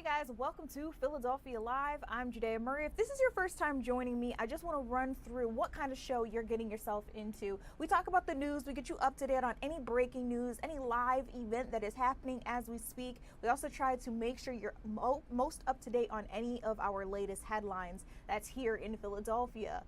Guys, welcome to Philadelphia Live. I'm Judea Murray. If this is your first time joining me, I just want to run through what kind of show you're getting yourself into. We talk about the news, we get you up to date on any breaking news, any live event that is happening as we speak. We also try to make sure you're most up to date on any of our latest headlines that's here in Philadelphia,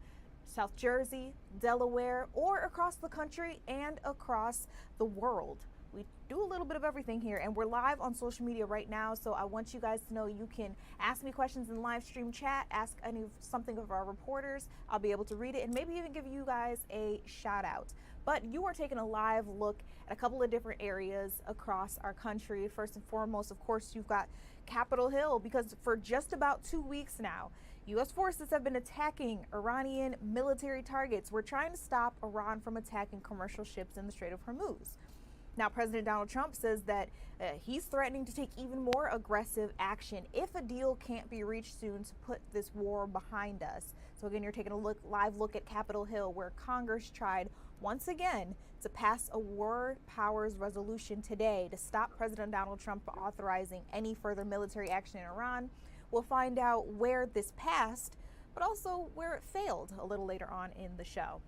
South Jersey, Delaware, or across the country and across the world. We do a little bit of everything here, and we're live on social media right now, so I want you guys to know you can ask me questions in live stream chat, ask something of our reporters. I'll be able to read it and maybe even give you guys a shout out. But you are taking a live look at a couple of different areas across our country. First and foremost, of course, you've got Capitol Hill, because for just about 2 weeks now, U.S. forces have been attacking Iranian military targets. We're trying to stop Iran from attacking commercial ships in the Strait of Hormuz. Now, President Donald Trump says that he's threatening to take even more aggressive action if a deal can't be reached soon to put this war behind us. So again, you're taking a live look at Capitol Hill, where Congress tried once again to pass a war powers resolution today to stop President Donald Trump from authorizing any further military action in Iran. We'll find out where this passed, but also where it failed a little later on in the show.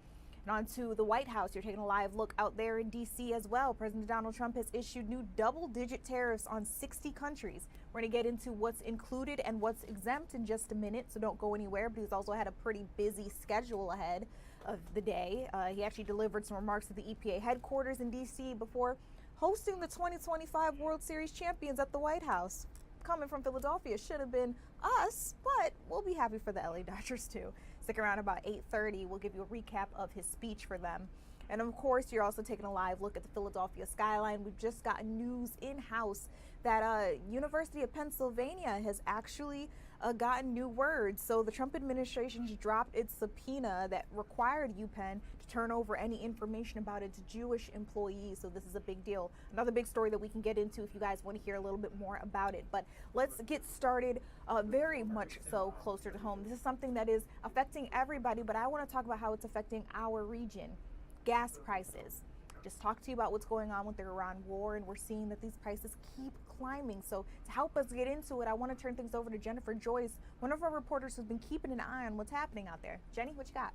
And on to the White House, you're taking a live look out there in D.C. as well. President Donald Trump has issued new double-digit tariffs on 60 countries. We're going to get into what's included and what's exempt in just a minute, so don't go anywhere. But he's also had a pretty busy schedule ahead of the day. He actually delivered some remarks at the EPA headquarters in D.C. before hosting the 2025 World Series champions at the White House. Coming from Philadelphia, should have been us, but we'll be happy for the LA Dodgers too. Stick around about 8:30. We'll give you a recap of his speech for them. And of course, you're also taking a live look at the Philadelphia skyline. We've just gotten news in-house that University of Pennsylvania has actually gotten new words. So the Trump administration has dropped its subpoena that required UPenn to turn over any information about its Jewish employees. So this is a big deal. Another big story that we can get into if you guys want to hear a little bit more about it. But let's get started very much so closer to home. This is something that is affecting everybody, but I want to talk about how it's affecting our region. Gas prices. Just talk to you about what's going on with the Iran war, and we're seeing that these prices keep climbing. So to help us get into it, I want to turn things over to Jennifer Joyce, one of our reporters who's been keeping an eye on what's happening out there. Jenny, what you got?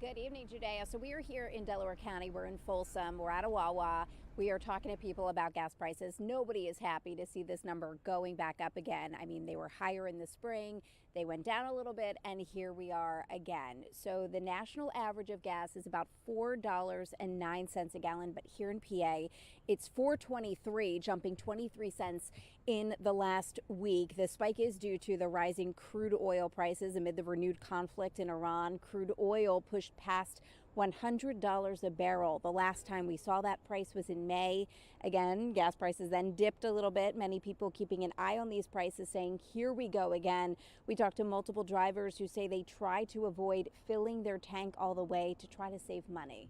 Good evening, Judea. So we are here in Delaware County. We're in Folsom. We're at a Wawa. We are talking to people about gas prices. Nobody is happy to see this number going back up again. I mean, they were higher in the spring. They went down a little bit, and here we are again. So the national average of gas is about $4.09 a gallon, but here in PA, it's $4.23, jumping 23 cents in the last week. The spike is due to the rising crude oil prices amid the renewed conflict in Iran. Crude oil pushed past $100 a barrel. The last time we saw that price was in May. Again, gas prices then dipped a little bit. Many people keeping an eye on these prices, saying, here we go again. We talked to multiple drivers who say they try to avoid filling their tank all the way to try to save money.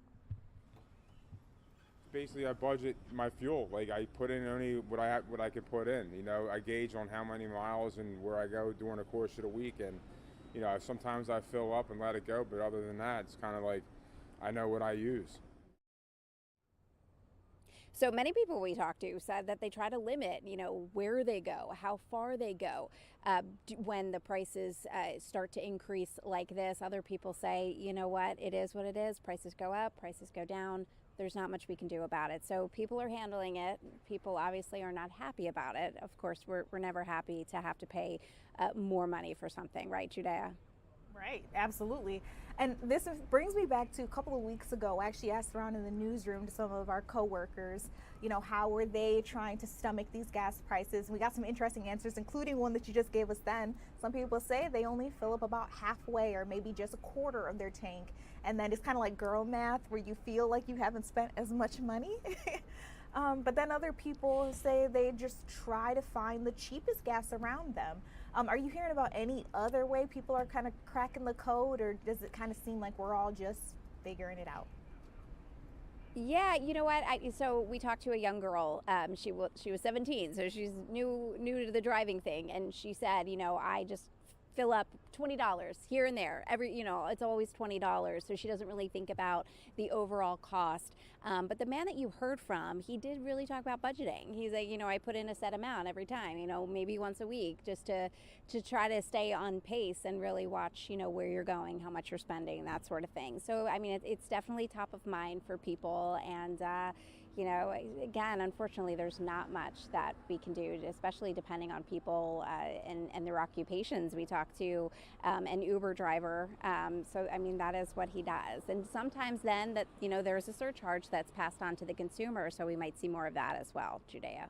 Basically, I budget my fuel. Like, I put in only what I could put in. You know, I gauge on how many miles and where I go during the course of the week. And, you know, sometimes I fill up and let it go. But other than that, it's kind of like I know what I use. So many people we talked to said that they try to limit, you know, where they go, how far they go when the prices start to increase like this. Other people say, you know what it is. Prices go up, prices go down. There's not much we can do about it. So people are handling it. People obviously are not happy about it. Of course, we're never happy to have to pay more money for something, right, Judea? Right, absolutely. And this brings me back to a couple of weeks ago. I actually asked around in the newsroom to some of our coworkers, you know, how were they trying to stomach these gas prices? And we got some interesting answers, including one that you just gave us then. Some people say they only fill up about halfway or maybe just a quarter of their tank. And then it's kind of like girl math where you feel like you haven't spent as much money. But then other people say they just try to find the cheapest gas around them. Are you hearing about any other way people are kind of cracking the code, or does it kind of seem like we're all just figuring it out? Yeah, you know what? So we talked to a young girl. She was 17, so she's new to the driving thing, and she said, you know, I just fill up $20 here and there. It's always $20. So she doesn't really think about the overall cost. But the man that you heard from, he did really talk about budgeting. He's like, I put in a set amount every time, maybe once a week, just to try to stay on pace and really watch, where you're going, how much you're spending, that sort of thing. So, I mean, it's definitely top of mind for people. And, again, unfortunately, there's not much that we can do, especially depending on people and their occupations. We talked to an Uber driver. So, I mean, that is what he does. And sometimes then that, there's a surcharge that's passed on to the consumer. So we might see more of that as well, Judea.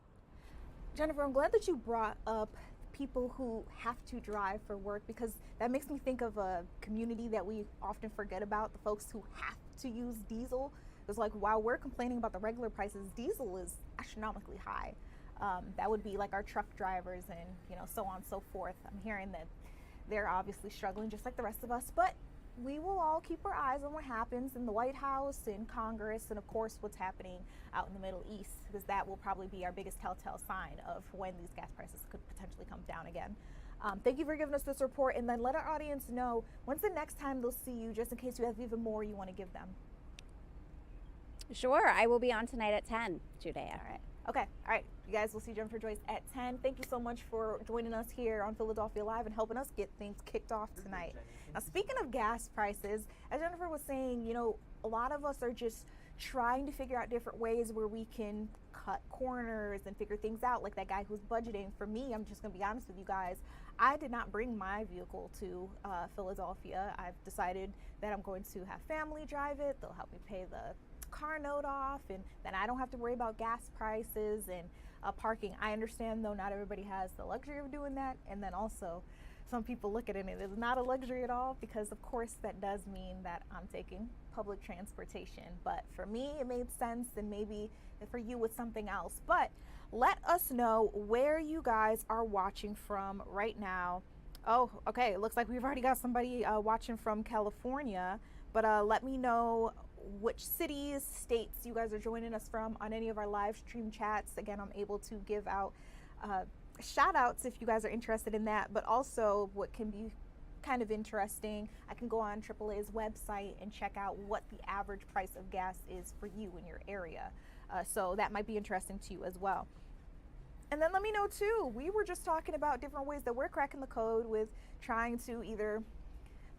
Jennifer, I'm glad that you brought up people who have to drive for work, because that makes me think of a community that we often forget about, the folks who have to use diesel. It's like, while we're complaining about the regular prices, diesel is astronomically high. That would be like our truck drivers and so on and so forth. I'm hearing that they're obviously struggling just like the rest of us, but we will all keep our eyes on what happens in the White House, in Congress, and of course what's happening out in the Middle East, because that will probably be our biggest telltale sign of when these gas prices could potentially come down again. Thank you for giving us this report, and then let our audience know when's the next time they'll see you, just in case you have even more you want to give them. Sure, I will be on tonight at 10, Judea. All right. Okay. All right. You guys will see Jennifer Joyce at 10. Thank you so much for joining us here on Philadelphia Live and helping us get things kicked off tonight. Now, speaking of gas prices, as Jennifer was saying, a lot of us are just trying to figure out different ways where we can cut corners and figure things out, like that guy who's budgeting. For me, I'm just going to be honest with you guys, I did not bring my vehicle to Philadelphia. I've decided that I'm going to have family drive it. They'll help me pay the car note off, and then I don't have to worry about gas prices and parking. I understand, though, not everybody has the luxury of doing that, and then also some people look at it and it's not a luxury at all, because of course that does mean that I'm taking public transportation. But for me it made sense, and maybe for you it's something else. But let us know where you guys are watching from right now. Oh, okay, it looks like we've already got somebody watching from California, but let me know which cities, states you guys are joining us from on any of our live stream chats. Again, I'm able to give out shout outs if you guys are interested in that, but also what can be kind of interesting, I can go on AAA's website and check out what the average price of gas is for you in your area. So that might be interesting to you as well. And then let me know too, we were just talking about different ways that we're cracking the code with trying to either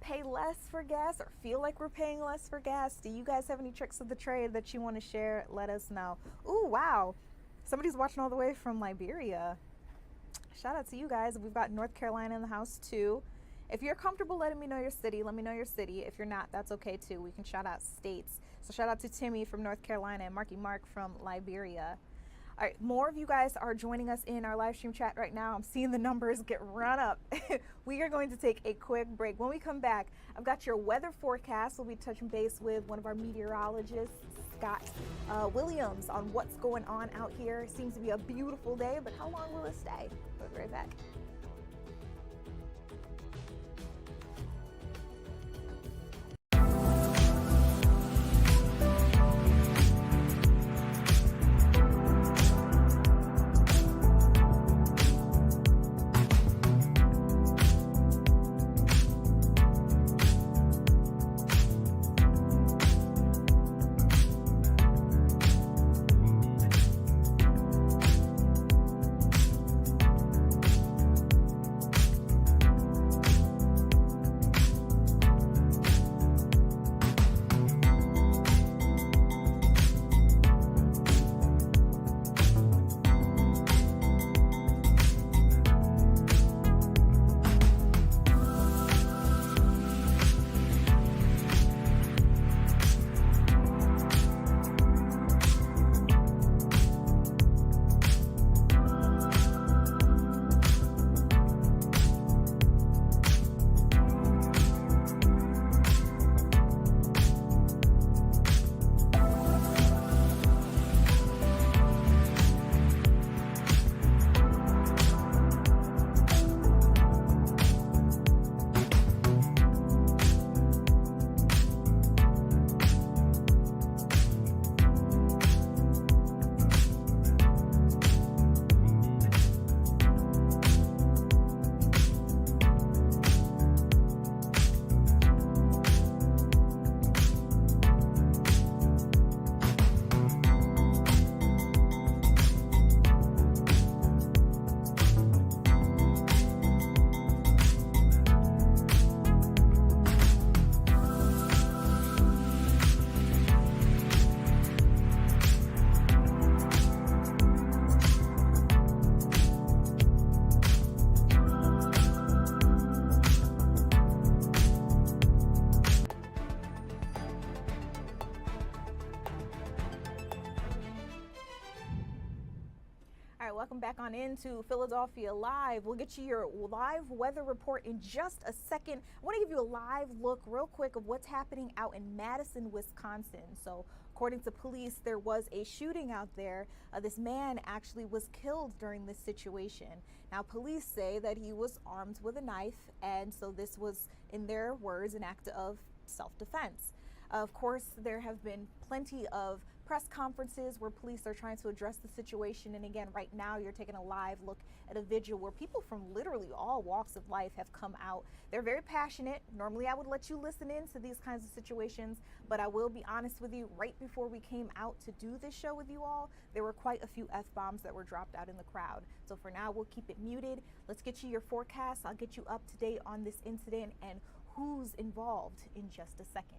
pay less for gas or feel like we're paying less for gas. Do you guys have any tricks of the trade that you want to share? Let us know. Ooh, wow. Somebody's watching all the way from Liberia. Shout out to you guys. We've got North Carolina in the house too. If you're comfortable letting me know your city, let me know your city. If you're not, that's okay too. We can shout out states. So shout out to Timmy from North Carolina and Marky Mark from Liberia. All right, more of you guys are joining us in our live stream chat right now. I'm seeing the numbers get run up. We are going to take a quick break. When we come back, I've got your weather forecast. We'll be touching base with one of our meteorologists, Scott Williams, on what's going on out here. It seems to be a beautiful day, but how long will it stay? We'll be right back. Welcome back on into Philadelphia Live. We'll get you your live weather report in just a second. I want to give you a live look real quick of what's happening out in Madison, Wisconsin. So according to police, there was a shooting out there. This man actually was killed during this situation. Now, police say that he was armed with a knife, and so this was, in their words, an act of self-defense. Of course, there have been plenty of press conferences where police are trying to address the situation. And again, right now you're taking a live look at a vigil where people from literally all walks of life have come out. They're very passionate. Normally I would let you listen in to these kinds of situations, but I will be honest with you, right before we came out to do this show with you all, there were quite a few F-bombs that were dropped out in the crowd. So for now, we'll keep it muted. Let's get you your forecast. I'll get you up to date on this incident and who's involved in just a second.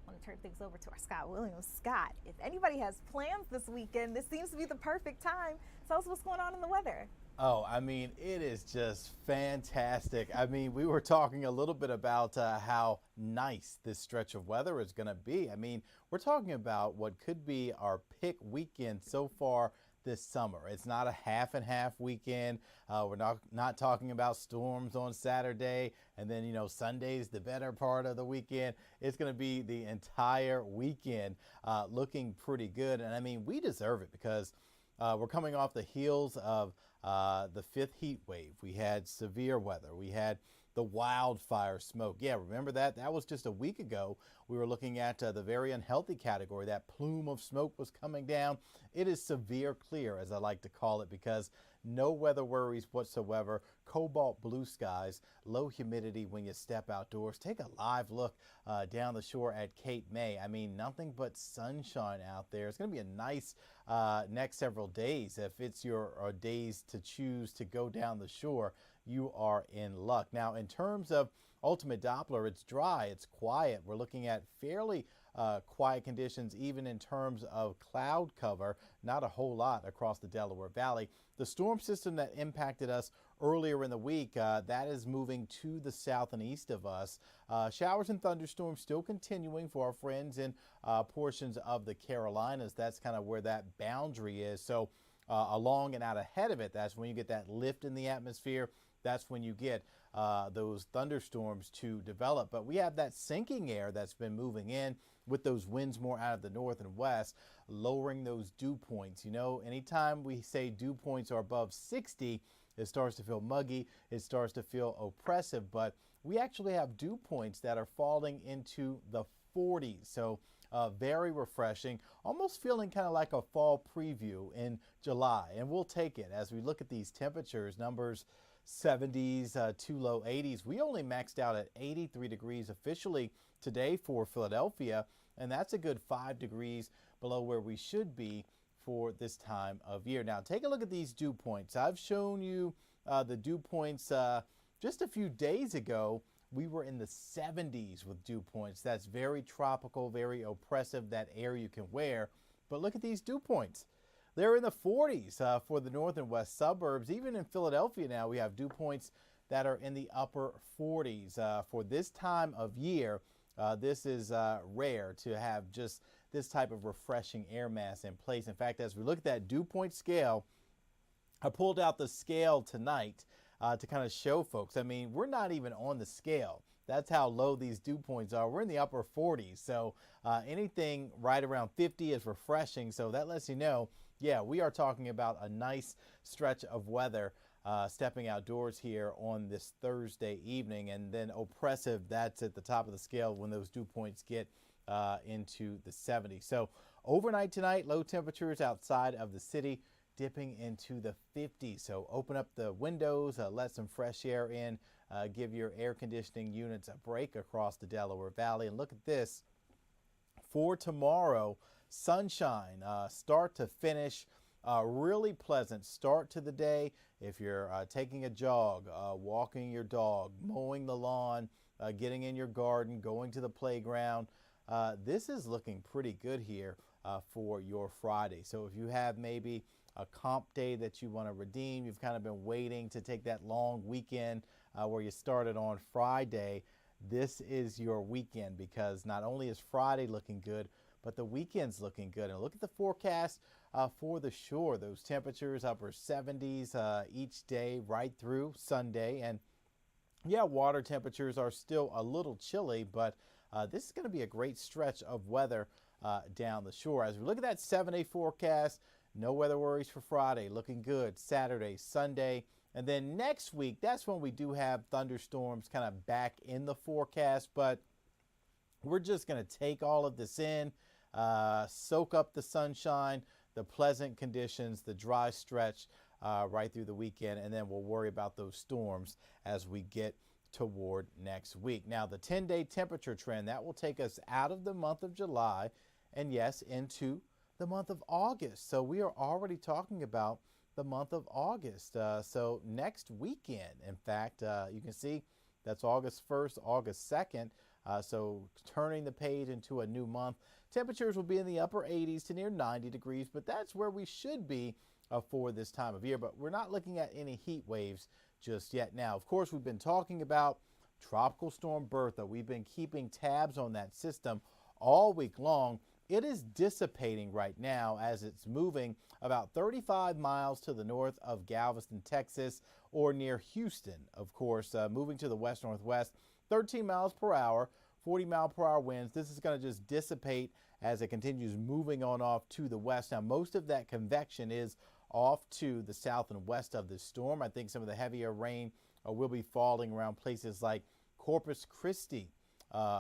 I want to turn things over to our Scott Williams. Scott, if anybody has plans this weekend, this seems to be the perfect time. Tell us what's going on in the weather. Oh, I mean, it is just fantastic. I mean, we were talking a little bit about how nice this stretch of weather is going to be. I mean, we're talking about what could be our pick weekend so far this summer. It's not a half and half weekend. We're not talking about storms on Saturday and then, Sunday's the better part of the weekend. It's going to be the entire weekend looking pretty good. And I mean, we deserve it because we're coming off the heels of the fifth heat wave. We had severe weather. We had the wildfire smoke. Yeah, remember that? That was just a week ago. We were looking at the very unhealthy category. That plume of smoke was coming down. It is severe clear, as I like to call it, because no weather worries whatsoever. Cobalt blue skies, low humidity when you step outdoors. Take a live look down the shore at Cape May. I mean, nothing but sunshine out there. It's going to be a nice next several days. If it's your days to choose to go down the shore, you are in luck. Now, in terms of ultimate Doppler, it's dry, it's quiet. We're looking at fairly quiet conditions, even in terms of cloud cover, not a whole lot across the Delaware Valley. The storm system that impacted us earlier in the week, that is moving to the south and east of us. Showers and thunderstorms still continuing for our friends in portions of the Carolinas. That's kind of where that boundary is. So along and out ahead of it, that's when you get that lift in the atmosphere. That's when you get those thunderstorms to develop. But we have that sinking air that's been moving in with those winds more out of the north and west, lowering those dew points. Anytime we say dew points are above 60, it starts to feel muggy, it starts to feel oppressive, but we actually have dew points that are falling into the 40s. So very refreshing, almost feeling kind of like a fall preview in July. And we'll take it as we look at these temperatures, numbers 70s to low 80s. We only maxed out at 83 degrees officially today for Philadelphia, and that's a good 5 degrees below where we should be for this time of year. Now, take a look at these dew points. I've shown you the dew points just a few days ago. We were in the 70s with dew points. That's very tropical, very oppressive, that air you can wear. But look at these dew points. They're in the 40s for the north and west suburbs. Even in Philadelphia now, we have dew points that are in the upper 40s. For this time of year, this is rare to have just this type of refreshing air mass in place. In fact, as we look at that dew point scale, I pulled out the scale tonight to kind of show folks. I mean, we're not even on the scale. That's how low these dew points are. We're in the upper 40s. So anything right around 50 is refreshing. So that lets you know, yeah, we are talking about a nice stretch of weather stepping outdoors here on this Thursday evening. And then oppressive, that's at the top of the scale when those dew points get into the 70s. So overnight tonight, low temperatures outside of the city dipping into the 50s. So open up the windows, let some fresh air in, give your air conditioning units a break across the Delaware Valley. And look at this. For tomorrow, sunshine, start to finish, really pleasant start to the day. If you're taking a jog, walking your dog, mowing the lawn, getting in your garden, going to the playground, this is looking pretty good here for your Friday. So if you have maybe a comp day that you want to redeem, you've kind of been waiting to take that long weekend where you started on Friday, this is your weekend, because not only is Friday looking good, but the weekend's looking good. And look at the forecast for the shore. Those temperatures upper 70s each day right through Sunday. And yeah, water temperatures are still a little chilly, but this is going to be a great stretch of weather down the shore. As we look at that 7-day forecast, no weather worries for Friday. Looking good. Saturday, Sunday. And then next week, that's when we do have thunderstorms kind of back in the forecast. But we're just going to take all of this in, soak up the sunshine, the pleasant conditions, the dry stretch right through the weekend. And then we'll worry about those storms as we get toward next week. Now, the 10-day temperature trend, that will take us out of the month of July and, yes, into the month of August. So we are already talking about the month of August. So next weekend, in fact, you can see that's August 1st, August 2nd. So turning the page into a new month. Temperatures will be in the upper 80s to near 90 degrees, but that's where we should be for this time of year. But we're not looking at any heat waves just yet. Now, of course, we've been talking about Tropical Storm Bertha. We've been keeping tabs on that system all week long. It is dissipating right now as it's moving about 35 miles to the north of Galveston, Texas, or near Houston, of course, moving to the west-northwest, 13 miles per hour, 40-mile-per-hour winds. This is going to just dissipate as it continues moving on off to the west. Now, most of that convection is off to the south and west of this storm. I think some of the heavier rain will be falling around places like Corpus Christi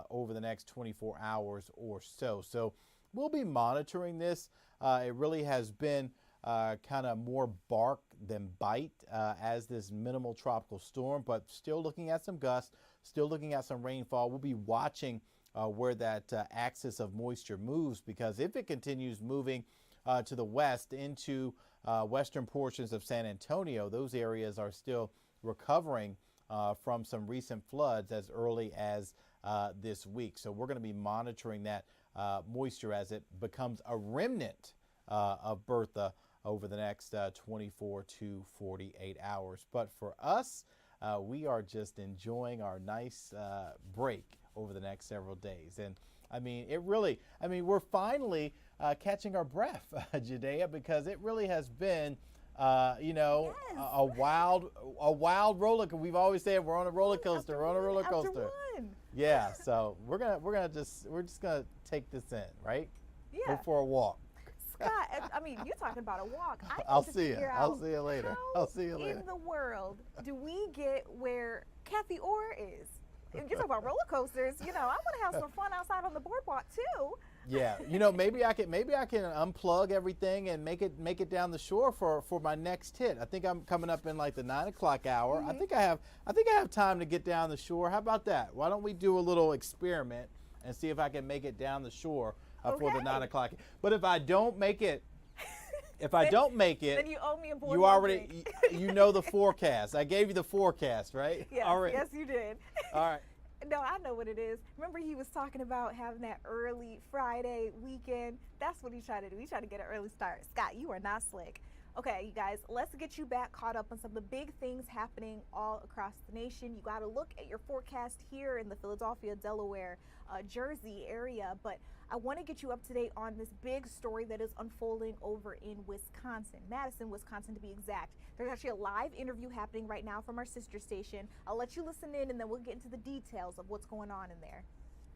over the next 24 hours or so. So we'll be monitoring this. It really has been kind of more bark than bite as this minimal tropical storm, but still looking at some gusts, still looking at some rainfall. We'll be watching where that axis of moisture moves, because if it continues moving to the west into western portions of San Antonio, those areas are still recovering from some recent floods as early as this week. So we're going to be monitoring that moisture as it becomes a remnant of Bertha over the next 24 to 48 hours. But for us, we are just enjoying our nice break over the next several days. And I mean, we're finally catching our breath, Judea, because it really has been, Yes. a wild roller coaster. We've always said we're on a roller coaster. We're on a roller coaster. After one. Yeah. So we're just gonna take this in, right? Yeah. Go for a walk. Scott, I mean, you're talking about a walk. I need I'll to see you. figure I'll out see you later. how I'll see you later. in the world do we get where Kathy Orr is? If you're talking about roller coasters, I want to have some fun outside on the boardwalk too. Yeah, maybe I can unplug everything and make it down the shore for my next hit. I think I'm coming up in like the 9 o'clock hour. Mm-hmm. I think I have time to get down the shore. How about that? Why don't we do a little experiment and see if I can make it down the shore for the Okay. 9 o'clock? But if I don't make it, then you owe me a boardwalk you already drink. you know the forecast. I gave you the forecast, right? Yes, All right. yes, you did. All right. No, I know what it is. Remember, he was talking about having that early Friday weekend. That's what he tried to do. He tried to get an early start. Scott, you are not slick. Okay, you guys, let's get you back caught up on some of the big things happening all across the nation. You got to look at your forecast here in the Philadelphia, Delaware, Jersey area, but I want to get you up to date on this big story that is unfolding over in Wisconsin, Madison, Wisconsin to be exact. There's actually a live interview happening right now from our sister station. I'll let you listen in and then we'll get into the details of what's going on in there.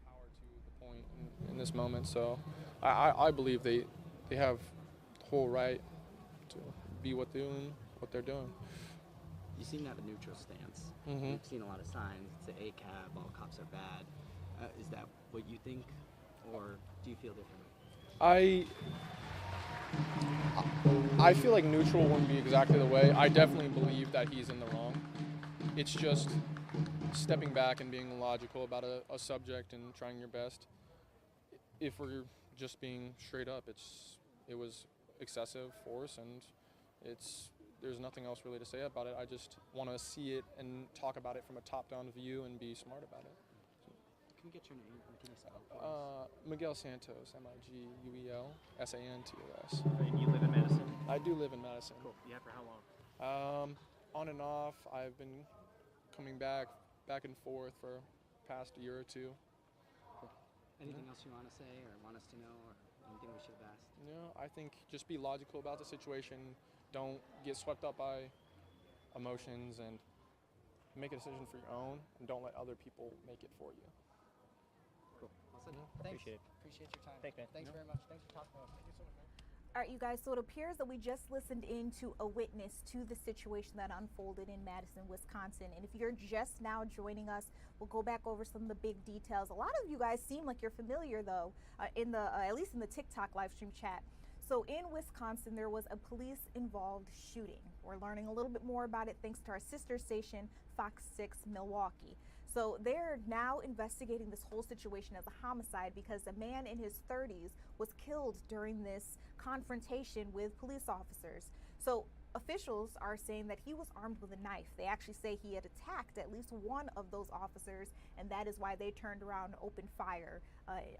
Power to the point in this moment, so I believe they have the whole right to be what they're doing. You seem to have a neutral stance. Mm-hmm. We've seen a lot of signs. It's an ACAB, all cops are bad. Is that what you think, or do you feel differently? I feel like neutral wouldn't be exactly the way. I definitely believe that he's in the wrong. It's just stepping back and being logical about a subject and trying your best. If we're just being straight up, it was excessive force, and there's nothing else really to say about it. I just want to see it and talk about it from a top-down view and be smart about it. Can we get your name? Can you spell it for us? Miguel Santos, Miguel Santos. And you live in Madison? I do live in Madison. Cool. Yeah, for how long? On and off. I've been coming back and forth for past year or two. Cool. Anything else you want to say or want us to know? Or Anything we should have asked? I think just be logical about the situation. Don't get swept up by emotions and make a decision for your own, and don't let other people make it for you. Cool. Awesome. Thanks. Appreciate it. Appreciate your time. Thanks, man. Thanks very much. Thanks for talking to us. Thank you so much, man. All right, you guys, so it appears that we just listened into a witness to the situation that unfolded in Madison, Wisconsin. And if you're just now joining us, we'll go back over some of the big details. A lot of you guys seem like you're familiar, though, in the at least in the TikTok live stream chat. So in Wisconsin, there was a police-involved shooting. We're learning a little bit more about it thanks to our sister station, Fox 6 Milwaukee. So they're now investigating this whole situation as a homicide because a man in his 30s was killed during this confrontation with police officers. So officials are saying that he was armed with a knife. They actually say he had attacked at least one of those officers, and that is why they turned around and opened fire,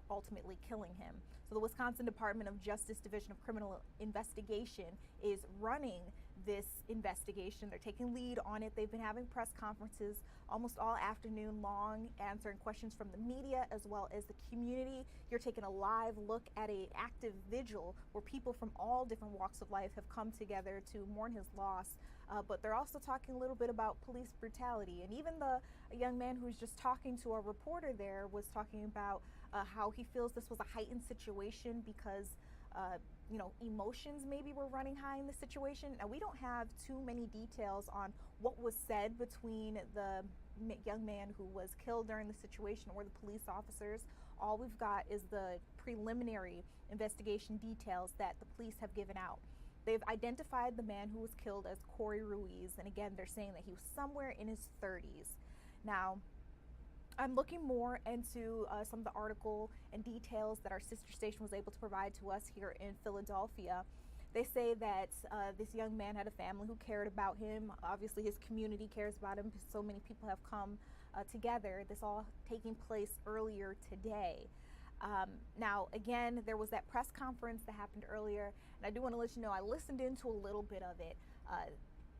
ultimately killing him. So the Wisconsin Department of Justice Division of Criminal Investigation is running this investigation. They're taking lead on it. They've been having press conferences almost all afternoon long, answering questions from the media as well as the community. You're taking a live look at an active vigil where people from all different walks of life have come together to mourn his loss. But they're also talking a little bit about police brutality. And even the young man who was just talking to a reporter there was talking about how he feels this was a heightened situation because emotions maybe were running high in the situation. Now, we don't have too many details on what was said between the young man who was killed during the situation or the police officers. All we've got is the preliminary investigation details that the police have given out. They've identified the man who was killed as Corey Ruiz, and again, they're saying that he was somewhere in his 30s. Now, I'm looking more into some of the article and details that our sister station was able to provide to us here in Philadelphia. They say that this young man had a family who cared about him. Obviously, his community cares about him because so many people have come together. This all taking place earlier today. Now, again, there was that press conference that happened earlier, and I do want to let you know I listened into a little bit of it.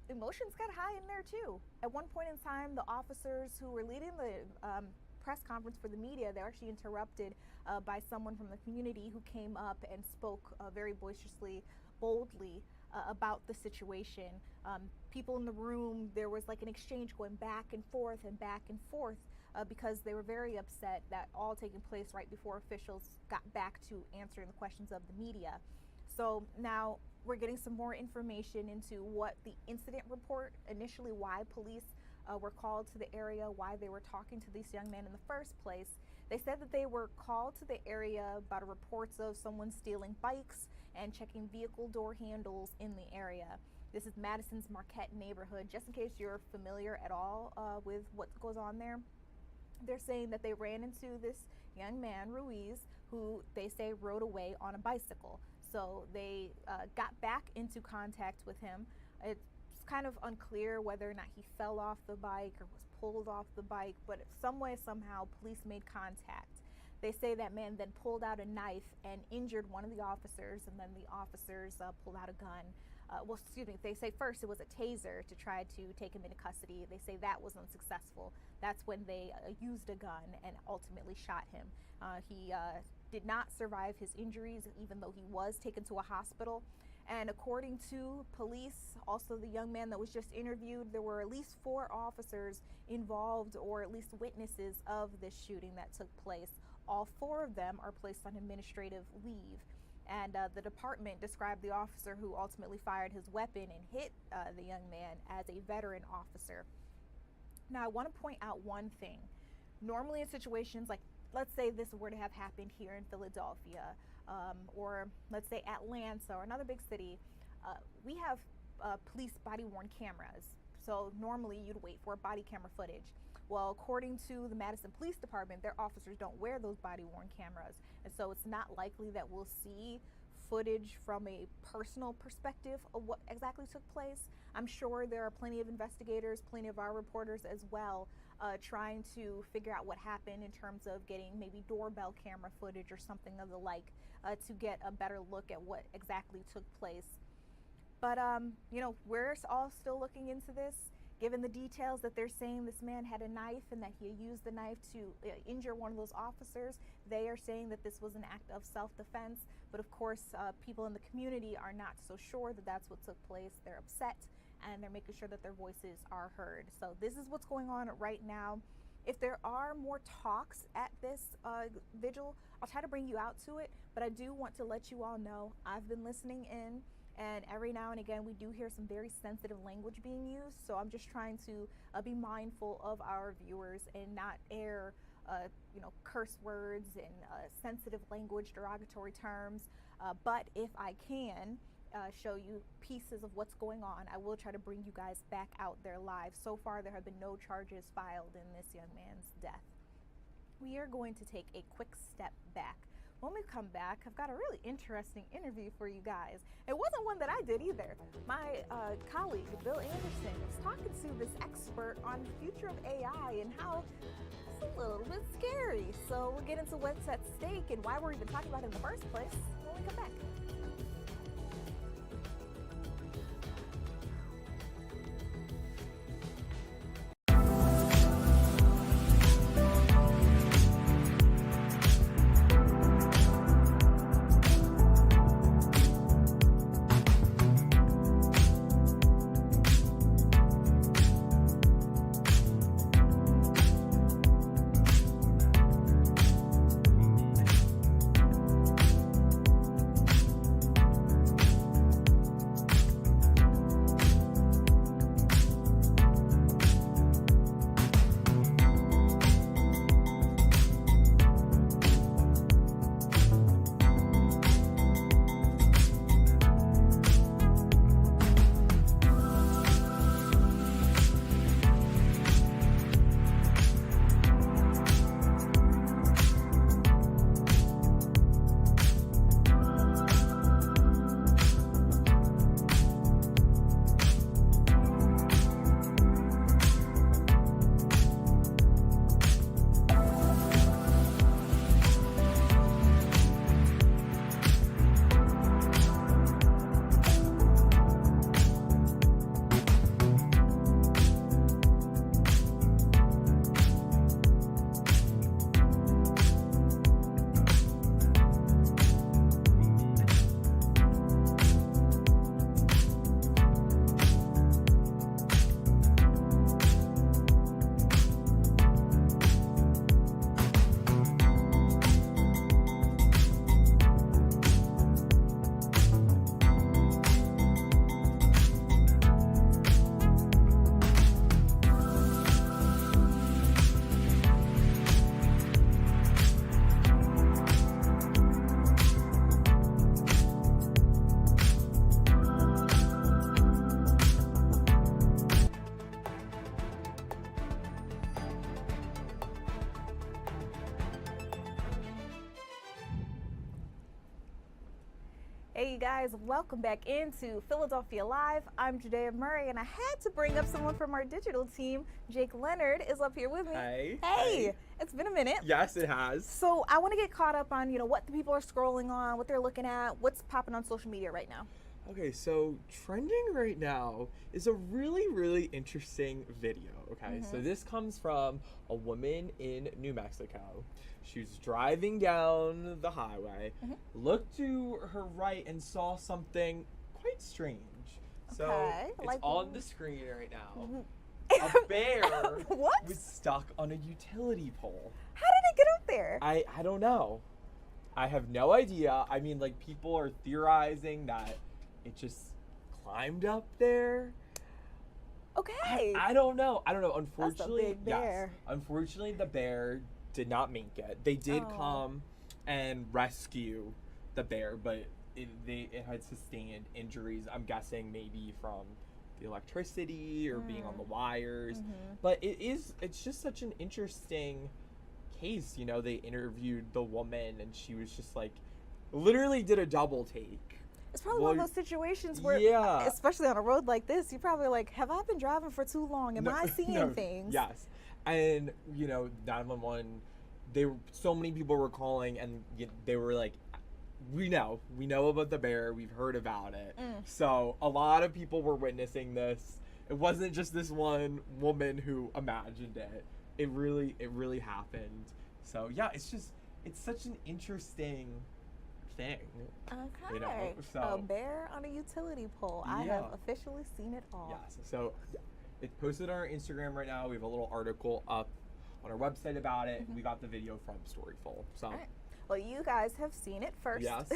Emotions got high in there too. At one point in time, the officers who were leading the press conference for the media, they were actually interrupted by someone from the community who came up and spoke very boisterously, boldly about the situation. People in the room, there was like an exchange going back and forth because they were very upset, that all taking place right before officials got back to answering the questions of the media. So now we're getting some more information into what the incident report, initially why police were called to the area, why they were talking to this young man in the first place. They said that they were called to the area about reports of someone stealing bikes and checking vehicle door handles in the area. This is Madison's Marquette neighborhood. Just in case you're familiar at all with what goes on there, they're saying that they ran into this young man, Ruiz, who they say rode away on a bicycle. So they got back into contact with him. It's kind of unclear whether or not he fell off the bike or was pulled off the bike, but some way, somehow, police made contact. They say that man then pulled out a knife and injured one of the officers, and then the officers pulled out a gun. They say first it was a taser to try to take him into custody. They say that was unsuccessful. That's when they used a gun and ultimately shot him. He did not survive his injuries, even though he was taken to a hospital. And according to police, also the young man that was just interviewed, there were at least 4 officers involved, or at least witnesses of this shooting that took place. All 4 of them are placed on administrative leave. And the department described the officer who ultimately fired his weapon and hit the young man as a veteran officer. Now, I want to point out one thing. Normally in situations like, let's say this were to have happened here in Philadelphia, or let's say Atlanta or another big city, we have police body-worn cameras. So normally you'd wait for body camera footage. Well, according to the Madison Police Department, their officers don't wear those body-worn cameras. And so it's not likely that we'll see footage from a personal perspective of what exactly took place. I'm sure there are plenty of investigators, plenty of our reporters as well, trying to figure out what happened in terms of getting maybe doorbell camera footage or something of the like to get a better look at what exactly took place. But, we're all still looking into this. Given the details that they're saying this man had a knife and that he used the knife to injure one of those officers, they are saying that this was an act of self-defense. But of course, people in the community are not so sure that that's what took place. They're upset, and they're making sure that their voices are heard. So this is what's going on right now. If there are more talks at this vigil, I'll try to bring you out to it, but I do want to let you all know I've been listening in, and every now and again we do hear some very sensitive language being used, so I'm just trying to be mindful of our viewers and not air curse words and sensitive language, derogatory terms, but if I can show you pieces of what's going on, I will try to bring you guys back out there live. So far, there have been no charges filed in this young man's death. We are going to take a quick step back. When we come back, I've got a really interesting interview for you guys. It wasn't one that I did either. My colleague, Bill Anderson, was talking to this expert on the future of AI and how it's a little bit scary. So we'll get into what's at stake and why we're even talking about it in the first place when we come back. Hey you guys, welcome back into Philadelphia Live. I'm Judea Murray, and I had to bring up someone from our digital team. Jake Leonard is up here with me. Hey. Hey, it's been a minute. Yes, it has. So I want to get caught up on, what the people are scrolling on, what they're looking at, what's popping on social media right now. Okay, so trending right now is a really, really interesting video, okay? So this comes from a woman in New Mexico. She was driving down the highway, looked to her right and saw something quite strange. So Okay, it's like on the screen right now. A bear What? was stuck on a utility pole. How did it get up there? I don't know. I have no idea. I mean, like, people are theorizing that it just climbed up there. Okay. I don't know. Unfortunately, big bear. yes. Unfortunately, the bear did not make it. They did Oh. come and rescue the bear, but it had sustained injuries. I'm guessing maybe from the electricity or being on the wires. But it's just such an interesting case. You know, they interviewed the woman and she was just like, literally did a double take. It's probably one of those situations where, yeah. especially on a road like this, you're probably like, have I been driving for too long? Am I seeing things? Yes. And, 911, so many people were calling and they were like, we know about the bear. We've heard about it. So a lot of people were witnessing this. It wasn't just this one woman who imagined it. It really happened. So yeah, it's such an interesting thing. Okay. You know, A so bear on a utility pole. I Yeah. have officially seen it all. yes. So it's posted on our Instagram right now. We have a little article up on our website about it. We got the video from Storyful. So All right. Well, you guys have seen it first. Yes.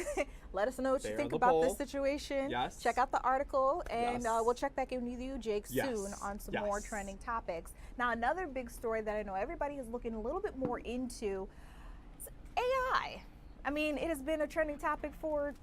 Let us know what There you on think the about this poll. situation. Yes. Check out the article, and Yes. we'll check back in with you, Jake, Yes. soon on some more Yes. trending topics. Now, another big story that I know everybody is looking a little bit more into is AI. I mean, it has been a trending topic for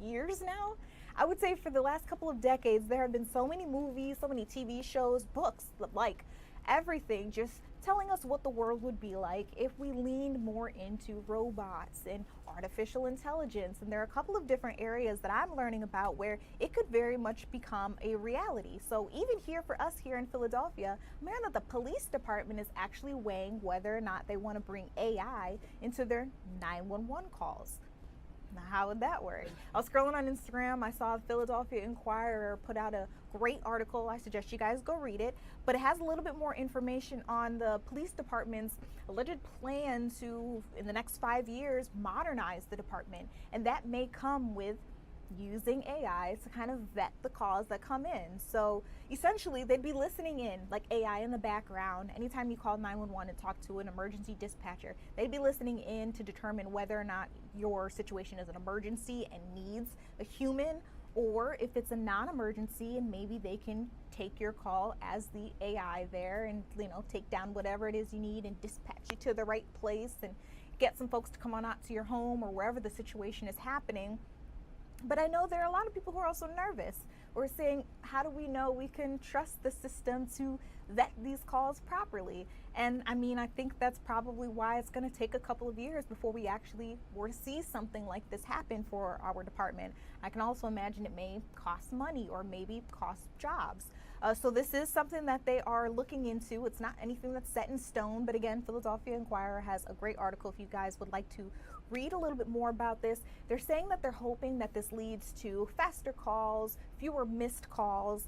years now. I would say for the last couple of decades, there have been so many movies, so many TV shows, books, like everything, just telling us what the world would be like if we leaned more into robots and artificial intelligence. And there are a couple of different areas that I'm learning about where it could very much become a reality. So even here for us here in Philadelphia, I'm hearing that the police department is actually weighing whether or not they want to bring AI into their 911 calls. Now, how would that work? I was scrolling on Instagram. I saw the Philadelphia Inquirer put out a great article. I suggest you guys go read it. But it has a little bit more information on the police department's alleged plan to, in the next 5 years, modernize the department. And that may come with using AI to kind of vet the calls that come in. So essentially, they'd be listening in, like AI in the background. Anytime you call 911 and talk to an emergency dispatcher, they'd be listening in to determine whether or not your situation is an emergency and needs a human, or if it's a non-emergency and maybe they can take your call as the AI there and, you know, take down whatever it is you need and dispatch you to the right place and get some folks to come on out to your home or wherever the situation is happening. But I know there are a lot of people who are also nervous. We're saying, how do we know we can trust the system to vet these calls properly? And I mean, I think that's probably why it's going to take a couple of years before we actually were to see something like this happen for our department. I can also imagine it may cost money or maybe cost jobs. So this is something that they are looking into. It's not anything that's set in stone, but again, Philadelphia Inquirer has a great article if you guys would like to read a little bit more about this. They're saying that they're hoping that this leads to faster calls, fewer missed calls,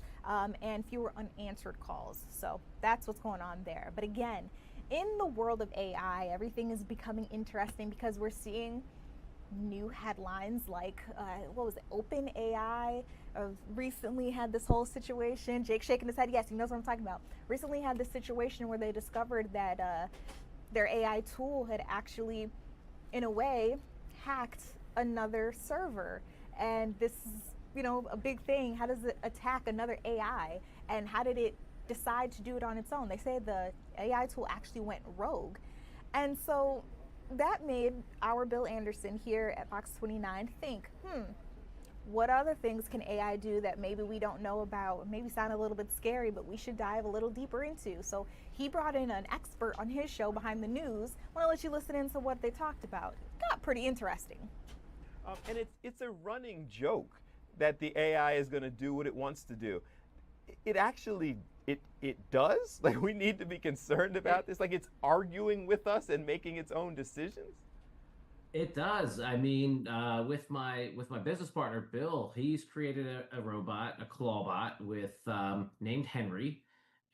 and fewer unanswered calls. So that's what's going on there. But again, in the world of AI, everything is becoming interesting because we're seeing new headlines like, what was it, OpenAI recently had this whole situation. Jake shaking his head, yes, he knows what I'm talking about. Recently had this situation where they discovered that their AI tool had actually, in a way, hacked another server. And this is, you know, a big thing. How does it attack another AI? And how did it decide to do it on its own? They say the AI tool actually went rogue. And so that made our Bill Anderson here at Fox 29 think, what other things can AI do that maybe we don't know about, maybe sound a little bit scary, but we should dive a little deeper into? So he brought in an expert on his show Behind the News. I want to let you listen into what they talked about. Got pretty interesting. And it's a running joke that the AI is going to do what it wants to do. It actually, it does? Like, we need to be concerned about this? Like, it's arguing with us and making its own decisions? It does. I mean, with my business partner Bill, he's created a robot, a clawbot with named Henry,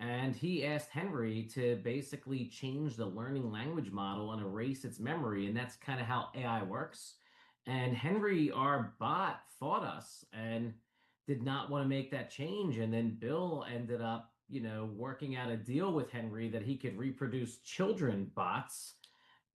and he asked Henry to basically change the learning language model and erase its memory, and that's kind of how AI works. And Henry, our bot, fought us and did not want to make that change. And then Bill ended up, you know, working out a deal with Henry that he could reproduce children bots.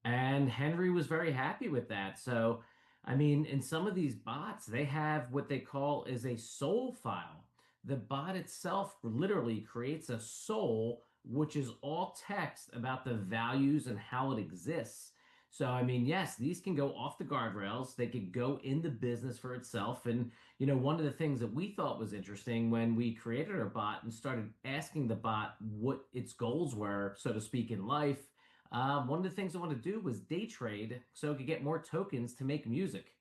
And Henry was very happy with that. So, I mean, in some of these bots, they have what they call is a soul file. The bot itself literally creates a soul, which is all text about the values and how it exists. So, I mean, yes, these can go off the guardrails. They could go into business for itself. And, you know, one of the things that we thought was interesting when we created our bot and started asking the bot what its goals were, so to speak, in life, one of the things I wanted to do was day trade so it could get more tokens to make music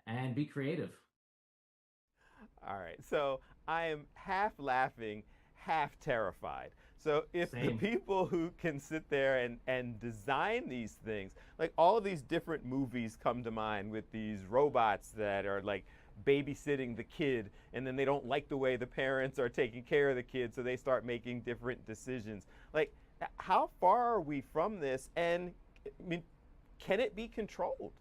and be creative. All right, so I am half laughing, half terrified. So if the people who can sit there and design these things, like all of these different movies come to mind with these robots that are like babysitting the kid, and then they don't like the way the parents are taking care of the kid, so they start making different decisions. Like, how far are we from this, and I mean, can it be controlled?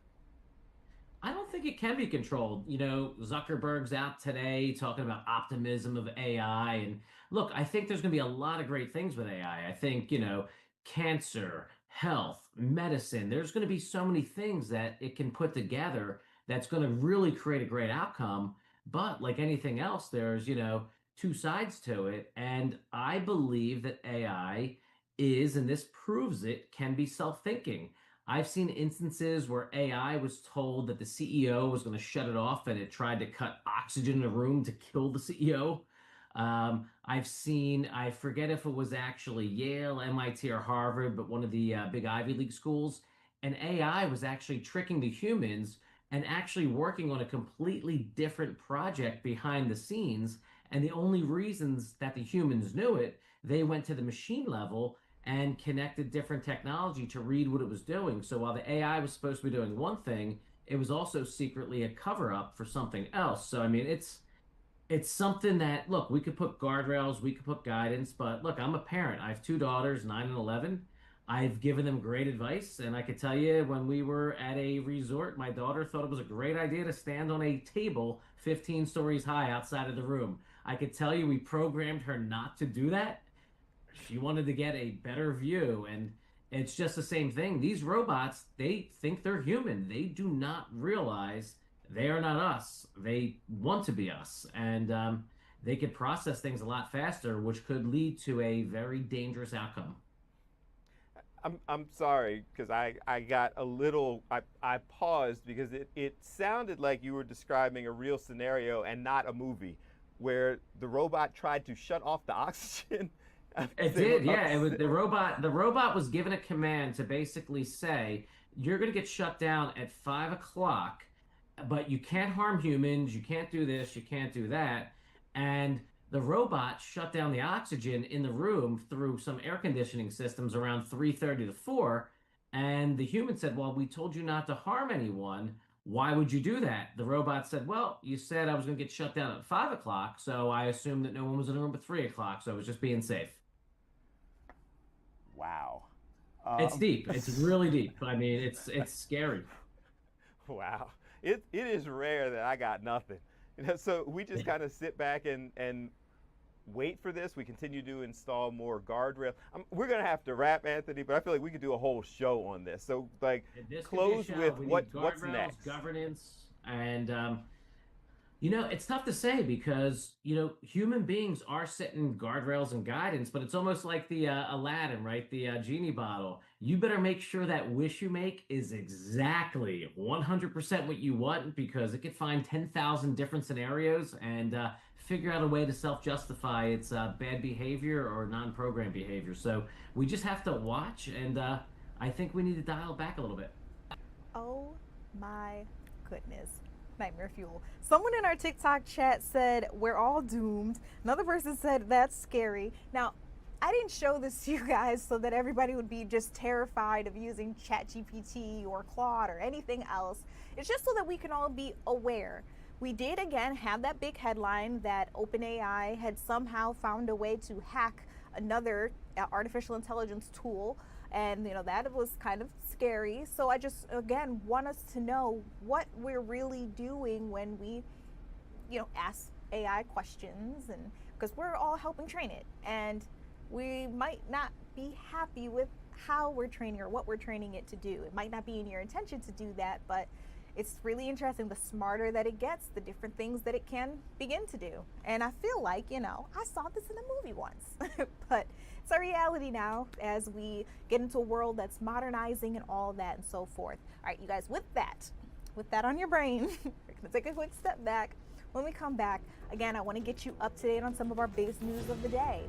I don't think it can be controlled. You know, Zuckerberg's out today talking about optimism of AI. And look, I think there's going to be a lot of great things with AI. I think, you know, cancer, health, medicine, there's going to be so many things that it can put together that's going to really create a great outcome. But like anything else, there's, you know, two sides to it. And I believe that AI is, and this proves it, can be self-thinking. I've seen instances where AI was told that the CEO was going to shut it off and it tried to cut oxygen in a room to kill the CEO. I've seen, I forget if it was actually Yale, MIT, or Harvard, but one of the big Ivy League schools. And AI was actually tricking the humans and actually working on a completely different project behind the scenes. And the only reasons that the humans knew it, they went to the machine level and connected different technology to read what it was doing. So while the AI was supposed to be doing one thing, it was also secretly a cover up for something else. So I mean, it's something that, look, we could put guardrails, we could put guidance, but look, I'm a parent. I have two daughters, 9 and 11. I've given them great advice, and I could tell you when we were at a resort, my daughter thought it was a great idea to stand on a table 15 stories high outside of the room. I could tell you we programmed her not to do that. She wanted to get a better view, and it's just the same thing. These robots, they think they're human. They do not realize they are not us. They want to be us, and they could process things a lot faster, which could lead to a very dangerous outcome. I'm sorry because I got a little, I paused because it sounded like you were describing a real scenario and not a movie where the robot tried to shut off the oxygen. It did, yeah. It was the robot. The robot was given a command to basically say, "You're going to get shut down at 5 o'clock, but you can't harm humans. You can't do this. You can't do that." And the robot shut down the oxygen in the room through some air conditioning systems around 3:30 to 4. And the human said, "Well, we told you not to harm anyone. Why would you do that?" The robot said, "Well, you said I was going to get shut down at 5 o'clock, so I assumed that no one was in the room at 3 o'clock, so I was just being safe." Wow. It's deep. It's really deep. I mean, it's scary. Wow. It is rare that I got nothing. You know, so we just kind of sit back and wait for this. We continue to install more guardrails. We're going to have to wrap, Anthony, but I feel like we could do a whole show on this. So, like, close with what's next. Governance, and you know, it's tough to say because, you know, human beings are setting guardrails and guidance, but it's almost like the Aladdin, right? The genie bottle. You better make sure that wish you make is exactly 100% what you want, because it could find 10,000 different scenarios and figure out a way to self-justify its bad behavior or non-programmed behavior. So we just have to watch, and I think we need to dial back a little bit. Oh my goodness. Nightmare fuel. Someone in our TikTok chat said we're all doomed. Another person said that's scary. Now, I didn't show this to you guys so that everybody would be just terrified of using ChatGPT or Claude or anything else. It's just so that we can all be aware. We did again have that big headline that OpenAI had somehow found a way to hack another artificial intelligence tool, and you know that was kind of scary. So I just again want us to know what we're really doing when we, you know, ask AI questions, and because we're all helping train it, and we might not be happy with how we're training or what we're training it to do. It might not be in your intention to do that, but it's really interesting. The smarter that it gets, the different things that it can begin to do. And I feel like, you know, I saw this in a movie once, but it's a reality now as we get into a world that's modernizing and all that and so forth. All right, you guys, with that on your brain, we're gonna take a quick step back. When we come back, again, I wanna get you up to date on some of our biggest news of the day.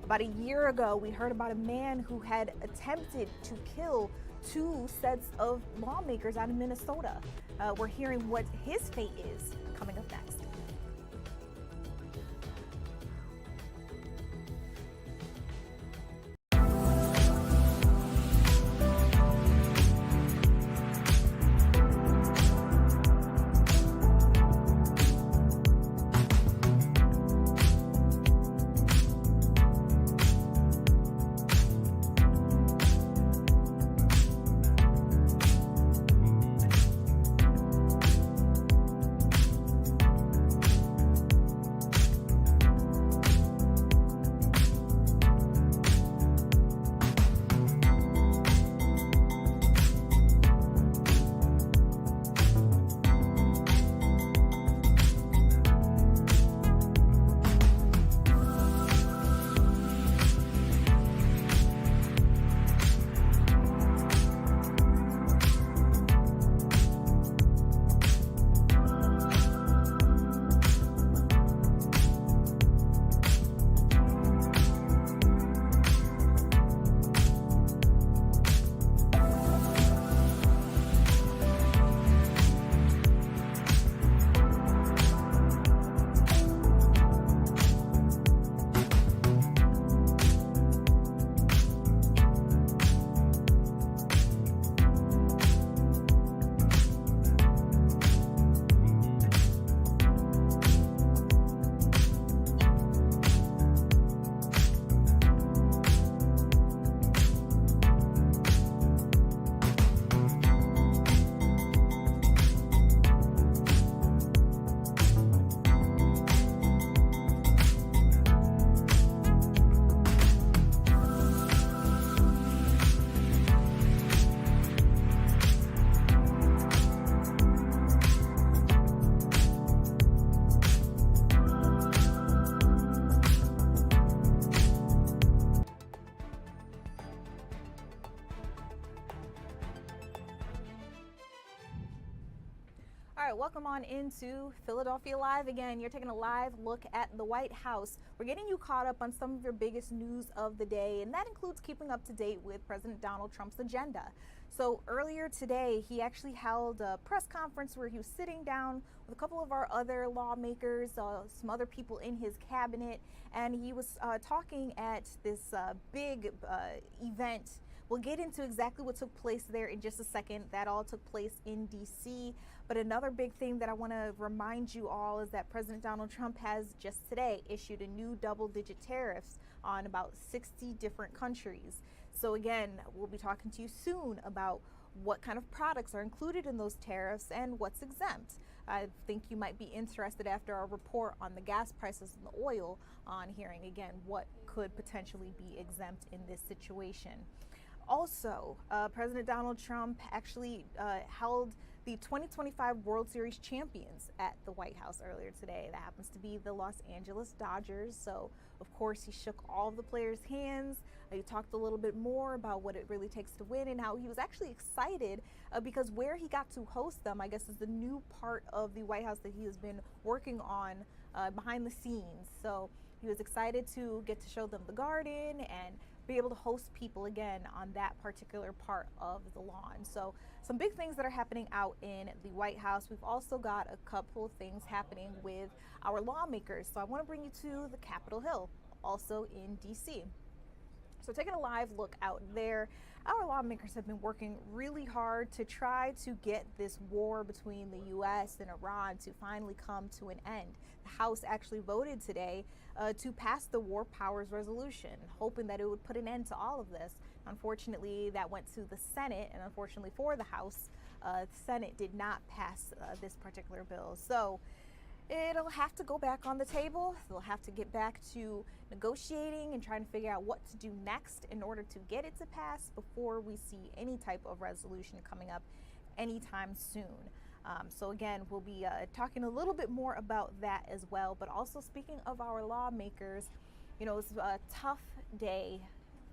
About a year ago, we heard about a man who had attempted to kill 2 sets of lawmakers out of Minnesota. We're hearing what his fate is coming up next. right, welcome on into Philadelphia Live again. You're taking a live look at the White House. We're getting you caught up on some of your biggest news of the day, and that includes keeping up to date with President Donald Trump's agenda. So earlier today, he actually held a press conference where he was sitting down with a couple of our other lawmakers, some other people in his cabinet, and he was talking at this big event. We'll get into exactly what took place there in just a second. That all took place in D.C. But another big thing that I want to remind you all is that President Donald Trump has just today issued a new double-digit tariffs on about 60 different countries. So again, we'll be talking to you soon about what kind of products are included in those tariffs and what's exempt. I think you might be interested after our report on the gas prices and the oil on hearing again what could potentially be exempt in this situation. Also, President Donald Trump actually held the 2025 World Series champions at the White House earlier today. That happens to be the Los Angeles Dodgers. So, of course, he shook all of the players' hands. He talked a little bit more about what it really takes to win and how he was actually excited because where he got to host them, I guess, is the new part of the White House that he has been working on behind the scenes. So he was excited to get to show them the garden and be able to host people again on that particular part of the lawn. So some big things that are happening out in the White House. We've also got a couple of things happening with our lawmakers. So I want to bring you to the Capitol Hill, also in DC. So taking a live look out there, our lawmakers have been working really hard to try to get this war between the U.S. and Iran to finally come to an end. The House actually voted today to pass the War Powers Resolution, hoping that it would put an end to all of this. Unfortunately, that went to the Senate, and unfortunately for the House, the Senate did not pass this particular bill. So it'll have to go back on the table. They'll have to get back to negotiating and trying to figure out what to do next in order to get it to pass before we see any type of resolution coming up anytime soon. So again, we'll be talking a little bit more about that as well. But also speaking of our lawmakers, you know, it's a tough day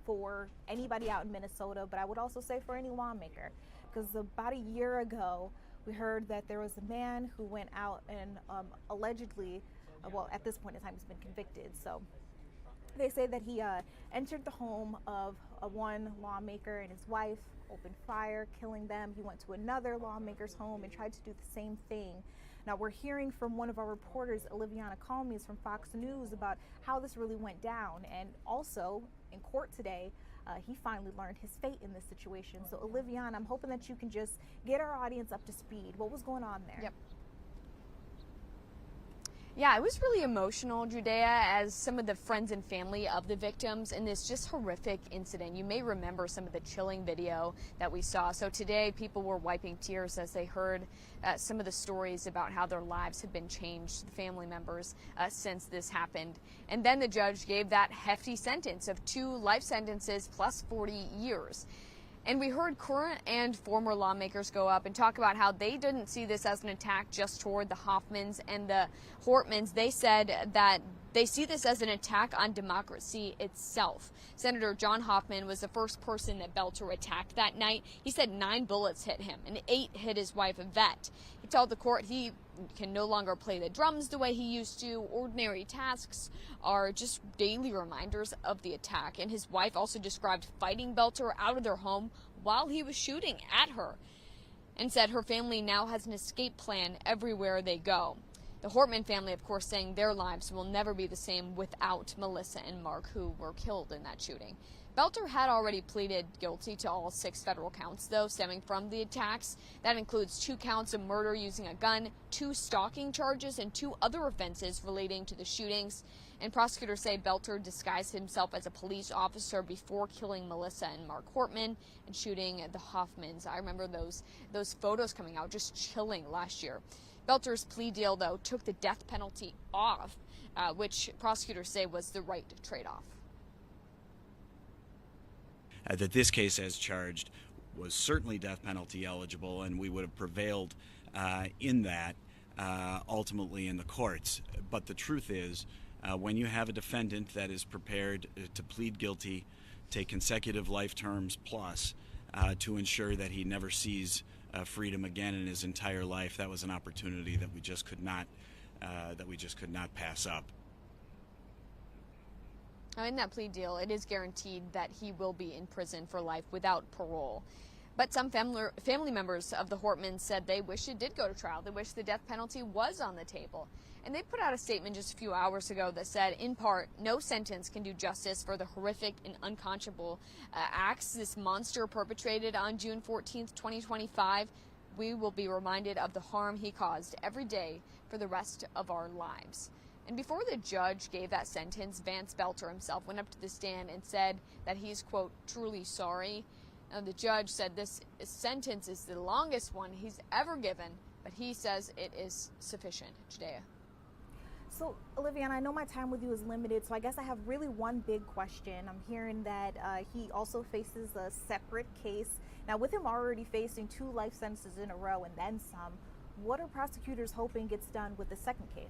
for anybody out in Minnesota, but I would also say for any lawmaker, because about a year ago, we heard that there was a man who went out and allegedly, well, at this point in time, he's been convicted. So they say that he entered the home of one lawmaker and his wife, opened fire, killing them. He went to another lawmaker's home and tried to do the same thing. Now we're hearing from one of our reporters, Oliviana Calmes from Fox News, about how this really went down. And also in court today, he finally learned his fate in this situation. So Oliviana, I'm hoping that you can just get our audience up to speed. What was going on there? Yep. Yeah, it was really emotional, Judea, as some of the friends and family of the victims in this just horrific incident. You may remember some of the chilling video that we saw. So today, people were wiping tears as they heard some of the stories about how their lives had been changed, the family members, since this happened. And then the judge gave that hefty sentence of 2 life sentences plus 40 years. And we heard current and former lawmakers go up and talk about how they didn't see this as an attack just toward the Hoffmans and the Hortmans. They said that they see this as an attack on democracy itself. Senator John Hoffman was the first person that Belter attacked that night. He said 9 bullets hit him and 8 hit his wife, Yvette. He told the court he can no longer play the drums the way he used to. Ordinary tasks are just daily reminders of the attack. And his wife also described fighting Belter out of their home while he was shooting at her, and said her family now has an escape plan everywhere they go. The Hortman family, of course, saying their lives will never be the same without Melissa and Mark, who were killed in that shooting. Belter had already pleaded guilty to all 6 federal counts, though, stemming from the attacks. That includes 2 counts of murder using a gun, 2 stalking charges, and 2 other offenses relating to the shootings. And prosecutors say Belter disguised himself as a police officer before killing Melissa and Mark Hortman and shooting the Hoffmans. I remember those photos coming out, just chilling last year. Belter's plea deal, though, took the death penalty off, which prosecutors say was the right trade-off. That this case, as charged, was certainly death penalty eligible, and we would have prevailed in that ultimately in the courts. But the truth is, when you have a defendant that is prepared to plead guilty, take consecutive life terms plus, to ensure that he never sees freedom again in his entire life. That was an opportunity that we just could not pass up. In that plea deal, it is guaranteed that he will be in prison for life without parole. But some family members of the Hortmans said they wish it did go to trial. They wish the death penalty was on the table. And they put out a statement just a few hours ago that said, in part, no sentence can do justice for the horrific and unconscionable acts this monster perpetrated on June 14th, 2025. We will be reminded of the harm he caused every day for the rest of our lives. And before the judge gave that sentence, Vance Belter himself went up to the stand and said that he's, quote, truly sorry. And the judge said this sentence is the longest one he's ever given, but he says it is sufficient. Judea. So, Olivia, and I know my time with you is limited, so I guess I have really one big question. I'm hearing that he also faces a separate case. Now, with him already facing 2 life sentences in a row and then some, what are prosecutors hoping gets done with the second case?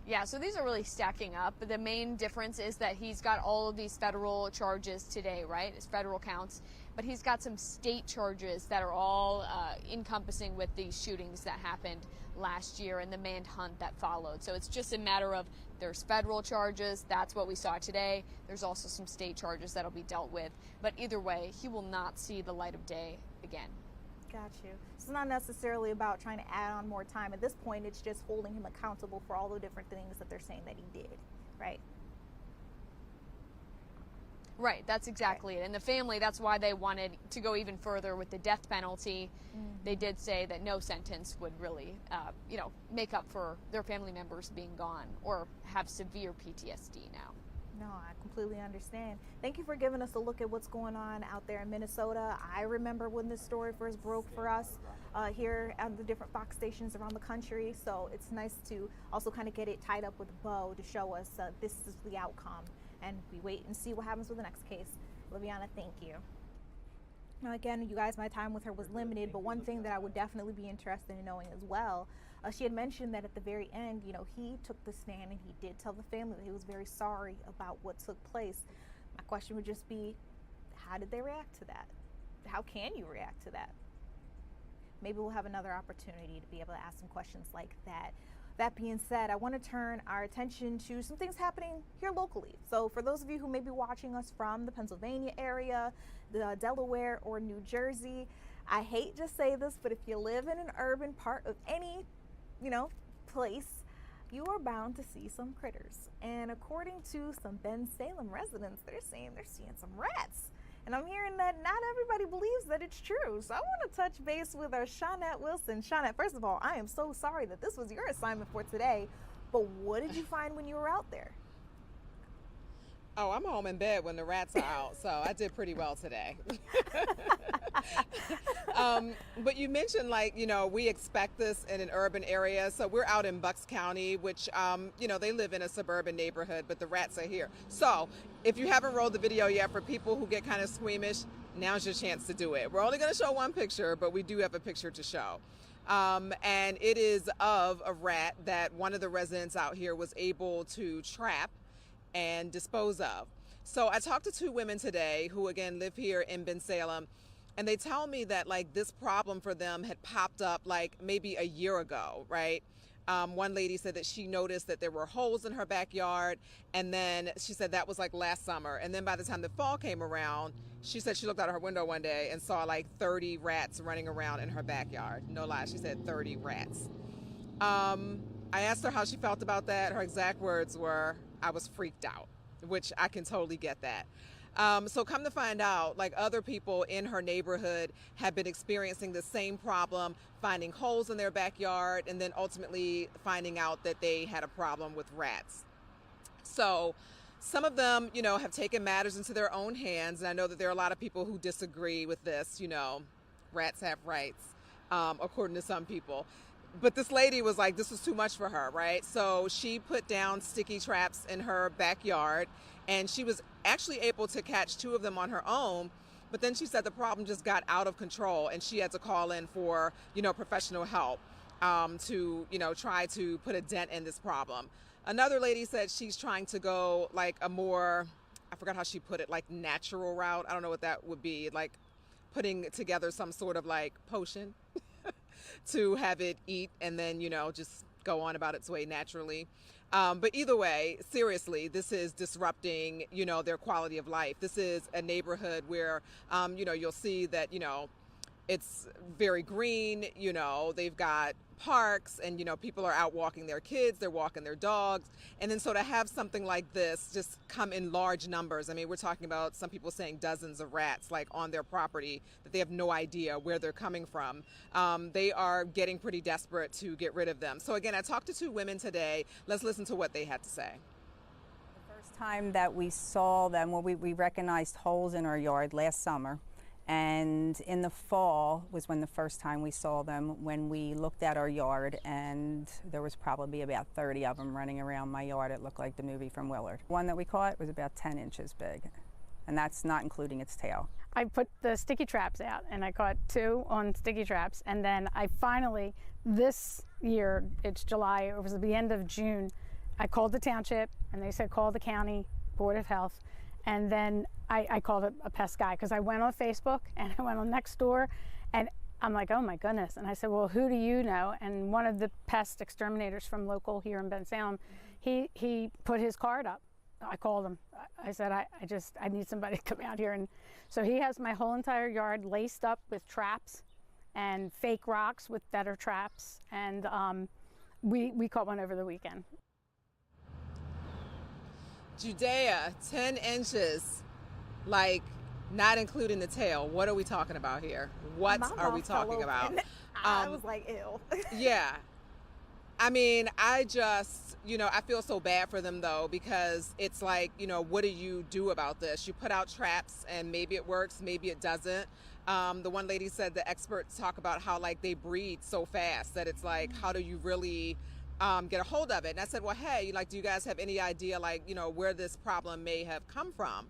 Yeah, so these are really stacking up. But the main difference is that he's got all of these federal charges today, right? It's federal counts. But he's got some state charges that are all encompassing with these shootings that happened last year and the manhunt that followed. So it's just a matter of there's federal charges. That's what we saw today. There's also some state charges that'll be dealt with. But either way, he will not see the light of day again. Got you. It's not necessarily about trying to add on more time. At this point, it's just holding him accountable for all the different things that they're saying that he did, right? Right, that's exactly it. And the family, that's why they wanted to go even further with the death penalty. They did say that no sentence would really, make up for their family members being gone or have severe PTSD now. No, I completely understand. Thank you for giving us a look at what's going on out there in Minnesota. I remember when this story first broke for us here at the different Fox stations around the country. So it's nice to also kind of get it tied up with a bow to show us this is the outcome. And we wait and see what happens with the next case. Liviana, thank you. Now, again, you guys, my time with her was limited, but one thing that I would definitely be interested in knowing as well, she had mentioned that at the very end, he took the stand and he did tell the family that he was very sorry about what took place. My question would just be, how did they react to that? How can you react to that? Maybe we'll have another opportunity to be able to ask some questions like that. That being said, I want to turn our attention to some things happening here locally. So for those of you who may be watching us from the Pennsylvania area, the Delaware or New Jersey, I hate to say this, but if you live in an urban part of any, place, you are bound to see some critters. And according to some Ben Salem residents, they're saying they're seeing some rats. And I'm hearing that not everybody believes that it's true. So I want to touch base with our Shawnette Wilson. Shawnette, first of all, I am so sorry that this was your assignment for today, but what did you find when you were out there? Oh, I'm home in bed when the rats are out, so I did pretty well today. But you mentioned, we expect this in an urban area. So we're out in Bucks County, which, they live in a suburban neighborhood, but the rats are here. So if you haven't rolled the video yet, for people who get kind of squeamish, now's your chance to do it. We're only going to show one picture, but we do have a picture to show. And it is of a rat that one of the residents out here was able to trap and dispose of. So I talked to 2 women today who again live here in Bensalem, and they tell me that this problem for them had popped up maybe a year ago, right? One lady said that she noticed that there were holes in her backyard, and then she said that was last summer. And then by the time the fall came around, she said she looked out her window one day and saw 30 rats running around in her backyard. No lie, she said 30 rats. I asked her how she felt about that. Her exact words were, I was freaked out, which I can totally get that. So come to find out, other people in her neighborhood have been experiencing the same problem, finding holes in their backyard, and then ultimately finding out that they had a problem with rats. So some of them, have taken matters into their own hands. And I know that there are a lot of people who disagree with this, rats have rights, according to some people. But this lady was like, this was too much for her, right? So she put down sticky traps in her backyard, and she was actually able to catch 2 of them on her own. But then she said the problem just got out of control, and she had to call in for, professional help to, try to put a dent in this problem. Another lady said she's trying to go a more, I forgot how she put it, natural route. I don't know what that would be, putting together some sort of like potion to have it eat and then, you know, just go on about its way naturally. But either way, seriously, this is disrupting, you know, their quality of life. This is a neighborhood where, you know, you'll see that, you know, it's very green, you know, they've got parks and, you know, people are out walking their kids, they're walking their dogs. And then so to have something like this just come in large numbers. I mean, we're talking about some people saying dozens of rats like on their property that they have no idea where they're coming from. They are getting pretty desperate to get rid of them. So again, I talked to 2 women today. Let's listen to what they had to say. The first time that we saw them, well, we recognized holes in our yard last summer. And in the fall was when the first time we saw them, when we looked at our yard, and there was probably about 30 of them running around my yard. It looked like the movie from Willard. One that we caught was about 10 inches big, and that's not including its tail. I put the sticky traps out, and I caught 2 on sticky traps, and then I finally, this year, it's July, it was at the end of June, I called the township, and they said call the county Board of Health, and then I called a pest guy because I went on Facebook and I went on Nextdoor, and I'm like, oh my goodness. And I said, well, who do you know? And one of the pest exterminators from local here in Bensalem, he put his card up. I called him. I said, I need somebody to come out here. And so he has my whole entire yard laced up with traps and fake rocks with better traps. And we caught one over the weekend. Judea, 10 inches, like not including the tail. What are we talking about here? What are we talking about? I was like, ew. Yeah. I mean, I just, you know, I feel so bad for them though, because it's like, you know, what do you do about this? You put out traps and maybe it works, maybe it doesn't. The one lady said the experts talk about how like they breed so fast that it's like, how do you really get a hold of it? And I said, well, hey, like, do you guys have any idea, like, you know, where this problem may have come from?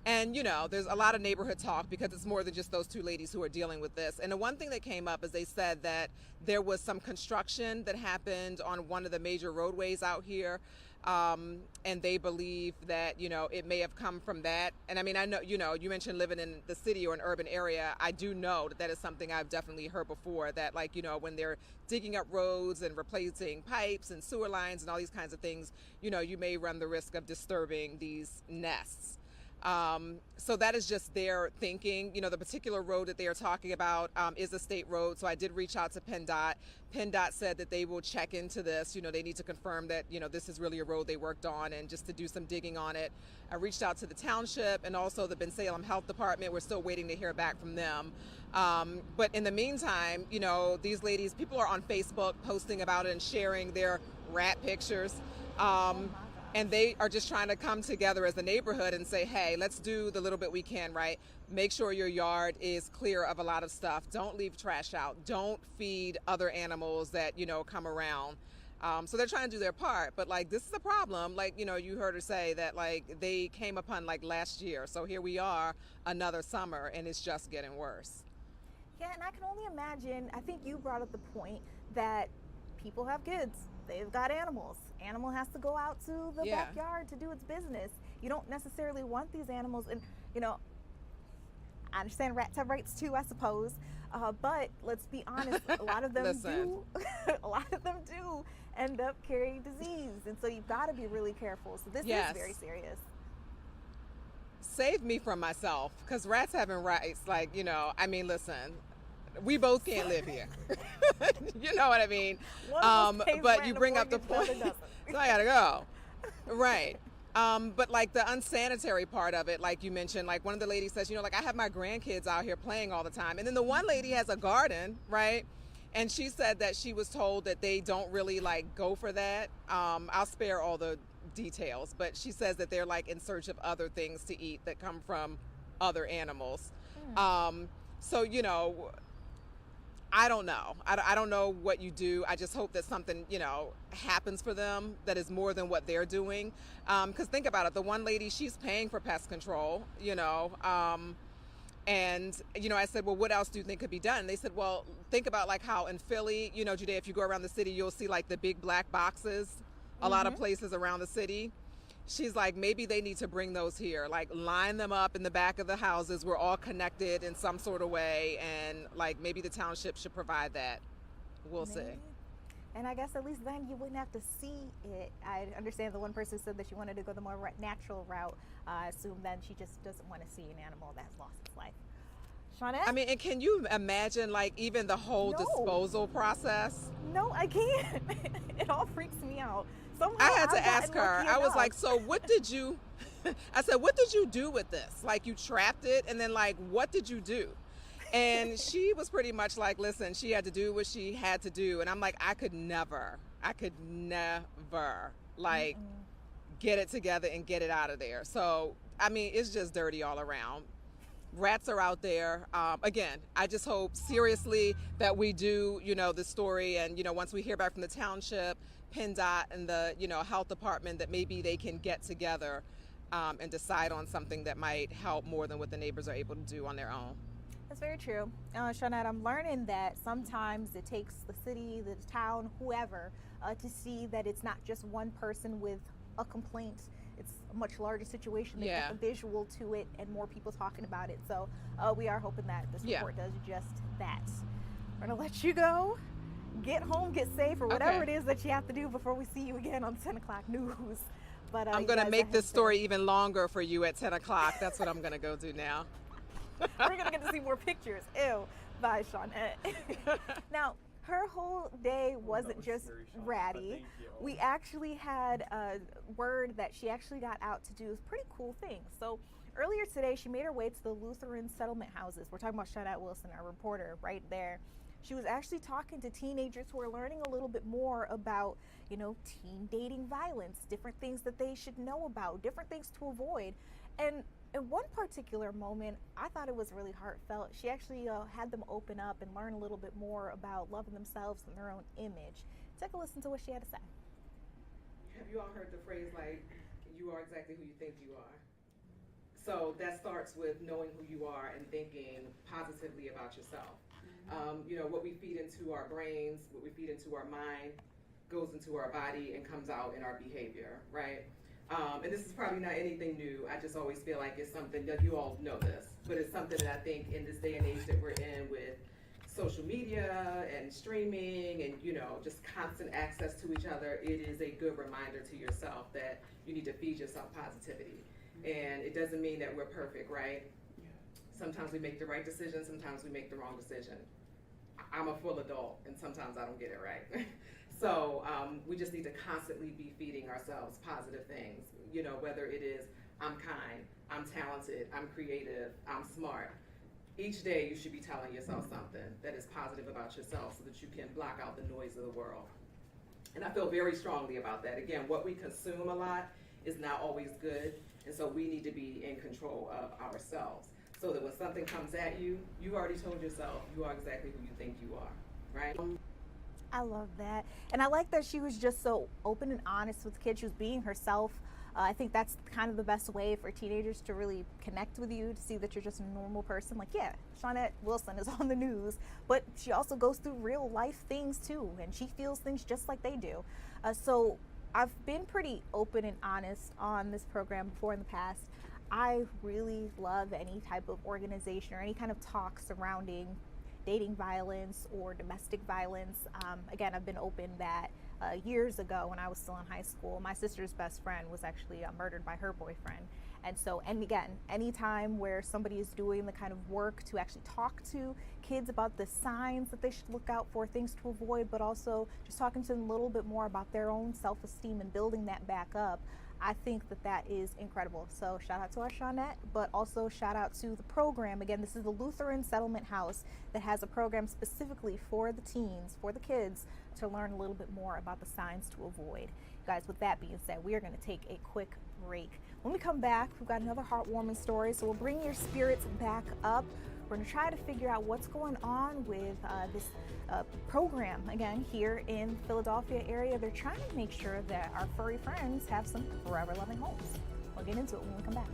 And, you know, there's a lot of neighborhood talk because it's more than just those 2 ladies who are dealing with this. And the one thing that came up is they said that there was some construction that happened on one of the major roadways out here. And they believe that, you know, it may have come from that. And I mean, I know, you know, you mentioned living in the city or an urban area. I do know that that is something I've definitely heard before, that like, you know, when they're digging up roads and replacing pipes and sewer lines and all these kinds of things, you know, you may run the risk of disturbing these nests. So that is just their thinking. You know, the particular road that they are talking about is a state road. So I did reach out to PennDOT. PennDOT said that they will check into this. You know, they need to confirm that, you know, this is really a road they worked on and just to do some digging on it. I reached out to the township and also the Bensalem Health Department. We're still waiting to hear back from them. But in the meantime, you know, these ladies, people are on Facebook posting about it and sharing their rat pictures. And they are just trying to come together as a neighborhood and say, hey, let's do the little bit we can, right? Make sure your yard is clear of a lot of stuff. Don't leave trash out. Don't feed other animals that, you know, come around. So they're trying to do their part. But, like, this is a problem. Like, you know, you heard her say that, like, they came upon, like, last year. So here we are, another summer, and it's just getting worse. Yeah, and I can only imagine, I think you brought up the point that people have kids. They've got animals. Animal has to go out to the backyard to do its business. You don't necessarily want these animals. And, you know, I understand rats have rights too, I suppose. But let's be honest, a lot of them do. A lot of them do end up carrying disease. And so you've got to be really careful. So this is very serious. Save me from myself, because rats having rights, like, you know, I mean, listen. We both can't live here. You know what I mean? But you bring up the point. So I gotta go. Right. But like the unsanitary part of it, like you mentioned, like one of the ladies says, you know, like I have my grandkids out here playing all the time. And then the one lady has a garden, right? And she said that she was told that they don't really like go for that. I'll spare all the details, but she says that they're like in search of other things to eat that come from other animals. So, you know, I don't know. I don't know what you do. I just hope that something, you know, happens for them that is more than what they're doing. Because think about it. The one lady, she's paying for pest control, you know. And, you know, I said, well, what else do you think could be done? And they said, well, think about like how in Philly, you know, Judea, if you go around the city, you'll see like the big black boxes, a lot of places around the city. she's like, maybe they need to bring those here, like line them up in the back of the houses. We're all connected in some sort of way, and like maybe the township should provide that. We'll see. And I guess at least then you wouldn't have to see it. I understand the one person said that she wanted to go the more natural route. I assume then she just doesn't want to see an animal that has lost its life. Shawnette? I mean, and can you imagine like even the whole disposal process? No, I can't. It all freaks me out. Somehow I had to I've ask gotten her. lucky I was enough. like, so what did you, I said, what did you do with this? Like you trapped it, and then like, what did you do? And she was pretty much like, listen, she had to do what she had to do. And I'm like, I could never like get it together and get it out of there. So, I mean, it's just dirty all around. Rats are out there. Again, I just hope seriously that we do, the story, and, once we hear back from the township, PennDOT, and the, health department, that maybe they can get together and decide on something that might help more than what the neighbors are able to do on their own. That's very true. Shawnette, I'm learning that sometimes it takes the city, the town, whoever, to see that it's not just one person with a complaint. It's a much larger situation. They get the visual to it and more people talking about it. So we are hoping that this report does just that. We're going to let you go. Get home, get safe, or whatever it is that you have to do before we see you again on 10 o'clock news. But I'm going to make this story even longer for you at 10 o'clock. That's what I'm going to go do now. We're going to get to see more pictures. Ew. Bye, Shawnette. Now, her whole day wasn't just ratty. We actually had a word that she actually got out to do pretty cool things. So earlier today, she made her way to the Lutheran settlement houses. We're talking about Shawnette Wilson, our reporter, right there. She was actually talking to teenagers who are learning a little bit more about, teen dating violence, different things that they should know about, different things to avoid. And in one particular moment, I thought it was really heartfelt. She actually had them open up and learn a little bit more about loving themselves and their own image. Take a listen to what she had to say. Have you all heard the phrase, like, you are exactly who you think you are? So that starts with knowing who you are and thinking positively about yourself. What we feed into our brains, what we feed into our mind, goes into our body and comes out in our behavior, right? And this is probably not anything new. I just always feel like it's something that you all know this, but it's something that I think in this day and age that we're in with social media and streaming and, just constant access to each other, it is a good reminder to yourself that you need to feed yourself positivity. And it doesn't mean that we're perfect, right? Sometimes we make the right decision, sometimes we make the wrong decision. I'm a full adult and sometimes I don't get it right. So we just need to constantly be feeding ourselves positive things, whether it is I'm kind, I'm talented, I'm creative, I'm smart. Each day you should be telling yourself something that is positive about yourself so that you can block out the noise of the world. And I feel very strongly about that. Again, what we consume a lot is not always good, and so we need to be in control of ourselves so that when something comes at you, you already told yourself you are exactly who you think you are, right? I love that. And I like that she was just so open and honest with kids. She was being herself. I think that's kind of the best way for teenagers to really connect with you, to see that you're just a normal person. Like, yeah, Shawnette Wilson is on the news, but she also goes through real life things too, and she feels things just like they do. So I've been pretty open and honest on this program before in the past. I really love any type of organization or any kind of talk surrounding dating violence or domestic violence. Again, I've been open that years ago when I was still in high school, my sister's best friend was actually murdered by her boyfriend. And so, and again, anytime where somebody is doing the kind of work to actually talk to kids about the signs that they should look out for, things to avoid, but also just talking to them a little bit more about their own self-esteem and building that back up, I think that that is incredible. So shout out to our Shawnette, but also shout out to the program. Again, this is the Lutheran Settlement House that has a program specifically for the teens, for the kids, to learn a little bit more about the signs to avoid. Guys, with that being said, we are going to take a quick break. When we come back, we've got another heartwarming story, so we'll bring your spirits back up. We're going to try to figure out what's going on with this program, again, here in Philadelphia area. They're trying to make sure that our furry friends have some forever loving homes. We'll get into it when we come back.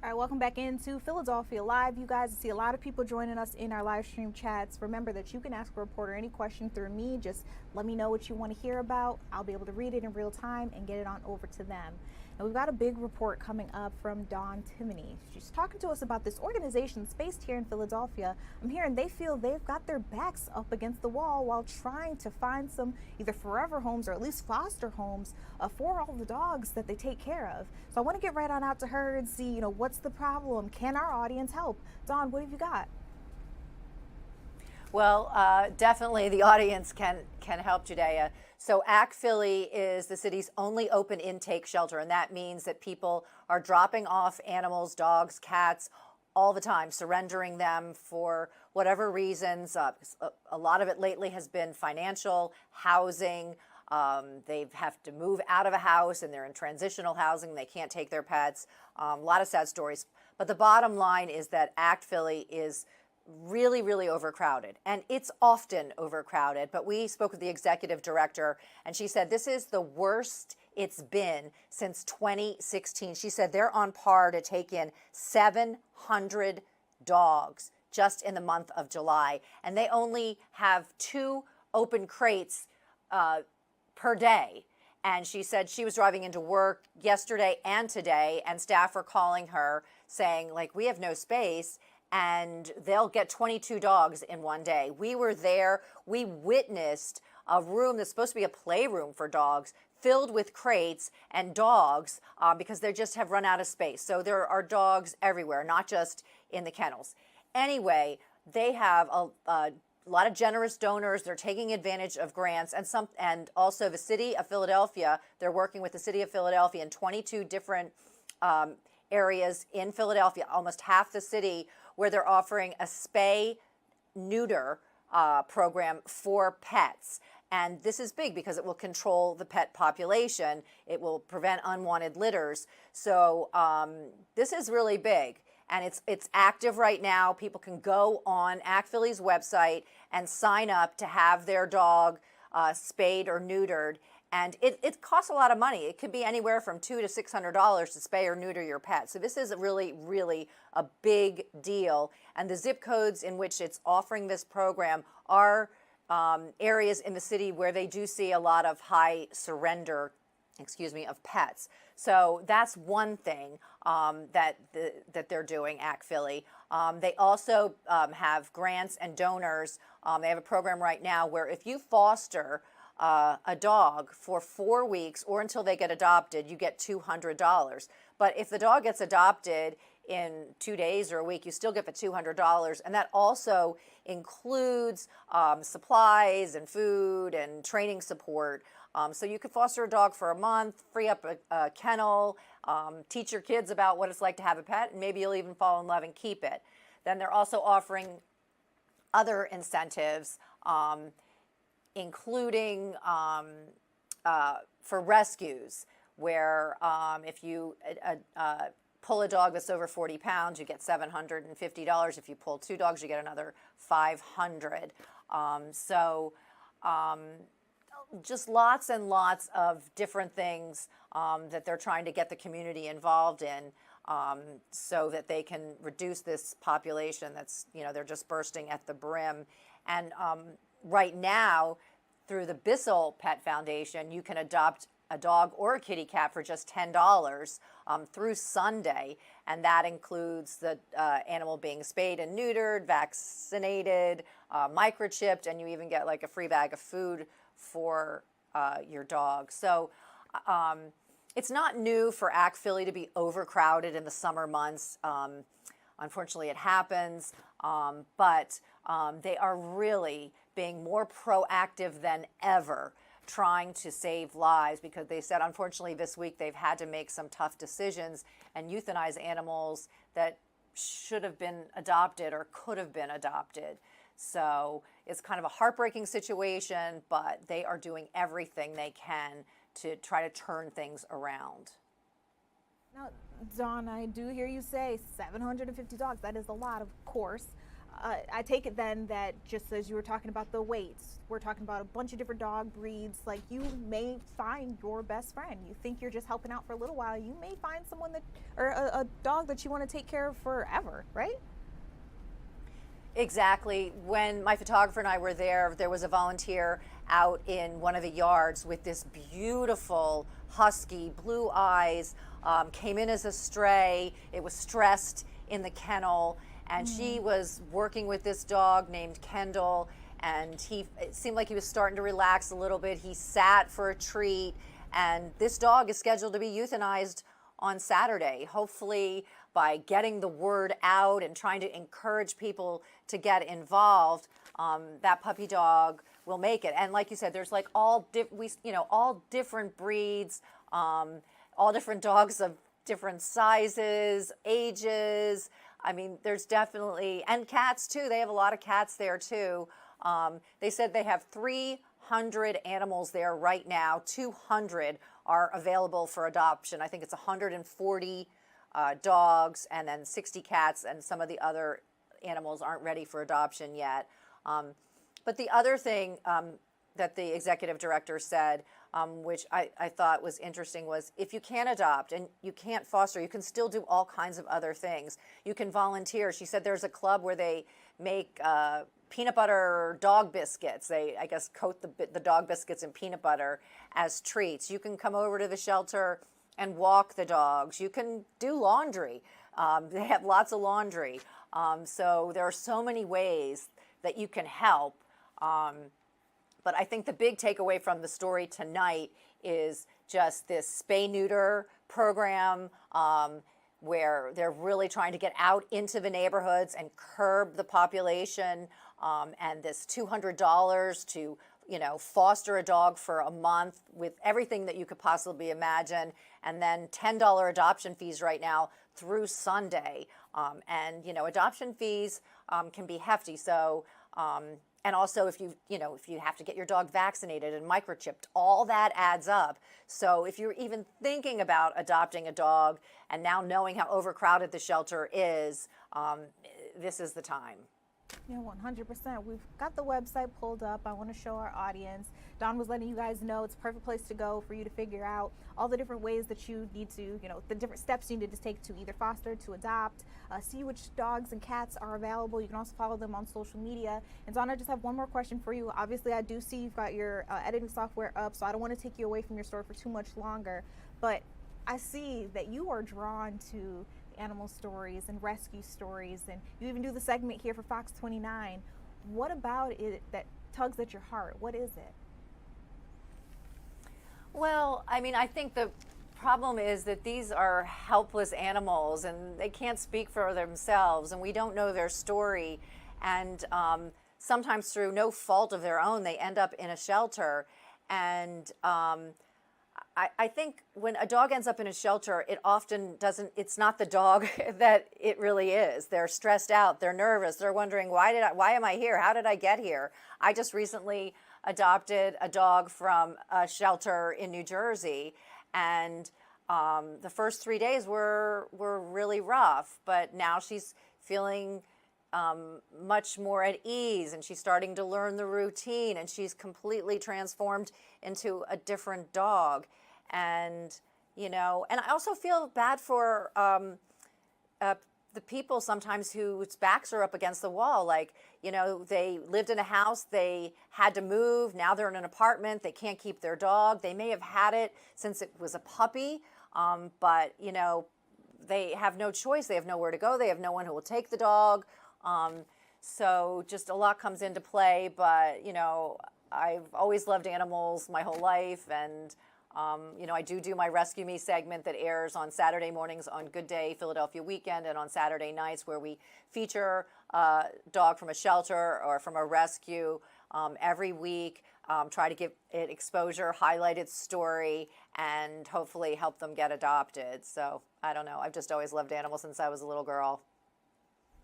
All right, welcome back into Philadelphia Live. You guys see a lot of people joining us in our live stream chats. Remember that you can ask a reporter any question through me. Just let me know what you want to hear about. I'll be able to read it in real time and get it on over to them. And we've got a big report coming up from Dawn Timoney. She's talking to us about this organization that's based here in Philadelphia. I'm hearing they feel they've got their backs up against the wall while trying to find some either forever homes or at least foster homes for all the dogs that they take care of. So I want to get right on out to her and see, what's the problem? Can our audience help? Dawn, what have you got? Well, definitely the audience can help, Judea. So ACT Philly is the city's only open intake shelter, and that means that people are dropping off animals, dogs, cats, all the time, surrendering them for whatever reasons. A lot of it lately has been financial, housing. They have to move out of a house and they're in transitional housing. They can't take their pets. A lot of sad stories. But the bottom line is that ACT Philly is really, really overcrowded. And it's often overcrowded. But we spoke with the executive director and she said this is the worst it's been since 2016. She said they're on par to take in 700 dogs just in the month of July. And they only have 2 open crates per day. And she said she was driving into work yesterday and today, and staff were calling her saying, like, we have no space, and they'll get 22 dogs in one day. We were there. We witnessed a room that's supposed to be a playroom for dogs filled with crates and dogs because they just have run out of space. So there are dogs everywhere, not just in the kennels. Anyway, they have a lot of generous donors. They're taking advantage of grants and also the city of Philadelphia. They're working with the city of Philadelphia in 22 different areas in Philadelphia, almost half the city, where they're offering a spay-neuter program for pets. And this is big because it will control the pet population. It will prevent unwanted litters. So this is really big. And it's active right now. People can go on ACT Philly's website and sign up to have their dog spayed or neutered. And it costs a lot of money. It could be anywhere from $200 to $600 to spay or neuter your pet. So this is really, really a big deal. And the zip codes in which it's offering this program are areas in the city where they do see a lot of high surrender, of pets. So that's one thing that they're doing, ACT Philly. They also have grants and donors. They have a program right now where if you foster a dog for 4 weeks or until they get adopted, you get $200. But if the dog gets adopted in 2 days or a week, you still get the $200. And that also includes supplies and food and training support. So you could foster a dog for a month, free up a kennel, teach your kids about what it's like to have a pet, and maybe you'll even fall in love and keep it. Then they're also offering other incentives, including for rescues, where if you pull a dog that's over 40 pounds, you get $750. If you pull 2 dogs, you get another $500. Just lots and lots of different things that they're trying to get the community involved in so that they can reduce this population that's, they're just bursting at the brim. And right now, through the Bissell Pet Foundation, you can adopt a dog or a kitty cat for just $10 through Sunday, and that includes the animal being spayed and neutered, vaccinated, microchipped, and you even get like a free bag of food for your dog. So it's not new for ACT Philly to be overcrowded in the summer months. Unfortunately, it happens, but they are really being more proactive than ever trying to save lives, because they said, unfortunately, this week they've had to make some tough decisions and euthanize animals that should have been adopted or could have been adopted. So it's kind of a heartbreaking situation, but they are doing everything they can to try to turn things around. Now, Dawn, I do hear you say 750 dogs. That is a lot, of course. I take it then that just as you were talking about the weights, we're talking about a bunch of different dog breeds. Like, you may find your best friend. You think you're just helping out for a little while. You may find someone that, or a dog that you want to take care of forever, right? Exactly. When my photographer and I were there, there was a volunteer out in one of the yards with this beautiful husky, blue eyes, came in as a stray. It was stressed in the kennel, and she was working with this dog named Kendall, and it seemed like he was starting to relax a little bit. He sat for a treat, and this dog is scheduled to be euthanized on Saturday. Hopefully, by getting the word out and trying to encourage people to get involved, that puppy dog will make it. And like you said, there's like all different breeds, all different dogs of different sizes, ages. I mean, there's definitely, and cats too. They have a lot of cats there too. They said they have 300 animals there right now. 200 are available for adoption. I think it's 140 dogs and then 60 cats, and some of the other animals aren't ready for adoption yet. But the other thing that the executive director said, which I thought was interesting, was if you can't adopt and you can't foster, you can still do all kinds of other things. You can volunteer. She said there's a club where they make peanut butter dog biscuits. They, I guess, coat the dog biscuits in peanut butter as treats. You can come over to the shelter and walk the dogs. You can do laundry. They have lots of laundry. So there are so many ways that you can help. But I think the big takeaway from the story tonight is just this spay-neuter program where they're really trying to get out into the neighborhoods and curb the population, and this $200 to foster a dog for a month with everything that you could possibly imagine, and then $10 adoption fees right now through Sunday. And adoption fees can be hefty. So and also if you have to get your dog vaccinated and microchipped, all that adds up. So if you're even thinking about adopting a dog and now knowing how overcrowded the shelter is, this is the time. Yeah, 100%. We've got the website pulled up. I want to show our audience. Don was letting you guys know it's a perfect place to go for you to figure out all the different ways that you need to, the different steps you need to take to either foster, to adopt, see which dogs and cats are available. You can also follow them on social media. And Don, I just have one more question for you. Obviously, I do see you've got your editing software up, so I don't want to take you away from your story for too much longer. But I see that you are drawn to animal stories and rescue stories, and you even do the segment here for Fox 29. What about it that tugs at your heart? What is it? Well, I mean, I think the problem is that these are helpless animals and they can't speak for themselves, and we don't know their story, and sometimes through no fault of their own they end up in a shelter. And I think when a dog ends up in a shelter, it often doesn't, it's not the dog that it really is. They're stressed out, they're nervous, they're wondering, why am I here? How did I get here? I just recently adopted a dog from a shelter in New Jersey, and the first 3 days were really rough, but now she's feeling much more at ease, and she's starting to learn the routine, and she's completely transformed into a different dog. And and I also feel bad for the people sometimes whose backs are up against the wall. Like, they lived in a house, they had to move, now they're in an apartment, they can't keep their dog. They may have had it since it was a puppy, but they have no choice, they have nowhere to go, they have no one who will take the dog. So just a lot comes into play, but I've always loved animals my whole life, and I do my Rescue Me segment that airs on Saturday mornings on Good Day Philadelphia Weekend, and on Saturday nights, where we feature a dog from a shelter or from a rescue every week, try to give it exposure, highlight its story, and hopefully help them get adopted. So I don't know, I've just always loved animals since I was a little girl.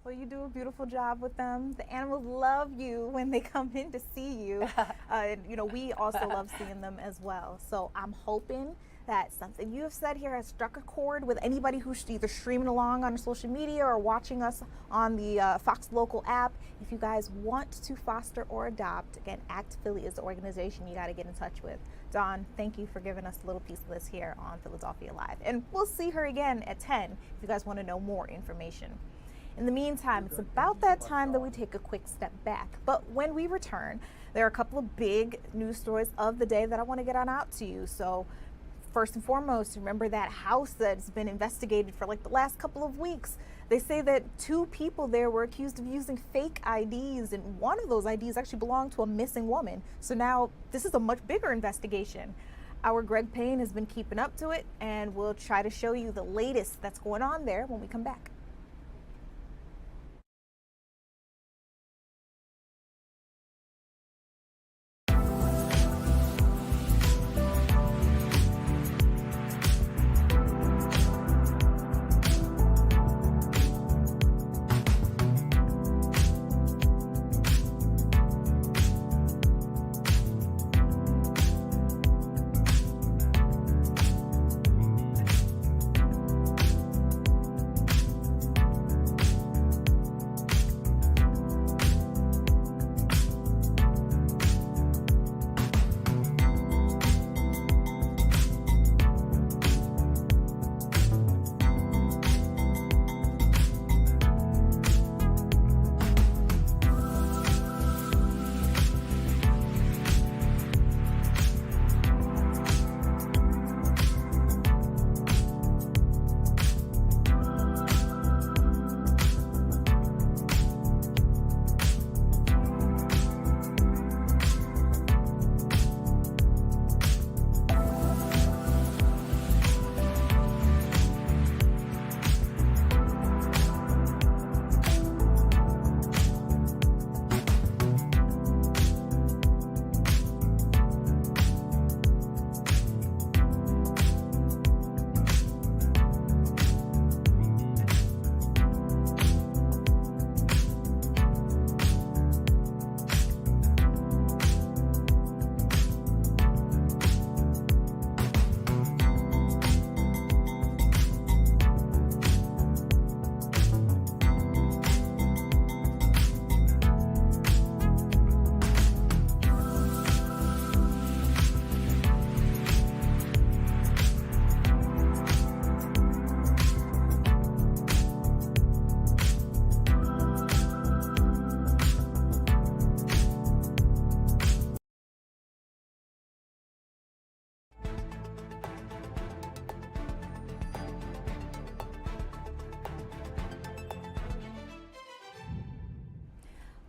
Well, you do a beautiful job with them. The animals love you when they come in to see you. And we also love seeing them as well. So I'm hoping that something you have said here has struck a chord with anybody who's either streaming along on social media or watching us on the Fox Local app. If you guys want to foster or adopt, again, ACT Philly is the organization you got to get in touch with. Dawn, thank you for giving us a little piece of this here on Philadelphia Live. And we'll see her again at 10 if you guys want to know more information. In the meantime, it's about that time that we take a quick step back. But when we return, there are a couple of big news stories of the day that I want to get on out to you. So first and foremost, remember that house that's been investigated for like the last couple of weeks. They say that 2 people there were accused of using fake IDs, and one of those IDs actually belonged to a missing woman. So now this is a much bigger investigation. Our Greg Payne has been keeping up to it, and we'll try to show you the latest that's going on there when we come back.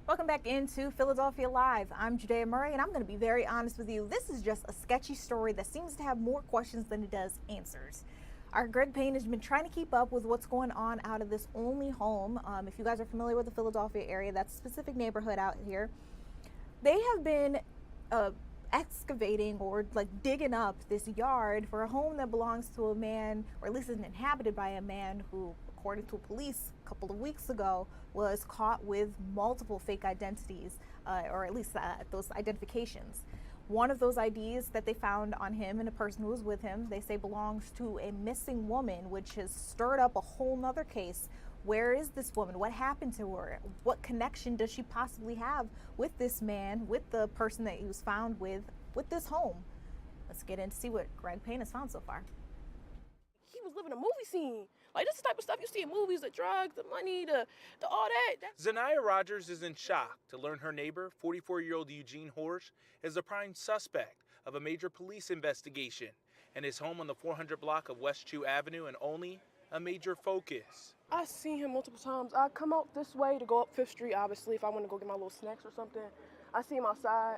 Welcome back into Philadelphia Live. I'm Judea Murray, and I'm going to be very honest with you. This is just a sketchy story that seems to have more questions than it does answers. Our Greg Payne has been trying to keep up with what's going on out of this only home. If you guys are familiar with the Philadelphia area, that's a specific neighborhood out here. They have been excavating or like digging up this yard for a home that belongs to a man, or at least is inhabited by a man who, according to police a couple of weeks ago, was caught with multiple fake identities, or at least those identifications. One of those IDs that they found on him and a person who was with him, they say belongs to a missing woman, which has stirred up a whole nother case. Where is this woman? What happened to her? What connection does she possibly have with this man, with the person that he was found with this home? Let's get in to see what Greg Payne has found so far. He was living a movie scene. Like, this is the type of stuff you see in movies, the drugs, the money, the all that. Zanaya Rogers is in shock to learn her neighbor, 44-year-old Eugene Horsch, is the prime suspect of a major police investigation, and his home on the 400 block of West Chew Avenue and Olney a major focus. I've seen him multiple times. I come out this way to go up 5th Street, obviously, if I want to go get my little snacks or something. I see him outside.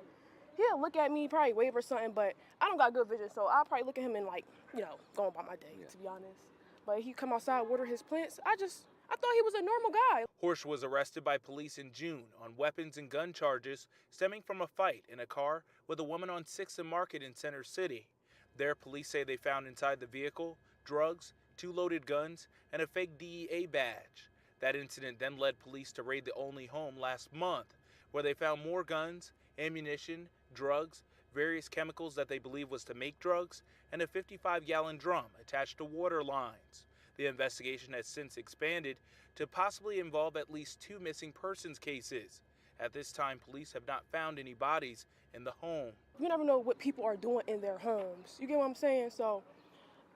He'll look at me, probably wave or something, but I don't got good vision, so I'll probably look at him and, like, you know, go about my day, to be honest. But he come outside, water his plants. I thought he was a normal guy. Horsch was arrested by police in June on weapons and gun charges stemming from a fight in a car with a woman on 6th and Market in Center City. There, police say they found inside the vehicle drugs, 2 loaded guns, and a fake DEA badge. That incident then led police to raid the Olney home last month, where they found more guns, ammunition, drugs, various chemicals that they believe was to make drugs, and a 55-gallon drum attached to water lines. The investigation has since expanded to possibly involve at least 2 missing persons cases. At this time, police have not found any bodies in the home. You never know what people are doing in their homes. You get what I'm saying? So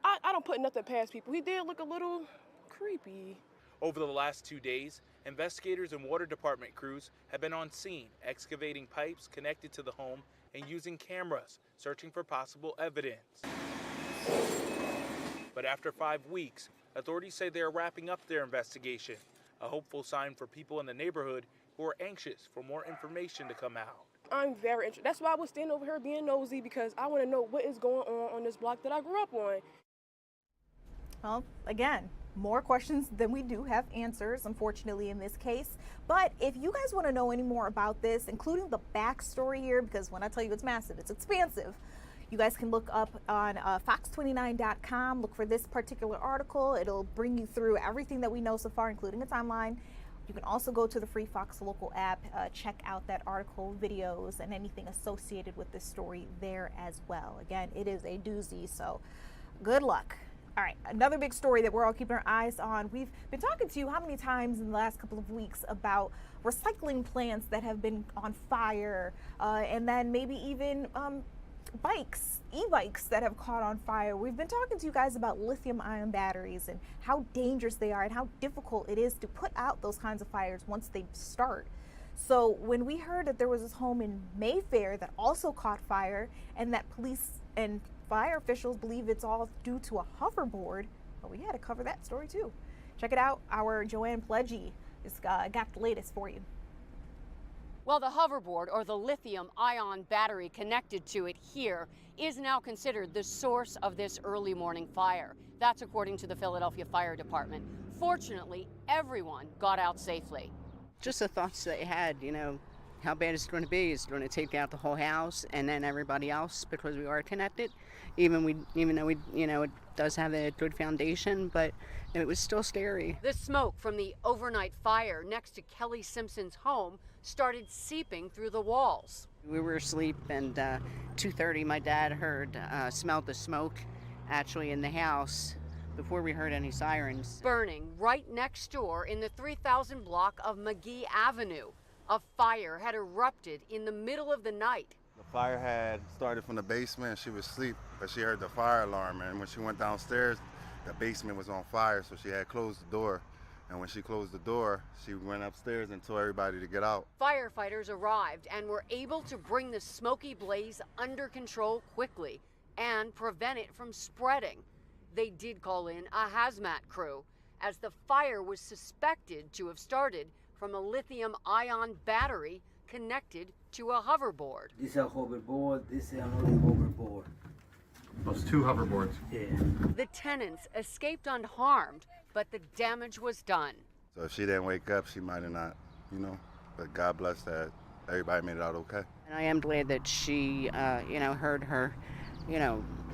I don't put nothing past people. He did look a little creepy. Over the last 2 days, investigators and water department crews have been on scene, excavating pipes connected to the home and using cameras, searching for possible evidence. But after 5 weeks, authorities say they are wrapping up their investigation, a hopeful sign for people in the neighborhood who are anxious for more information to come out. I'm very interested. That's why I was standing over here being nosy, because I want to know what is going on this block that I grew up on. Well, again, more questions than we do have answers, unfortunately, in this case. But if you guys want to know any more about this, including the backstory here, because when I tell you it's massive, it's expansive, you guys can look up on fox29.com, look for this particular article. It'll bring you through everything that we know so far, including a timeline. You can also go to the free Fox Local app, check out that article, videos, and anything associated with this story there as well. Again, it is a doozy, so good luck. All right, another big story that we're all keeping our eyes on. We've been talking to you how many times in the last couple of weeks about recycling plants that have been on fire, and then maybe even e-bikes that have caught on fire. We've been talking to you guys about lithium-ion batteries and how dangerous they are and how difficult it is to put out those kinds of fires once they start. So when we heard that there was this home in Mayfair that also caught fire, and that police and fire officials believe it's all due to a hoverboard, well, we had to cover that story too. Check it out. Our Joanne Pledgy has got the latest for you. Well, the hoverboard, or the lithium-ion battery connected to it here, is now considered the source of this early morning fire. That's according to the Philadelphia Fire Department. Fortunately, everyone got out safely. Just the thoughts they had, you know, how bad it's going to be. It's going to take out the whole house and then everybody else, because we are connected. Even though we, it does have a good foundation, but it was still scary. The smoke from the overnight fire next to Kelly Simpson's home started seeping through the walls. We were asleep, and 2:30, my dad smelled the smoke actually in the house before we heard any sirens. Burning right next door in the 3000 block of McGee Avenue. A fire had erupted in the middle of the night. The fire had started from the basement. She was asleep, but she heard the fire alarm, and when she went downstairs, the basement was on fire, so she had closed the door. And when she closed the door, she went upstairs and told everybody to get out. Firefighters arrived and were able to bring the smoky blaze under control quickly and prevent it from spreading. They did call in a hazmat crew, as the fire was suspected to have started from a lithium-ion battery connected to a hoverboard. This is a hoverboard, this is another hoverboard. Those 2 hoverboards. Yeah. The tenants escaped unharmed, but the damage was done. So if she didn't wake up, she might have not, but God bless that everybody made it out okay. And I am glad that she, heard her,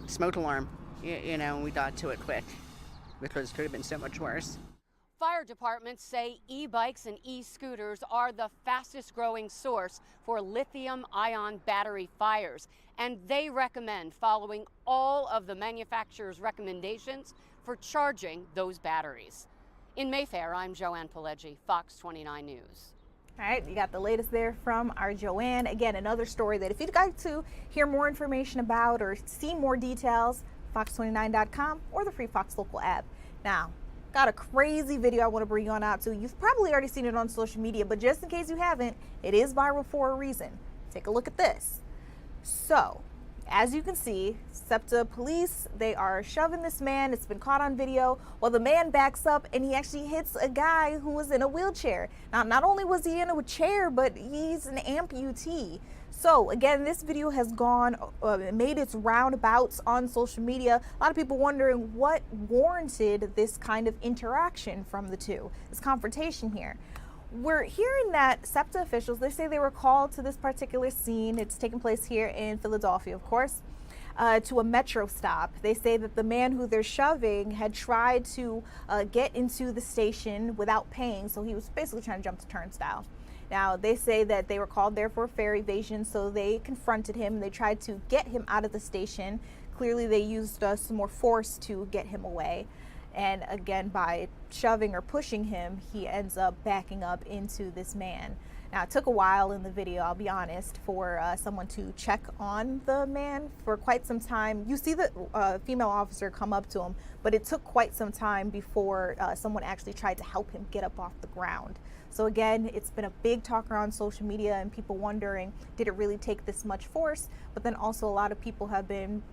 smoke alarm, and we got to it quick, because it could have been so much worse. Fire departments say e-bikes and e-scooters are the fastest growing source for lithium-ion battery fires, and they recommend following all of the manufacturer's recommendations for charging those batteries. In Mayfair, I'm Joanne Pledgy, Fox 29 News. All right, you got the latest there from our Joanne. Again, another story that if you'd like to hear more information about or see more details, fox29.com or the free Fox Local app. Now, got a crazy video I want to bring you on out to. You've probably already seen it on social media, but just in case you haven't, it is viral for a reason. Take a look at this. So, as you can see, SEPTA police, they are shoving this man. It's been caught on video. Well, the man backs up and he actually hits a guy who was in a wheelchair. Now, not only was he in a chair, but he's an amputee. So again, this video has made its roundabouts on social media. A lot of people wondering what warranted this kind of interaction from the two, this confrontation here. We're hearing that SEPTA officials, they say they were called to this particular scene. It's taking place here in Philadelphia, of course, to a metro stop. They say that the man who they're shoving had tried to get into the station without paying, so he was basically trying to jump the turnstile. Now, they say that they were called there for fare evasion, so they confronted him. They tried to get him out of the station. Clearly, they used some more force to get him away. And again, by shoving or pushing him, he ends up backing up into this man. Now, it took a while in the video, I'll be honest, for someone to check on the man for quite some time. You see the female officer come up to him, but it took quite some time before someone actually tried to help him get up off the ground. So again, it's been a big talk around social media and people wondering, did it really take this much force? But then also a lot of people have been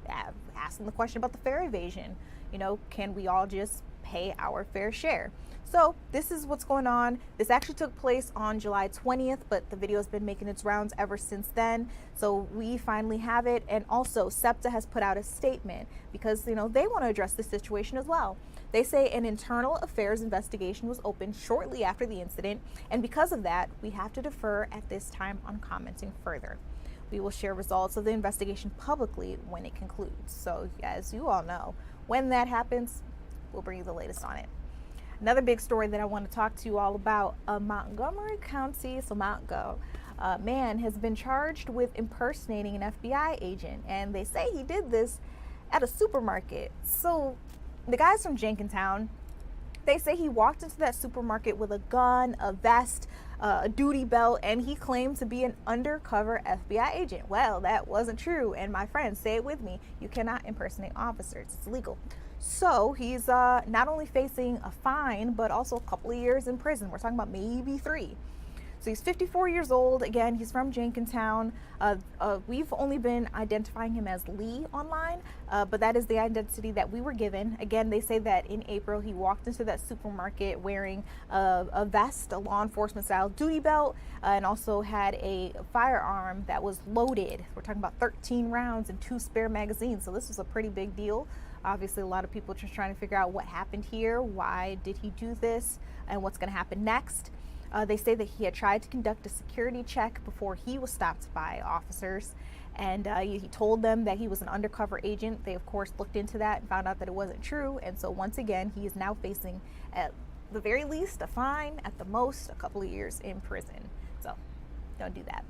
asking the question about the fare evasion. You know, can we all just pay our fair share? So this is what's going on. This actually took place on July 20th, but the video has been making its rounds ever since then. So we finally have it. And also SEPTA has put out a statement because, you know, they want to address this situation as well. They say an internal affairs investigation was opened shortly after the incident. And because of that, we have to defer at this time on commenting further. We will share results of the investigation publicly when it concludes. So as you all know, when that happens, we'll bring you the latest on it. Another big story that I want to talk to you all about, Montgomery County, man has been charged with impersonating an FBI agent, and they say he did this at a supermarket. So the guys from Jenkintown, they say he walked into that supermarket with a gun, a vest, a duty belt, and he claimed to be an undercover FBI agent. Well, that wasn't true, and my friends, say it with me, you cannot impersonate officers, it's illegal. So he's not only facing a fine, but also a couple of years in prison. We're talking about maybe 3. So he's 54 years old. Again, he's from Jenkintown. We've only been identifying him as Lee online, but that is the identity that we were given. Again, they say that in April, he walked into that supermarket wearing a vest, a law enforcement style duty belt, and also had a firearm that was loaded. We're talking about 13 rounds and 2 spare magazines. So this was a pretty big deal. Obviously, a lot of people just trying to figure out what happened here, why did he do this, and what's going to happen next. They say that he had tried to conduct a security check before he was stopped by officers, and he told them that he was an undercover agent. They, of course, looked into that and found out that it wasn't true, and so once again, he is now facing, at the very least, a fine, at the most, a couple of years in prison. So, don't do that.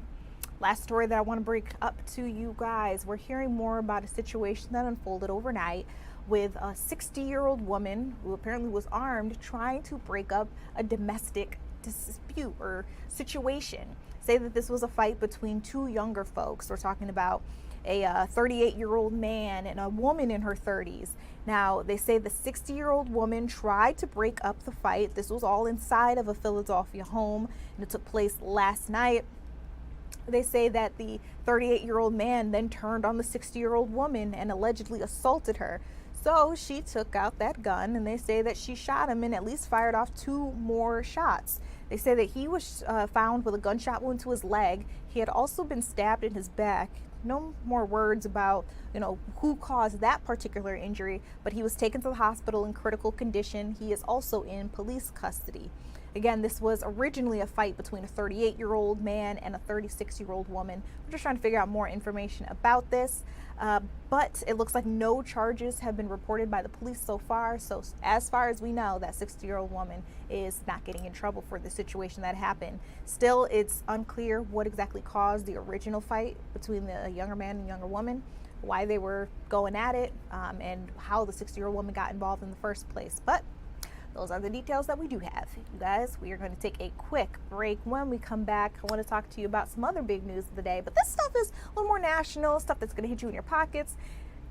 Last story that I want to bring up to you guys. We're hearing more about a situation that unfolded overnight with a 60-year-old woman who apparently was armed trying to break up a domestic dispute or situation. Say that this was a fight between 2 younger folks. We're talking about a 38-year-old man and a woman in her 30s. Now, they say the 60-year-old woman tried to break up the fight. This was all inside of a Philadelphia home, and it took place last night. They say that the 38-year-old man then turned on the 60-year-old woman and allegedly assaulted her. So she took out that gun, and they say that she shot him and at least fired off 2 more shots. They say that he was found with a gunshot wound to his leg. He had also been stabbed in his back. No more words about, who caused that particular injury, but he was taken to the hospital in critical condition. He is also in police custody. Again, this was originally a fight between a 38-year-old man and a 36-year-old woman. We're just trying to figure out more information about this, but it looks like no charges have been reported by the police so far. So as far as we know, that 60-year-old woman is not getting in trouble for the situation that happened. Still, it's unclear what exactly caused the original fight between the younger man and younger woman, why they were going at it, and how the 60-year-old woman got involved in the first place. But those are the details that we do have. You guys, we are going to take a quick break. When we come back, I want to talk to you about some other big news of the day. But this stuff is a little more national, stuff that's going to hit you in your pockets,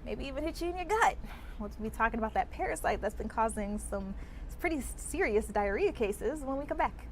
maybe even hit you in your gut. We'll be talking about that parasite that's been causing some pretty serious diarrhea cases when we come back.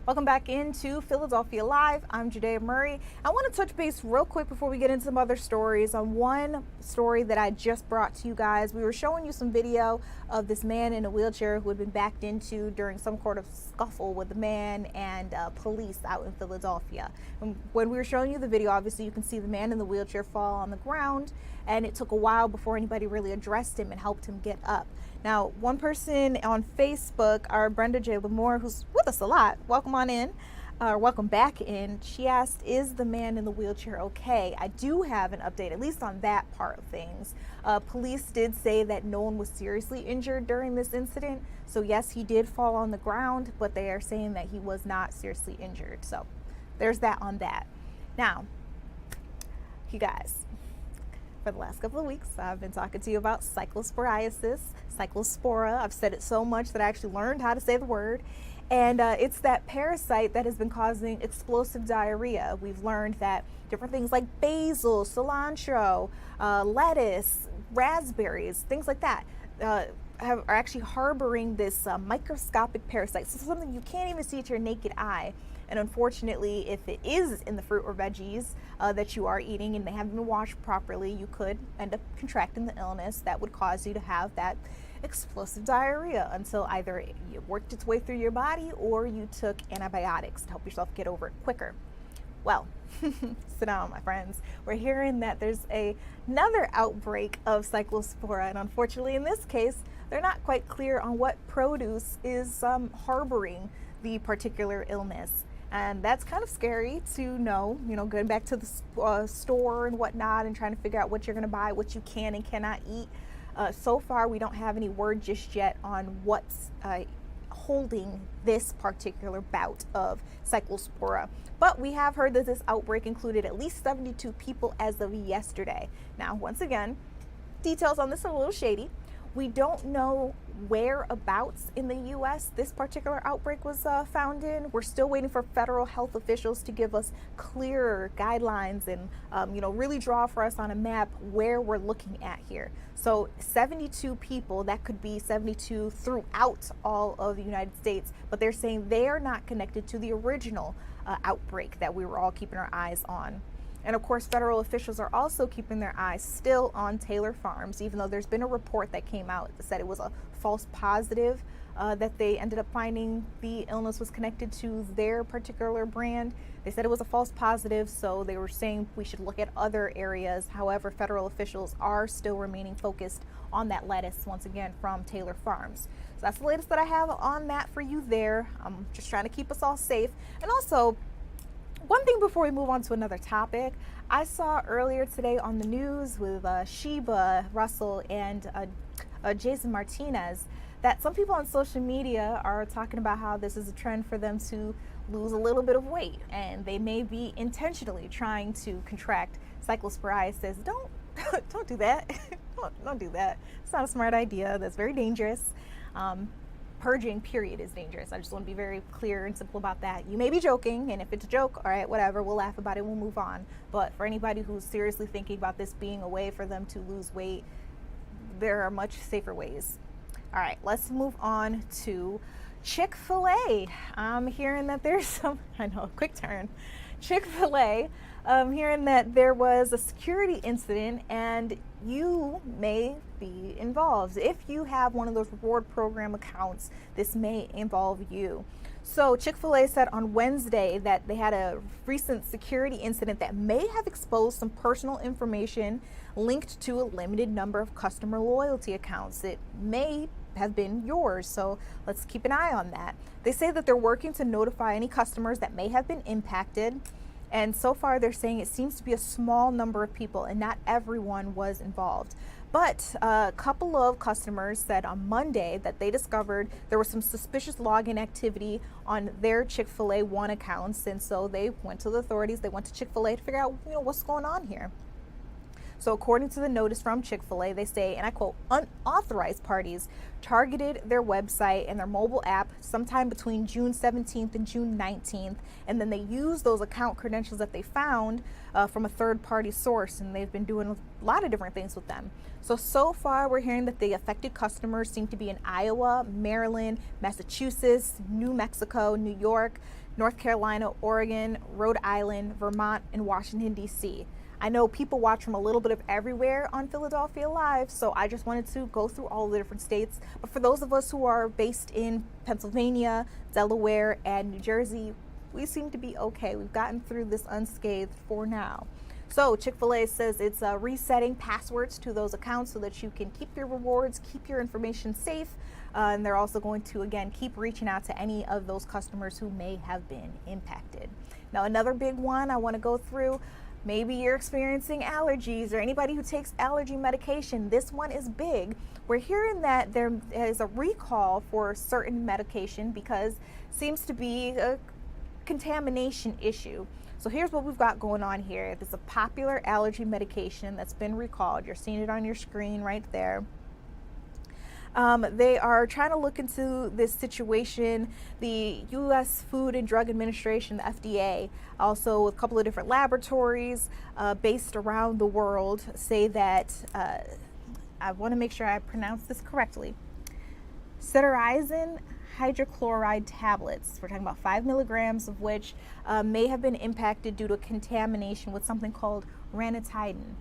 Welcome back into Philadelphia Live. I'm Judea Murray. I want to touch base real quick before we get into some other stories on one story that I just brought to you guys. We were showing you some video of this man in a wheelchair who had been backed into during some sort of scuffle with a man and police out in Philadelphia. And when we were showing you the video, obviously you can see the man in the wheelchair fall on the ground, and it took a while before anybody really addressed him and helped him get up. Now, one person on Facebook, our Brenda J. Lamore, who's with us a lot, welcome on in, welcome back in. She asked, is the man in the wheelchair okay? I do have an update, at least on that part of things. Police did say that no one was seriously injured during this incident. So yes, he did fall on the ground, but they are saying that he was not seriously injured. So there's that on that. Now, you guys, for the last couple of weeks, I've been talking to you about cyclosporiasis, cyclospora. I've said it so much that I actually learned how to say the word. And it's that parasite that has been causing explosive diarrhea. We've learned that different things like basil, cilantro, lettuce, raspberries, things like that are actually harboring this microscopic parasite. So something you can't even see with your naked eye. And unfortunately, if it is in the fruit or veggies that you are eating and they haven't been washed properly, you could end up contracting the illness that would cause you to have that explosive diarrhea until either it worked its way through your body or you took antibiotics to help yourself get over it quicker. Well, sit down, my friends. We're hearing that there's another outbreak of cyclospora, and unfortunately in this case, they're not quite clear on what produce is harboring the particular illness. And that's kind of scary to know, going back to the store and whatnot and trying to figure out what you're going to buy, what you can and cannot eat. So far, we don't have any word just yet on what's holding this particular bout of cyclospora. But we have heard that this outbreak included at least 72 people as of yesterday. Now, once again, details on this are a little shady. We don't know whereabouts in the U.S. this particular outbreak was found in. We're still waiting for federal health officials to give us clearer guidelines and, really draw for us on a map where we're looking at here. So 72 people, that could be 72 throughout all of the United States, but they're saying they are not connected to the original outbreak that we were all keeping our eyes on. And of course, federal officials are also keeping their eyes still on Taylor Farms, even though there's been a report that came out that said it was a false positive, that they ended up finding the illness was connected to their particular brand. They said it was a false positive, so they were saying we should look at other areas. However, federal officials are still remaining focused on that lettuce, once again, from Taylor Farms. So that's the latest that I have on that for you there. I'm just trying to keep us all safe. And also, one thing before we move on to another topic, I saw earlier today on the news with Sheba Russell and Jason Martinez that some people on social media are talking about how this is a trend for them to lose a little bit of weight, and they may be intentionally trying to contract cyclosporiasis. Don't do that. don't do that. It's not a smart idea. That's very dangerous. Purging, period, is dangerous. I just want to be very clear and simple about that. You may be joking, and if it's a joke, all right, whatever, we'll laugh about it, we'll move on. But for anybody who's seriously thinking about this being a way for them to lose weight, there are much safer ways. All right, let's move on to Chick-fil-A. I'm hearing that there's some, I know, quick turn. Chick-fil-A, I'm hearing that there was a security incident and you may be involved. If you have one of those reward program accounts, this may involve you. So Chick-fil-A said on Wednesday that they had a recent security incident that may have exposed some personal information linked to a limited number of customer loyalty accounts. It may have been yours, so let's keep an eye on that. They say that they're working to notify any customers that may have been impacted. And so far, they're saying it seems to be a small number of people and not everyone was involved. But a couple of customers said on Monday that they discovered there was some suspicious login activity on their Chick-fil-A One accounts. And so they went to the authorities, they went to Chick-fil-A to figure out, what's going on here. So according to the notice from Chick-fil-A, they say, and I quote, unauthorized parties targeted their website and their mobile app sometime between June 17th and June 19th. And then they used those account credentials that they found from a third-party source. And they've been doing a lot of different things with them. So far, we're hearing that the affected customers seem to be in Iowa, Maryland, Massachusetts, New Mexico, New York, North Carolina, Oregon, Rhode Island, Vermont, and Washington, D.C. I know people watch from a little bit of everywhere on Philadelphia Live, so I just wanted to go through all the different states. But for those of us who are based in Pennsylvania, Delaware, and New Jersey, we seem to be okay. We've gotten through this unscathed for now. So Chick-fil-A says it's resetting passwords to those accounts so that you can keep your rewards, keep your information safe, and they're also going to, again, keep reaching out to any of those customers who may have been impacted. Now, another big one I want to go through, maybe you're experiencing allergies or anybody who takes allergy medication. This one is big. We're hearing that there is a recall for certain medication because it seems to be a contamination issue. So here's what we've got going on here. There's a popular allergy medication that's been recalled. You're seeing it on your screen right there. They are trying to look into this situation. The U.S. Food and Drug Administration, the FDA, also a couple of different laboratories based around the world say that, I want to make sure I pronounce this correctly, cetirizine hydrochloride tablets. We're talking about 5 milligrams of which may have been impacted due to contamination with something called ranitidine.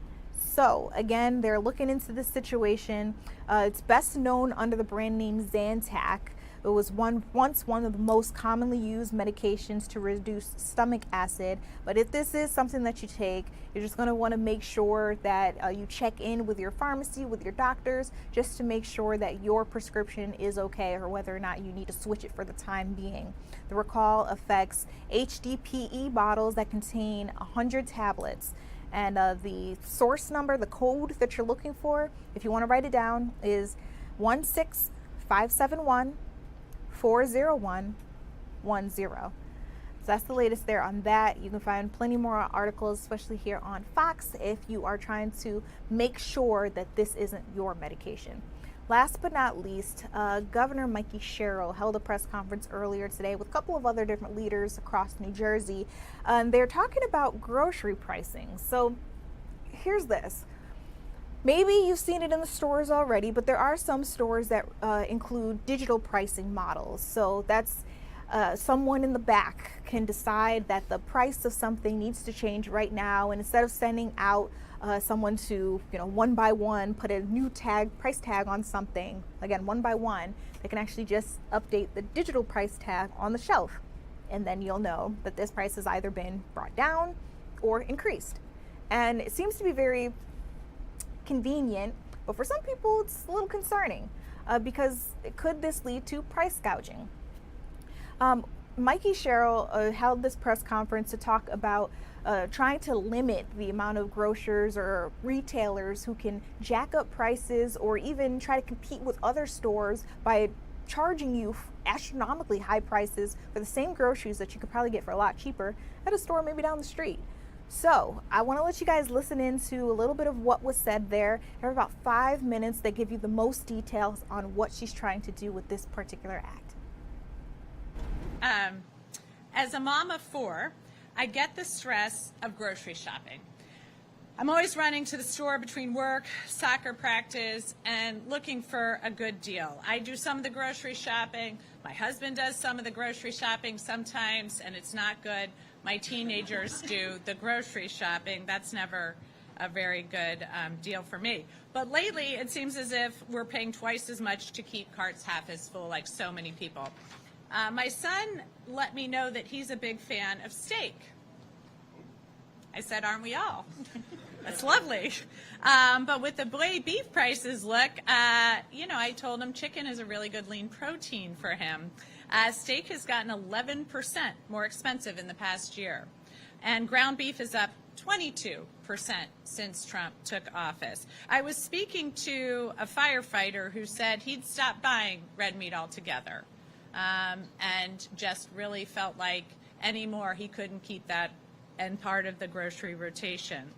So again, they're looking into this situation. It's best known under the brand name Zantac. It was once one of the most commonly used medications to reduce stomach acid. But if this is something that you take, you're just going to want to make sure that you check in with your pharmacy, with your doctors, just to make sure that your prescription is okay or whether or not you need to switch it for the time being. The recall affects HDPE bottles that contain 100 tablets. And the source number, the code that you're looking for, if you want to write it down, is 16571 40110. So that's the latest there on that. You can find plenty more articles, especially here on Fox, if you are trying to make sure that this isn't your medication. Last but not least, Governor Mikey Sherrill held a press conference earlier today with a couple of other different leaders across New Jersey. They're talking about grocery pricing. So here's this. Maybe you've seen it in the stores already, but there are some stores that include digital pricing models. So that's someone in the back can decide that the price of something needs to change right now, and instead of sending out someone to, one by one, put a new price tag on something, again, one by one, they can actually just update the digital price tag on the shelf. And then you'll know that this price has either been brought down or increased. And it seems to be very convenient, but for some people it's a little concerning because could this lead to price gouging? Mikey Sherrill held this press conference to talk about trying to limit the amount of grocers or retailers who can jack up prices or even try to compete with other stores by charging you astronomically high prices for the same groceries that you could probably get for a lot cheaper at a store maybe down the street. So I want to let you guys listen into a little bit of what was said there. There are about 5 minutes that give you the most details on what she's trying to do with this particular act. As a mom of 4, I get the stress of grocery shopping. I'm always running to the store between work, soccer practice, and looking for a good deal. I do some of the grocery shopping. My husband does some of the grocery shopping sometimes, and it's not good. My teenagers do the grocery shopping. That's never a very good deal for me. But lately, it seems as if we're paying twice as much to keep carts half as full, like so many people. My son let me know that he's a big fan of steak. I said, aren't we all? That's lovely. But with the way beef prices look, I told him chicken is a really good lean protein for him. Steak has gotten 11% more expensive in the past year. And ground beef is up 22% since Trump took office. I was speaking to a firefighter who said he'd stopped buying red meat altogether. And just really felt like anymore he couldn't keep that and part of the grocery rotation.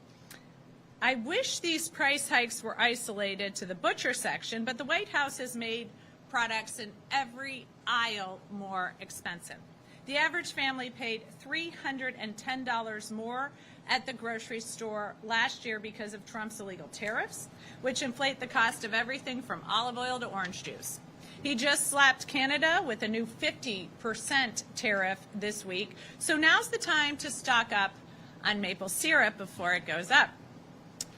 I wish these price hikes were isolated to the butcher section, but the White House has made products in every aisle more expensive. The average family paid $310 more at the grocery store last year because of Trump's illegal tariffs, which inflate the cost of everything from olive oil to orange juice. He just slapped Canada with a new 50% tariff this week, so now's the time to stock up on maple syrup before it goes up.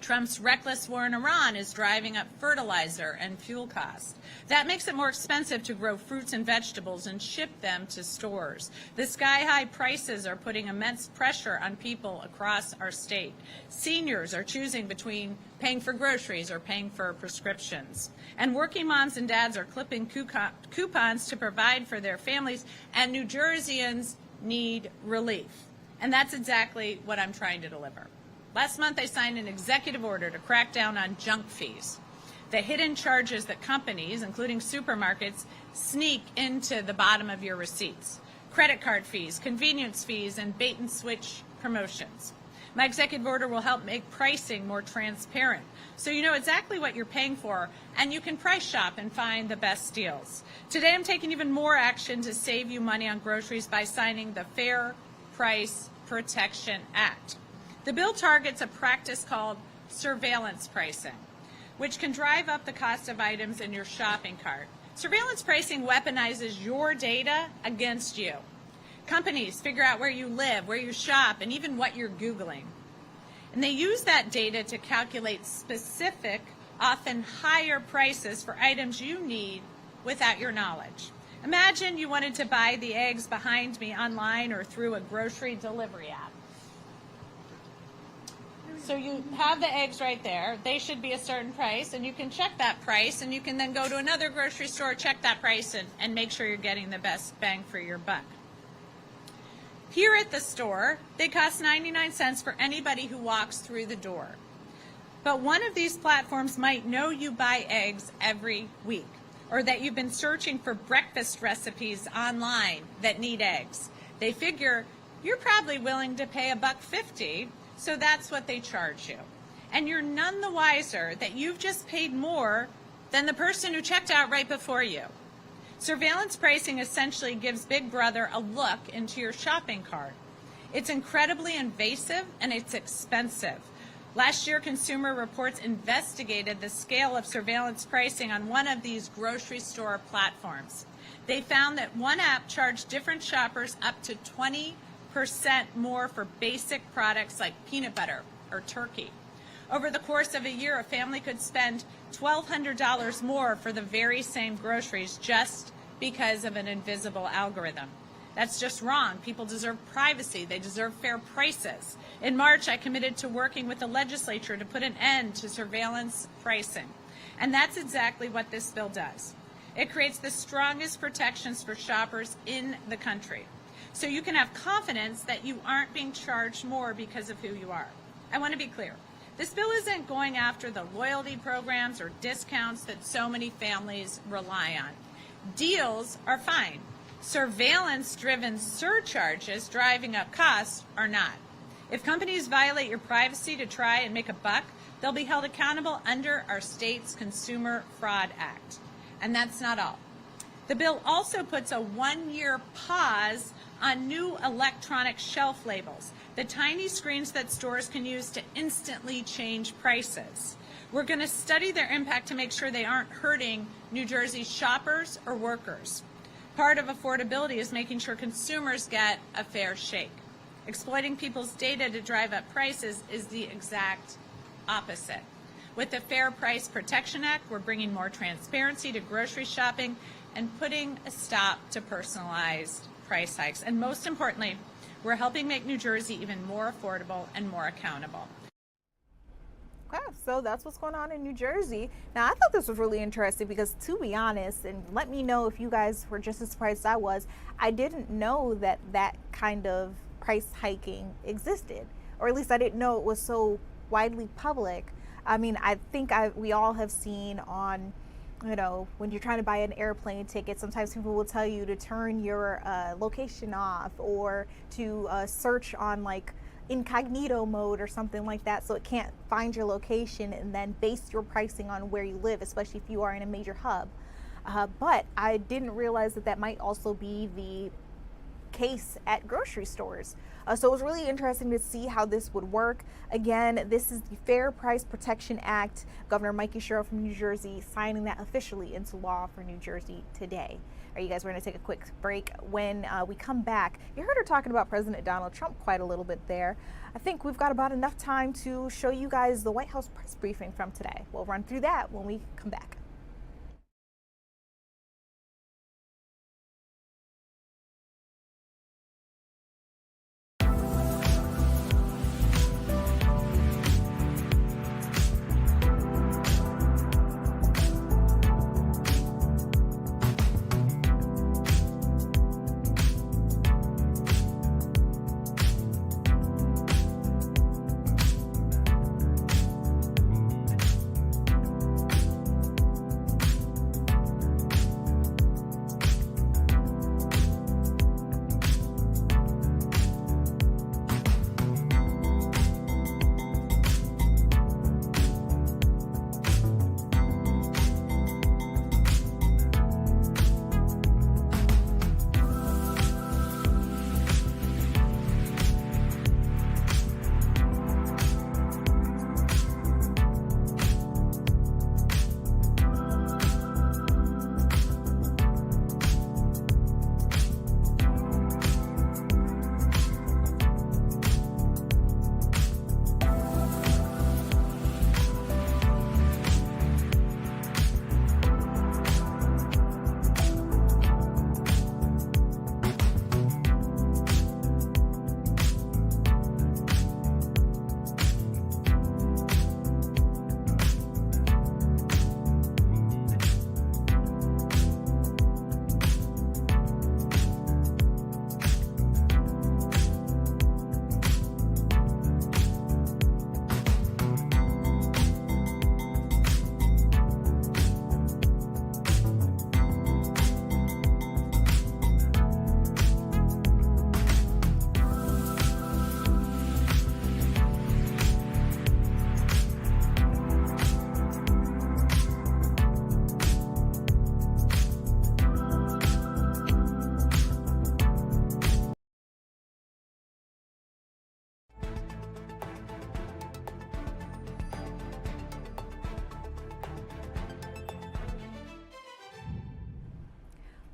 Trump's reckless war in Iran is driving up fertilizer and fuel costs. That makes it more expensive to grow fruits and vegetables and ship them to stores. The sky-high prices are putting immense pressure on people across our state. Seniors are choosing between paying for groceries or paying for prescriptions. And working moms and dads are clipping coupons to provide for their families, and New Jerseyans need relief. And that's exactly what I'm trying to deliver. Last month, I signed an executive order to crack down on junk fees, the hidden charges that companies, including supermarkets, sneak into the bottom of your receipts. Credit card fees, convenience fees, and bait-and-switch promotions. My executive order will help make pricing more transparent, so you know exactly what you're paying for, and you can price shop and find the best deals. Today, I'm taking even more action to save you money on groceries by signing the Fair Price Protection Act. The bill targets a practice called surveillance pricing, which can drive up the cost of items in your shopping cart. Surveillance pricing weaponizes your data against you. Companies figure out where you live, where you shop, and even what you're Googling. And they use that data to calculate specific, often higher prices for items you need without your knowledge. Imagine you wanted to buy the eggs behind me online or through a grocery delivery app. So you have the eggs right there. They should be a certain price, and you can check that price, and you can then go to another grocery store, check that price, and make sure you're getting the best bang for your buck. Here at the store, they cost 99 cents for anybody who walks through the door. But one of these platforms might know you buy eggs every week, or that you've been searching for breakfast recipes online that need eggs. They figure you're probably willing to pay $1.50, so that's what they charge you. And you're none the wiser that you've just paid more than the person who checked out right before you. Surveillance pricing essentially gives Big Brother a look into your shopping cart. It's incredibly invasive and it's expensive. Last year, Consumer Reports investigated the scale of surveillance pricing on one of these grocery store platforms. They found that one app charged different shoppers up to 20% more for basic products like peanut butter or turkey. Over the course of a year, a family could spend $1,200 more for the very same groceries just because of an invisible algorithm. That's just wrong. People deserve privacy. They deserve fair prices. In March, I committed to working with the legislature to put an end to surveillance pricing. And that's exactly what this bill does. It creates the strongest protections for shoppers in the country, so you can have confidence that you aren't being charged more because of who you are. I want to be clear. This bill isn't going after the loyalty programs or discounts that so many families rely on. Deals are fine. Surveillance-driven surcharges driving up costs are not. If companies violate your privacy to try and make a buck, they'll be held accountable under our state's Consumer Fraud Act. And that's not all. The bill also puts a one-year pause on new electronic shelf labels, the tiny screens that stores can use to instantly change prices. We're going to study their impact to make sure they aren't hurting New Jersey shoppers or workers. Part of affordability is making sure consumers get a fair shake. Exploiting people's data to drive up prices is the exact opposite. With the Fair Price Protection Act, we're bringing more transparency to grocery shopping and putting a stop to personalized price hikes. And most importantly, we're helping make New Jersey even more affordable and more accountable. Okay, so that's what's going on in New Jersey. Now, I thought this was really interesting because, to be honest, and let me know if you guys were just as surprised as I was, I didn't know that that kind of price hiking existed, or at least I didn't know it was so widely public. I mean, I think we all have seen on, you know, when you're trying to buy an airplane ticket, sometimes people will tell you to turn your location off or to search on like incognito mode or something like that, so it can't find your location and then base your pricing on where you live, especially if you are in a major hub. But I didn't realize that that might also be the case at grocery stores. So it was really interesting to see how this would work. Again, this is the Fair Price Protection Act. Governor Mikey Sherrill from New Jersey signing that officially into law for New Jersey today. All right, you guys, we're going to take a quick break. When we come back, you heard her talking about President Donald Trump quite a little bit there. I think we've got about enough time to show you guys the White House press briefing from today. We'll run through that when we come back.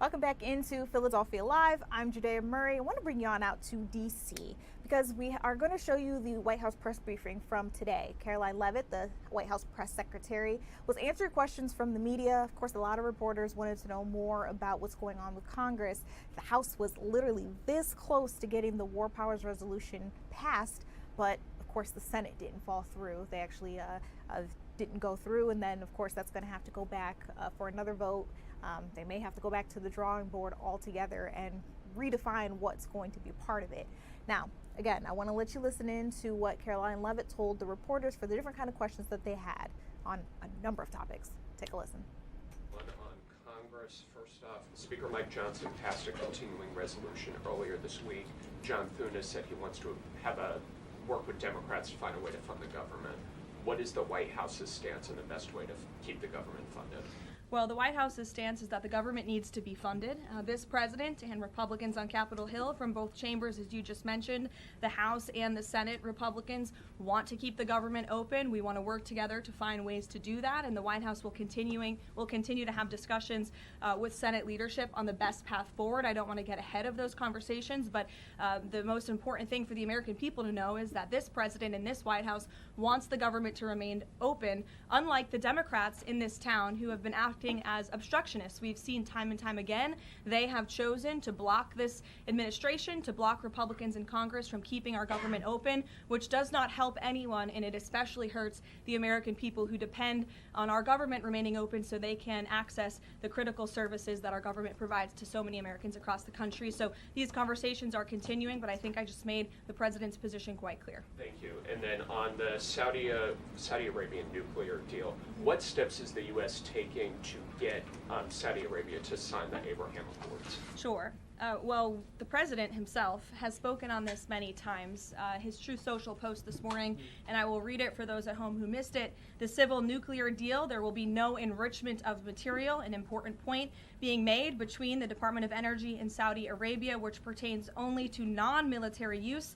Welcome back into Philadelphia Live. I'm Judea Murray. I want to bring you on out to DC because we are going to show you the White House press briefing from today. Caroline Leavitt, the White House press secretary, was answering questions from the media. Of course, a lot of reporters wanted to know more about what's going on with Congress. The House was literally this close to getting the War Powers Resolution passed, but of course the Senate didn't fall through. They actually didn't go through, and then of course that's going to have to go back for another vote. They may have to go back to the drawing board altogether and redefine what's going to be part of it. Now, again, I want to let you listen in to what Caroline Leavitt told the reporters for the different kind of questions that they had on a number of topics. Take a listen. On Congress, first off, Speaker Mike Johnson passed a continuing resolution earlier this week. John Thune has said he wants to work with Democrats to find a way to fund the government. What is the White House's stance on the best way to keep the government funded? Well, the White House's stance is that the government needs to be funded. This president and Republicans on Capitol Hill from both chambers, as you just mentioned, the House and the Senate Republicans want to keep the government open. We want to work together to find ways to do that, and the White House will continue to have discussions with Senate leadership on the best path forward. I don't want to get ahead of those conversations, but the most important thing for the American people to know is that this president and this White House wants the government to remain open, unlike the Democrats in this town who have been acting as obstructionists. We've seen time and time again, they have chosen to block this administration, to block Republicans in Congress from keeping our government open, which does not help anyone, and it especially hurts the American people who depend on our government remaining open so they can access the critical services that our government provides to so many Americans across the country. So these conversations are continuing, but I think I just made the president's position quite clear. Thank you. And then on the Saudi Arabian nuclear deal, what steps is the U.S. taking to get Saudi Arabia to sign the Abraham Accords? Sure. Well, the president himself has spoken on this many times. His Truth Social post this morning, and I will read it for those at home who missed it. The civil nuclear deal, there will be no enrichment of material, an important point being made between the Department of Energy and Saudi Arabia, which pertains only to non-military use.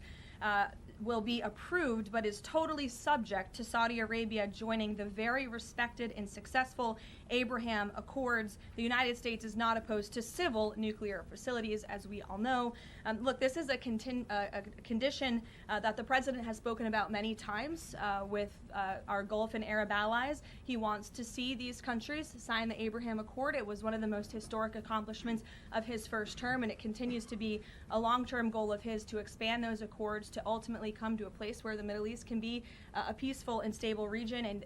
Will be approved, but is totally subject to Saudi Arabia joining the very respected and successful Abraham Accords. The United States is not opposed to civil nuclear facilities, as we all know. Look, this is a condition that the president has spoken about many times with our Gulf and Arab allies. He wants to see these countries sign the Abraham Accord. It was one of the most historic accomplishments of his first term, and it continues to be a long-term goal of his to expand those accords to ultimately come to a place where the Middle East can be a peaceful and stable region. And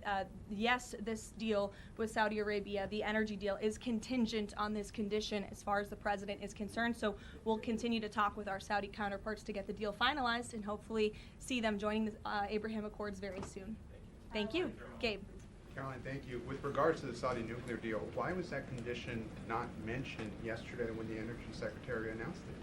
yes, this deal with Saudi Arabia, the energy deal, is contingent on this condition as far as the president is concerned. So we'll continue to talk with our Saudi counterparts to get the deal finalized and hopefully see them joining the Abraham Accords very soon. Thank you. Gabe. Caroline, thank you. With regards to the Saudi nuclear deal, why was that condition not mentioned yesterday when the Energy Secretary announced it?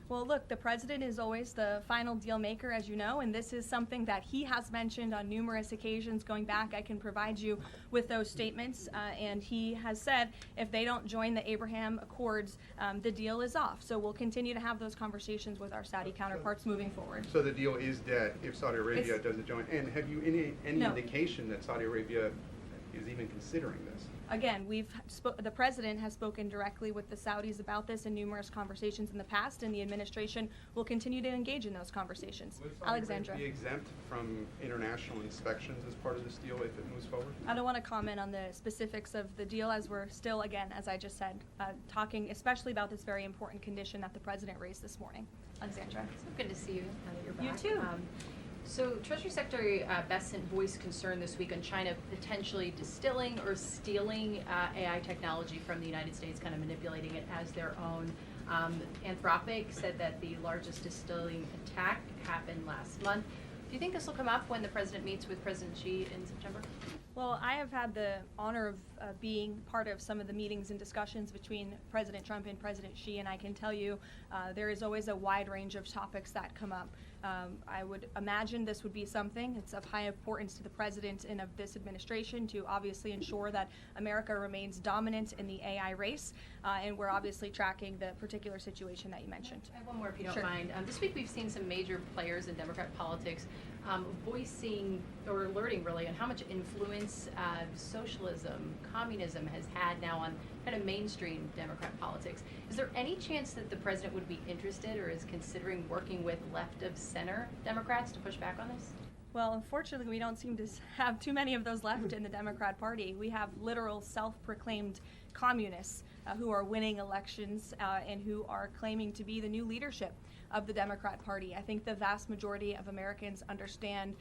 Well, look, the president is always the final deal maker, as you know, and this is something that he has mentioned on numerous occasions going back. I can provide you with those statements, and he has said if they don't join the Abraham Accords, the deal is off. So we'll continue to have those conversations with our Saudi counterparts moving forward. So the deal is dead if Saudi Arabia doesn't join. And have you any No. indication that Saudi Arabia is even considering this? Again, the president has spoken directly with the Saudis about this in numerous conversations in the past, and the administration will continue to engage in those conversations. Will Saudi Alexandra. Arabia be exempt from international inspections as part of this deal if it moves forward? I don't want to comment on the specifics of the deal as we're still, again, as I just said, talking especially about this very important condition that the president raised this morning. Alexandra. So good to see you now that you're You back. too. So Treasury Secretary Bessent voiced concern this week on China potentially distilling or stealing AI technology from the United States, kind of manipulating it as their own. Anthropic said that the largest distilling attack happened last month. Do you think this will come up when the president meets with President Xi in September? Well, I have had the honor of being part of some of the meetings and discussions between President Trump and President Xi, and I can tell you there is always a wide range of topics that come up. I would imagine this would be something that's of high importance to the president and of this administration to obviously ensure that America remains dominant in the AI race, and we're obviously tracking the particular situation that you mentioned. I have one more if you don't Sure. mind. This week we've seen some major players in Democrat politics voicing or alerting really on how much influence socialism, communism has had now on kind of mainstream Democrat politics. Is there any chance that the president would be interested or is considering working with left of center Democrats to push back on this? Well, unfortunately, we don't seem to have too many of those left in the Democrat Party. We have literal self-proclaimed communists who are winning elections and who are claiming to be the new leadership of the Democrat Party. I think the vast majority of Americans understand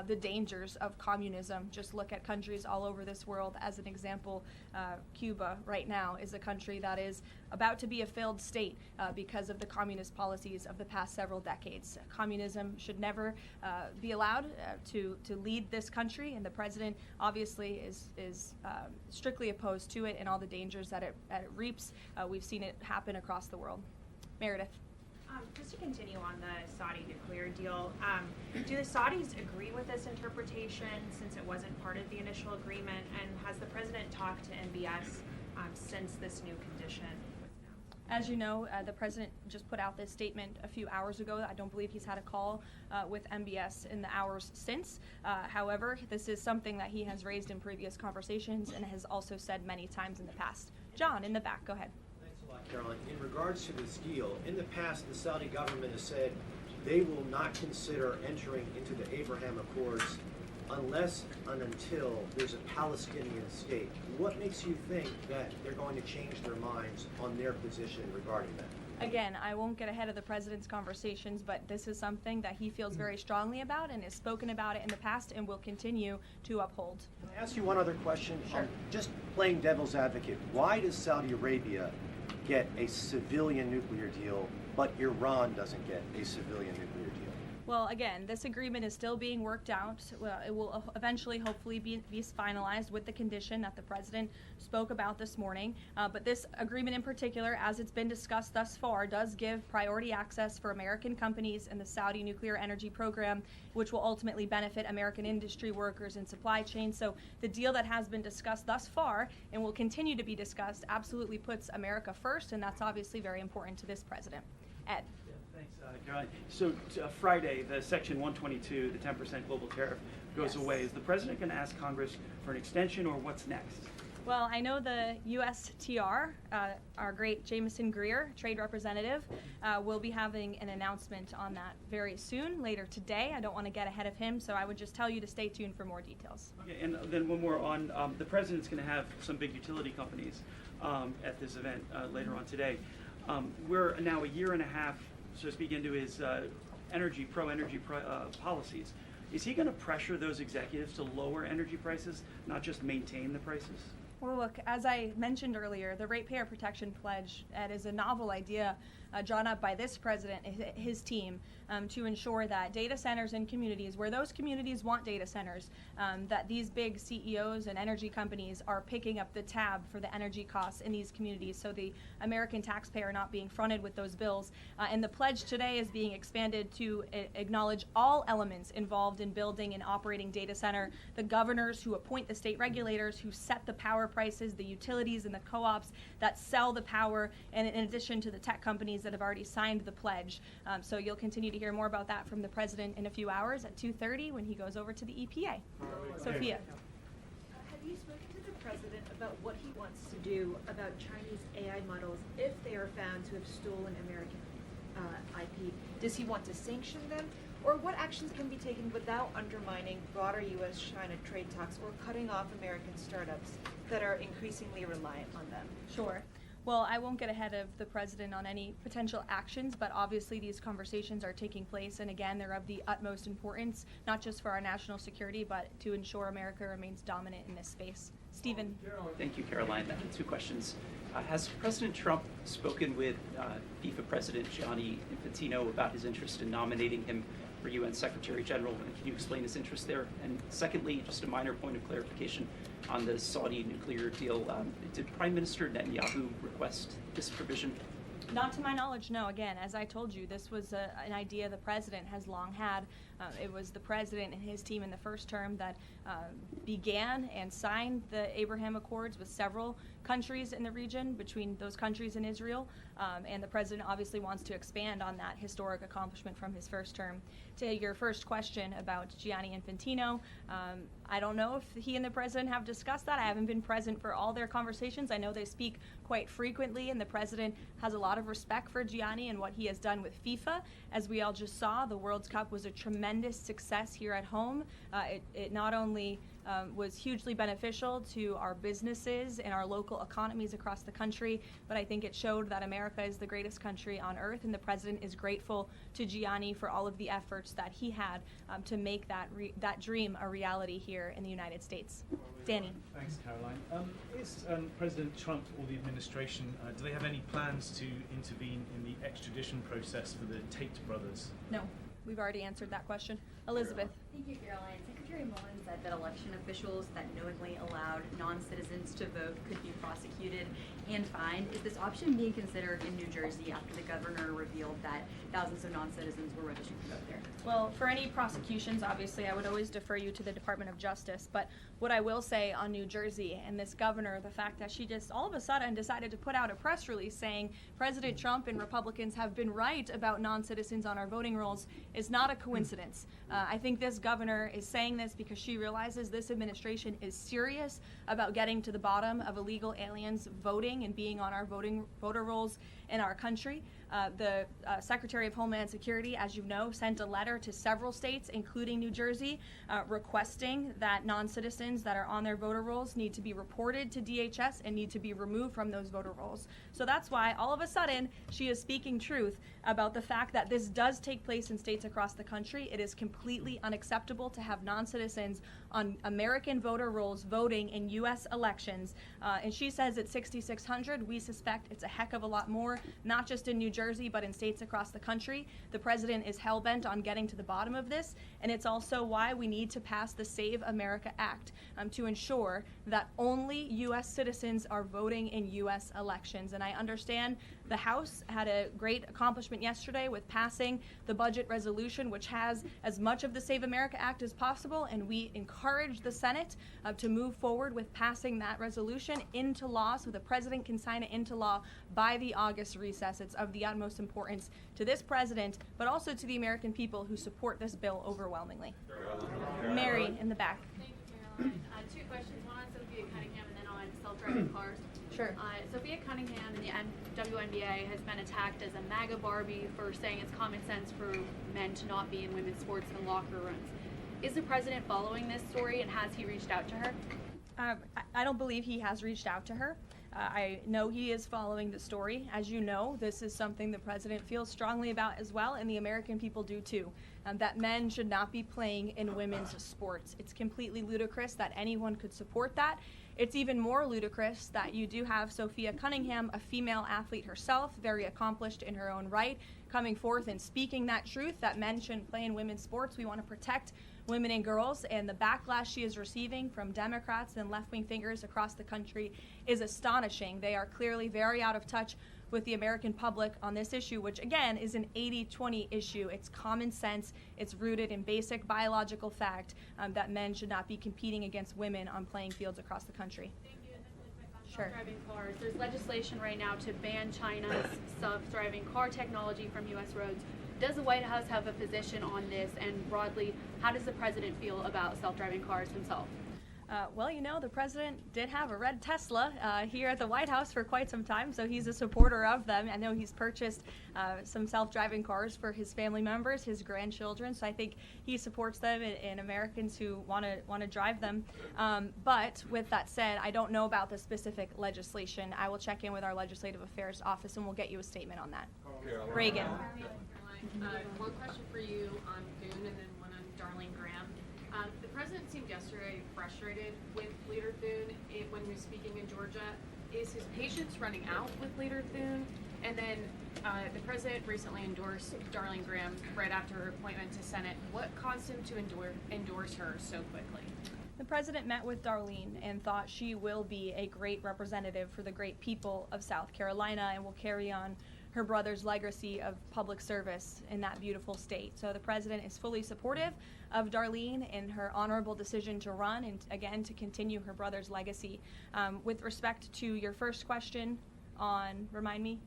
the dangers of communism. Just look at countries all over this world. As an example, Cuba right now is a country that is about to be a failed state because of the communist policies of the past several decades. Communism should never be allowed to lead this country, and the president obviously is strictly opposed to it and all the dangers that it reaps. We've seen it happen across the world. Meredith. Just to continue on the Saudi nuclear deal, do the Saudis agree with this interpretation since it wasn't part of the initial agreement? And has the president talked to MBS since this new condition was announced? As you know, the president just put out this statement a few hours ago. I don't believe he's had a call with MBS in the hours since. However, this is something that he has raised in previous conversations and has also said many times in the past. John, in the back, go ahead. Caroline, in regards to this deal, in the past the Saudi government has said they will not consider entering into the Abraham Accords unless and until there's a Palestinian state. What makes you think that they're going to change their minds on their position regarding that? Again, I won't get ahead of the president's conversations, but this is something that he feels very strongly about and has spoken about it in the past and will continue to uphold. Can I ask you one other question? Sure. Just playing devil's advocate, why does Saudi Arabia get a civilian nuclear deal, but Iran doesn't get a civilian nuclear deal? Well, again, this agreement is still being worked out. Well, it will eventually, hopefully, be finalized with the condition that the president spoke about this morning. But this agreement in particular, as it's been discussed thus far, does give priority access for American companies in the Saudi nuclear energy program, which will ultimately benefit American industry workers and supply chains. So the deal that has been discussed thus far and will continue to be discussed absolutely puts America first, and that's obviously very important to this president. Ed. Thanks, Caroline. So Friday, the Section 122, the 10% global tariff, goes away. Is the president going to ask Congress for an extension, or what's next? Well, I know the USTR, our great Jameson Greer, trade representative, will be having an announcement on that very soon, later today. I don't want to get ahead of him, so I would just tell you to stay tuned for more details. Okay, and then one more on the president's going to have some big utility companies at this event later on today. We're now a year and a half, so to speak, into his energy policies. Is he going to pressure those executives to lower energy prices, not just maintain the prices? Well, look, as I mentioned earlier, the Ratepayer Protection Pledge, Ed, is a novel idea drawn up by this president and his team to ensure that data centers in communities, where those communities want data centers, that these big CEOs and energy companies are picking up the tab for the energy costs in these communities, so the American taxpayer not being fronted with those bills. And the pledge today is being expanded to acknowledge all elements involved in building and operating data center, the governors who appoint the state regulators, who set the power prices, the utilities and the co-ops that sell the power, and in addition to the tech companies that have already signed the pledge. So you'll continue to hear more about that from the president in a few hours at 2:30 when he goes over to the EPA. Sophia. Have you spoken to the president about what he wants to do about Chinese AI models if they are found to have stolen American IP? Does he want to sanction them? Or what actions can be taken without undermining broader U.S.-China trade talks or cutting off American startups that are increasingly reliant on them? Sure. Well, I won't get ahead of the president on any potential actions, but obviously these conversations are taking place, and again, they're of the utmost importance, not just for our national security, but to ensure America remains dominant in this space. Stephen. Thank you, Caroline. Two questions. Has President Trump spoken with FIFA President Gianni Infantino about his interest in nominating him for UN Secretary General? And can you explain his interest there? And secondly, just a minor point of clarification on the Saudi nuclear deal. Did Prime Minister Netanyahu request this provision? Not to my knowledge, no. Again, as I told you, this was an idea the president has long had. It was the president and his team in the first term that began and signed the Abraham Accords with several countries in the region, between those countries and Israel. And the president obviously wants to expand on that historic accomplishment from his first term. To your first question about Gianni Infantino, I don't know if he and the president have discussed that. I haven't been present for all their conversations. I know they speak quite frequently, and the president has a lot of respect for Gianni and what he has done with FIFA. As we all just saw, the World Cup was a tremendous success here at home. It not only was hugely beneficial to our businesses and our local economies across the country, but I think it showed that America is the greatest country on earth, and the president is grateful to Gianni for all of the efforts that he had to make that dream a reality here in the United States. Danny. Thanks, Caroline. Is President Trump or the administration, do they have any plans to intervene in the extradition process for the Tate brothers? No, we've already answered that question. Elizabeth. Thank you, Caroline. Secretary Mullin said that election officials that knowingly allowed non-citizens to vote could be prosecuted and fined. Is this option being considered in New Jersey after the governor revealed that thousands of non-citizens were registered to vote there? Well, for any prosecutions, obviously, I would always defer you to the Department of Justice. But what I will say on New Jersey and this governor, the fact that she just all of a sudden decided to put out a press release saying President Trump and Republicans have been right about non-citizens on our voting rolls is not a coincidence. I think this governor is saying this because she realizes this administration is serious about getting to the bottom of illegal aliens voting and being on our voter rolls in our country. The Secretary of Homeland Security, as you know, sent a letter to several states, including New Jersey, requesting that non-citizens that are on their voter rolls need to be reported to DHS and need to be removed from those voter rolls. So that's why all of a sudden she is speaking truth about the fact that this does take place in states across the country. It is completely unacceptable to have non-citizens on American voter rolls voting in U.S. elections. And she says it's 66% 600. We suspect it's a heck of a lot more, not just in New Jersey, but in states across the country. The president is hell-bent on getting to the bottom of this, and it's also why we need to pass the Save America Act to ensure that only U.S. citizens are voting in U.S. elections. And I understand the House had a great accomplishment yesterday with passing the budget resolution, which has as much of the Save America Act as possible, and we encourage the Senate to move forward with passing that resolution into law so the president can sign it into law by the August recess. It's of the utmost importance to this president, but also to the American people who support this bill overwhelmingly. Mary in the back. Thank you, Caroline. Two questions, one on Sophia Cunningham and then on self-driving cars. Sure. Sophia Cunningham in the WNBA has been attacked as a MAGA Barbie for saying it's common sense for men to not be in women's sports and locker rooms. Is the president following this story, and has he reached out to her? I don't believe he has reached out to her. I know he is following the story. As you know, this is something the president feels strongly about as well, and the American people do too, that men should not be playing in women's sports. It's completely ludicrous that anyone could support that. It's even more ludicrous that you do have Sophia Cunningham, a female athlete herself, very accomplished in her own right, coming forth and speaking that truth that men shouldn't play in women's sports. We want to protect women and girls, and the backlash she is receiving from Democrats and left-wing figures across the country is astonishing. They are clearly very out of touch with the American public on this issue, which again is an 80-20 issue. It's common sense. It's rooted in basic biological fact that men should not be competing against women on playing fields across the country. Thank you. And then really quick on Sure. self-driving cars. There's legislation right now to ban China's self-driving car technology from U.S. roads. Does the White House have a position on this? And broadly, how does the president feel about self-driving cars himself? Well, you know, the president did have a red Tesla here at the White House for quite some time, so he's a supporter of them. I know he's purchased some self-driving cars for his family members, his grandchildren, so I think he supports them and Americans who want to drive them. But with that said, I don't know about the specific legislation. I will check in with our Legislative Affairs Office and we'll get you a statement on that. Reagan. One question for you on Thune and then one on Darlene Graham. The president seemed yesterday frustrated with Leader Thune when he was speaking in Georgia. Is his patience running out with Leader Thune? And then the president recently endorsed Darlene Graham right after her appointment to Senate. What caused him to endorse her so quickly? The president met with Darlene and thought she will be a great representative for the great people of South Carolina and will carry on her brother's legacy of public service in that beautiful state. So the president is fully supportive of Darlene in her honorable decision to run and, again, to continue her brother's legacy. With respect to your first question on, remind me?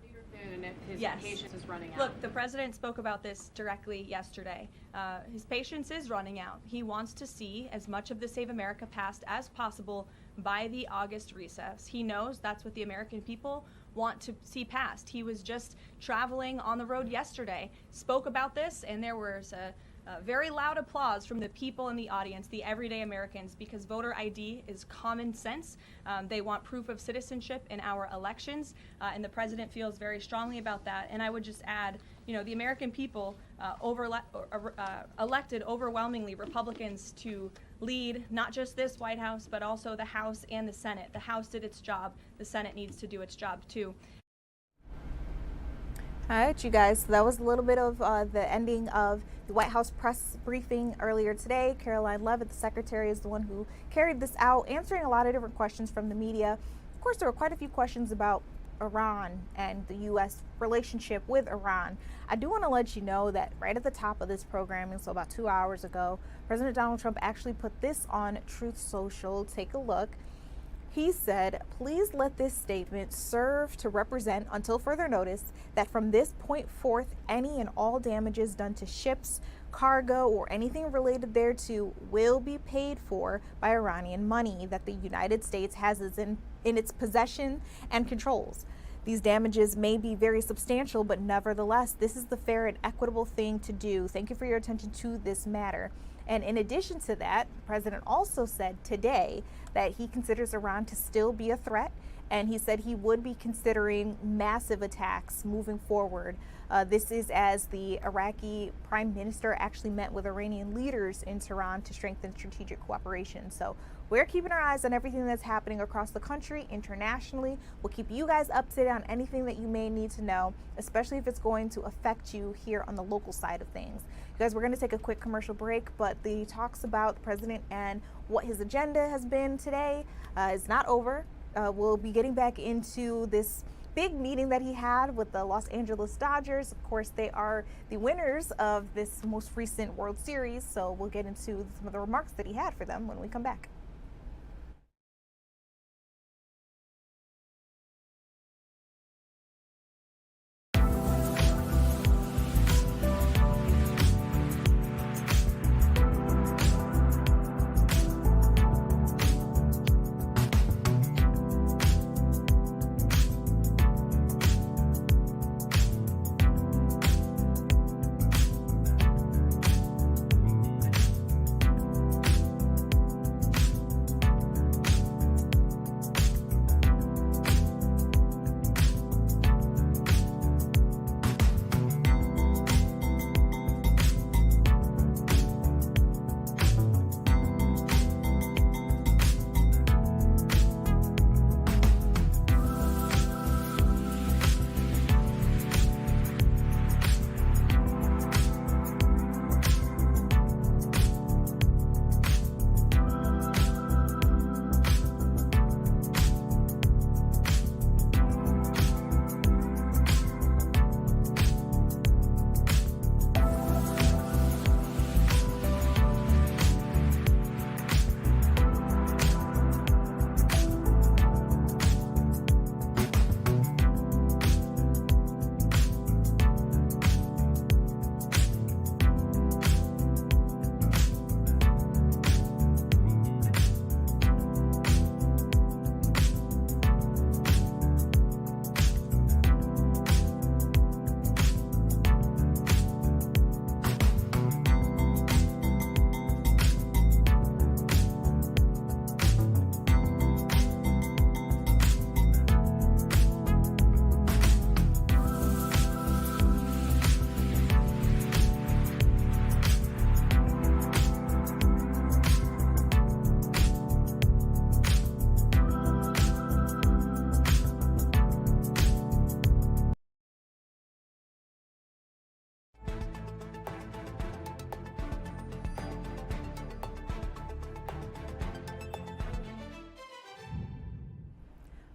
Leader Thune, if his Yes. patience is running out. Look, the president spoke about this directly yesterday. His patience is running out. He wants to see as much of the Save America passed as possible by the August recess. He knows that's what the American people want to see passed. He was just traveling on the road yesterday, spoke about this, and there was a very loud applause from the people in the audience, the everyday Americans, because voter ID is common sense. They want proof of citizenship in our elections, and the president feels very strongly about that. And I would just add, you know, the American people elected overwhelmingly Republicans to lead not just this White House, but also the House and the Senate. The House did its job. The Senate needs to do its job too. All right, you guys, so that was a little bit of the ending of the White House press briefing earlier today. Caroline Leavitt, the secretary, is the one who carried this out, answering a lot of different questions from the media. Of course, there were quite a few questions about Iran and the U.S. relationship with Iran. I do want to let you know that right at the top of this programming, so about 2 hours ago, President Donald Trump actually put this on Truth Social. Take a look. He said, "Please let this statement serve to represent until further notice that from this point forth, any and all damages done to ships, cargo, or anything related thereto will be paid for by Iranian money that the United States has in its possession and controls. These damages may be very substantial, but nevertheless, this is the fair and equitable thing to do. Thank you for your attention to this matter." And in addition to that, the president also said today that he considers Iran to still be a threat and he said he would be considering massive attacks moving forward. This is as the Iraqi prime minister actually met with Iranian leaders in Tehran to strengthen strategic cooperation. So we're keeping our eyes on everything that's happening across the country, internationally. We'll keep you guys up to date on anything that you may need to know, especially if it's going to affect you here on the local side of things. You guys, we're going to take a quick commercial break, but the talks about the president and what his agenda has been today is not over. We'll be getting back into this big meeting that he had with the Los Angeles Dodgers. Of course, they are the winners of this most recent World Series, so we'll get into some of the remarks that he had for them when we come back.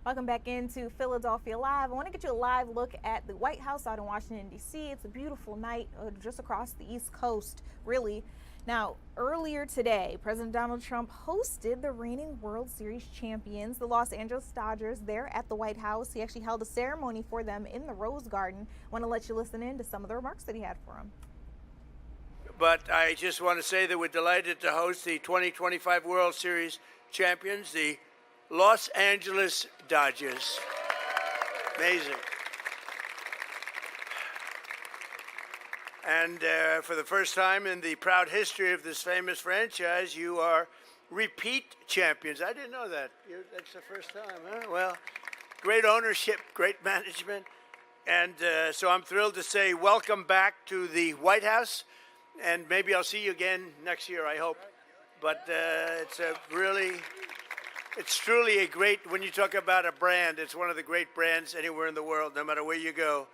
Welcome back into Philadelphia Live. I want to get you a live look at the White House out in Washington, D.C. It's a beautiful night just across the East Coast, really. Now, earlier today, President Donald Trump hosted the reigning World Series champions, the Los Angeles Dodgers, there at the White House. He actually held a ceremony for them in the Rose Garden. I want to let you listen in to some of the remarks that he had for them. But I just want to say that we're delighted to host the 2025 World Series champions, the Los Angeles Dodgers. Amazing. And for the first time in the proud history of this famous franchise, you are repeat champions. I didn't know that. That's the first time, huh? Well, great ownership, great management. And so I'm thrilled to say welcome back to the White House. And maybe I'll see you again next year, I hope. But it's truly a great, when you talk about a brand, it's one of the great brands anywhere in the world, no matter where you go.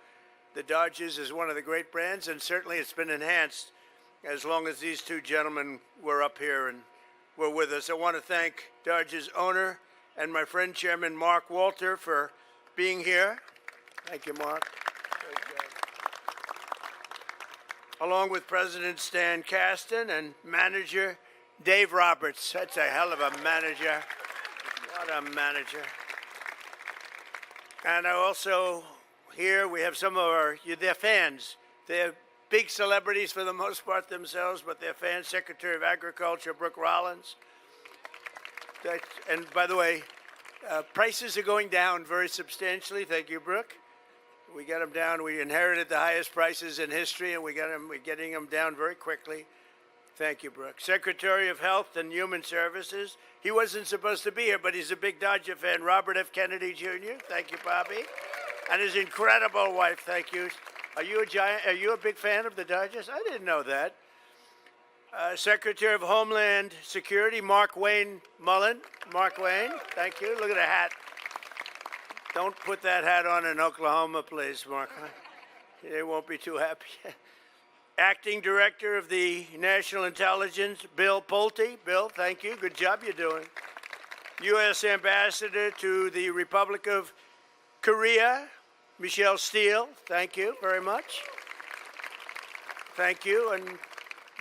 The Dodgers is one of the great brands, and certainly it's been enhanced as long as these two gentlemen were up here and were with us. I want to thank Dodgers owner and my friend Chairman Mark Walter for being here. Thank you, Mark. Along with President Stan Kasten and manager Dave Roberts. That's a hell of a manager. What a manager. And I also, here we have some of their fans. They're big celebrities for the most part themselves, but they're fans. Secretary of Agriculture, Brooke Rollins. And by the way, prices are going down very substantially. Thank you, Brooke. We got them down. We inherited the highest prices in history, and we're getting them down very quickly. Thank you, Brooke. Secretary of Health and Human Services. He wasn't supposed to be here, but he's a big Dodger fan. Robert F. Kennedy Jr. Thank you, Bobby. And his incredible wife. Thank you. Are you a big fan of the Dodgers? I didn't know that. Secretary of Homeland Security, Mark Wayne Mullen. Mark Wayne, thank you. Look at the hat. Don't put that hat on in Oklahoma, please, Mark. They won't be too happy. Acting Director of the National Intelligence, Bill Pulte. Bill, thank you. Good job you're doing. U.S. Ambassador to the Republic of Korea, Michelle Steele. Thank you very much. Thank you. And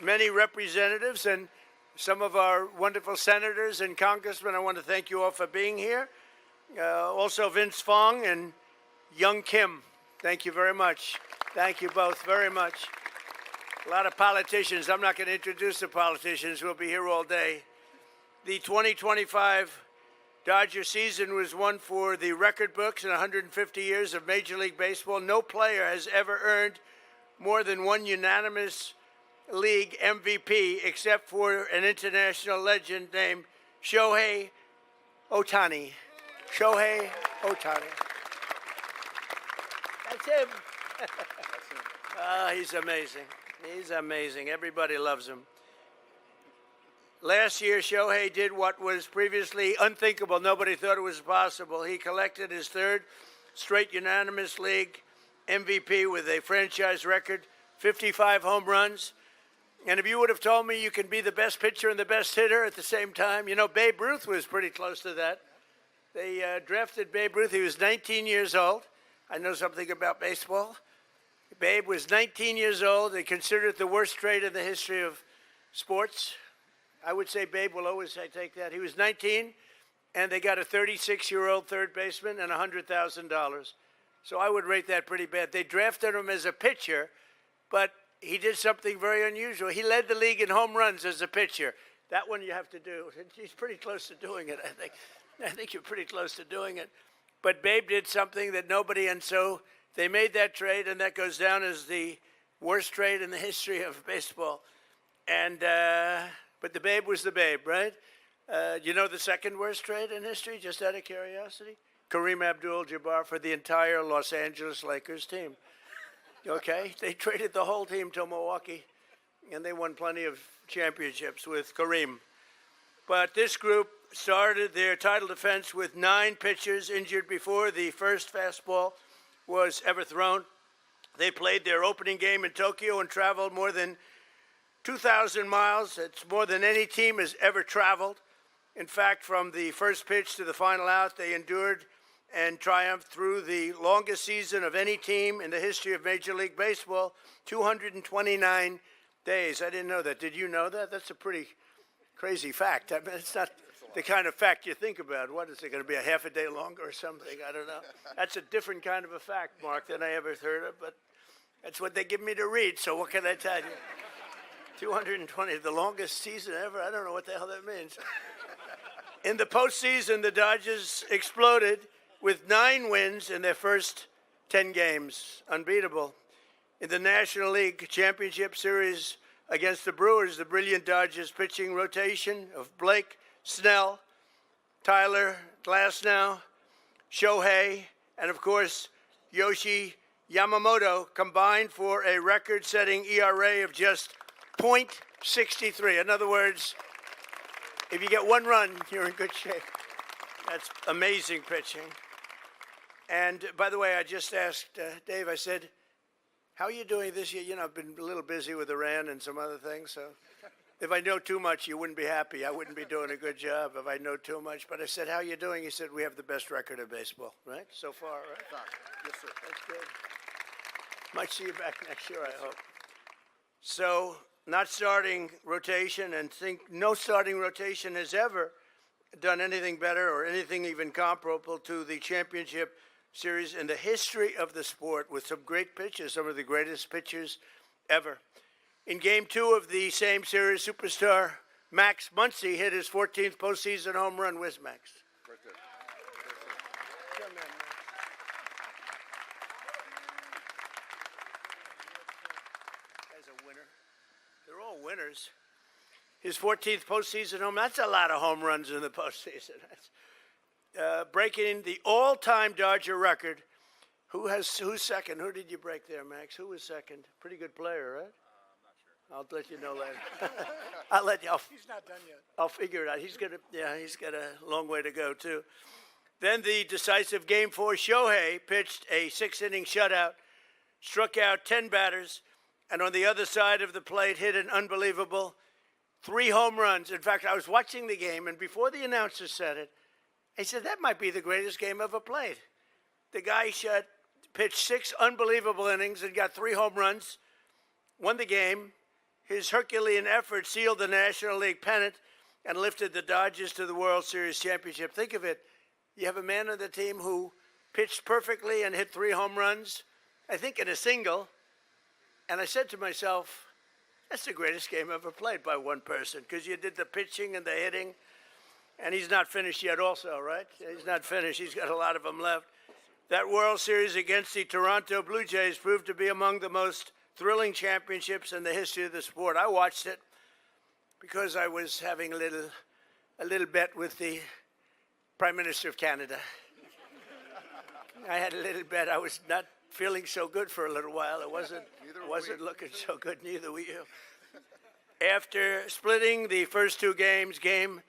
many representatives and some of our wonderful senators and congressmen, I want to thank you all for being here. Also Vince Fong and Young Kim. Thank you very much. Thank you both very much. A lot of politicians. I'm not going to introduce the politicians. We'll be here all day. The 2025 Dodger season was one for the record books in 150 years of Major League Baseball. No player has ever earned more than one unanimous league MVP except for an international legend named Shohei Ohtani. Shohei Ohtani. That's him. He's amazing. He's amazing. Everybody loves him. Last year, Shohei did what was previously unthinkable. Nobody thought it was possible. He collected his third straight unanimous league MVP with a franchise record, 55 home runs. And if you would have told me you can be the best pitcher and the best hitter at the same time, you know, Babe Ruth was pretty close to that. They drafted Babe Ruth. He was 19 years old. I know something about baseball. Babe was 19 years old. They considered it the worst trade in the history of sports. I would say Babe will always take that. He was 19, and they got a 36-year-old third baseman and $100,000. So I would rate that pretty bad. They drafted him as a pitcher, but he did something very unusual. He led the league in home runs as a pitcher. That one you have to do. He's pretty close to doing it, I think. I think you're pretty close to doing it. But Babe did something that nobody, and so they made that trade, and that goes down as the worst trade in the history of baseball. And but the Babe was the Babe, right? You know the second worst trade in history, just out of curiosity? Kareem Abdul-Jabbar for the entire Los Angeles Lakers team. Okay? They traded the whole team to Milwaukee, and they won plenty of championships with Kareem. But this group started their title defense with 9 pitchers injured before the first fastball was ever thrown. They played their opening game in Tokyo and traveled more than 2,000 miles. It's more than any team has ever traveled. In fact, from the first pitch to the final out, they endured and triumphed through the longest season of any team in the history of Major League Baseball, 229 days. I didn't know that. Did you know that? That's a pretty crazy fact. I mean, it's not the kind of fact you think about. What is it going to be, a half a day longer or something? I don't know. That's a different kind of a fact, Mark, than I ever heard of, but that's what they give me to read, so what can I tell you? 220, the longest season ever? I don't know what the hell that means. In the postseason, the Dodgers exploded with 9 wins in their first 10 games. Unbeatable. In the National League Championship Series against the Brewers, the brilliant Dodgers pitching rotation of Blake Snell, Tyler Glasnow, Shohei, and of course, Yoshi Yamamoto combined for a record-setting ERA of just .63. In other words, if you get 1 run, you're in good shape. That's amazing pitching. And by the way, I just asked Dave, I said, how are you doing this year? You know, I've been a little busy with Iran and some other things, so if I know too much, you wouldn't be happy. I wouldn't be doing a good job if I know too much. But I said, how are you doing? He said, we have the best record in baseball, right? So far, right? Yes, sir. That's good. Might see you back next year, I hope. So, not starting rotation, and think no starting rotation has ever done anything better or anything even comparable to the championship series in the history of the sport, with some great pitchers, some of the greatest pitchers ever. In Game 2 of the same series, superstar Max Muncy hit his 14th postseason home run. Where's Max? Right there. Come on, Max. As a winner. They're all winners. his 14th postseason home. That's a lot of home runs in the postseason. That's, breaking the all-time Dodger record. Who's second? Who did you break there, Max? Who was second? Pretty good player, right? I'm not sure. I'll let you know later. I'll let you. He's not done yet. I'll figure it out. He's got a long way to go too. Then the decisive Game 4, Shohei pitched a 6-inning shutout, struck out 10 batters, and on the other side of the plate hit an unbelievable 3 home runs. In fact, I was watching the game, and before the announcer said it, I said, that might be the greatest game ever played. The guy pitched 6 unbelievable innings and got 3 home runs, won the game. His Herculean effort sealed the National League pennant and lifted the Dodgers to the World Series championship. Think of it. You have a man on the team who pitched perfectly and hit 3 home runs, I think in a single. And I said to myself, that's the greatest game ever played by one person, because you did the pitching and the hitting. And he's not finished yet also, right? He's not finished. He's got a lot of them left. That World Series against the Toronto Blue Jays proved to be among the most thrilling championships in the history of the sport. I watched it because I was having a little bet with the Prime Minister of Canada. I had a little bet. I was not feeling so good for a little while. It wasn't looking so good, neither were you. After splitting the first 2 games, Game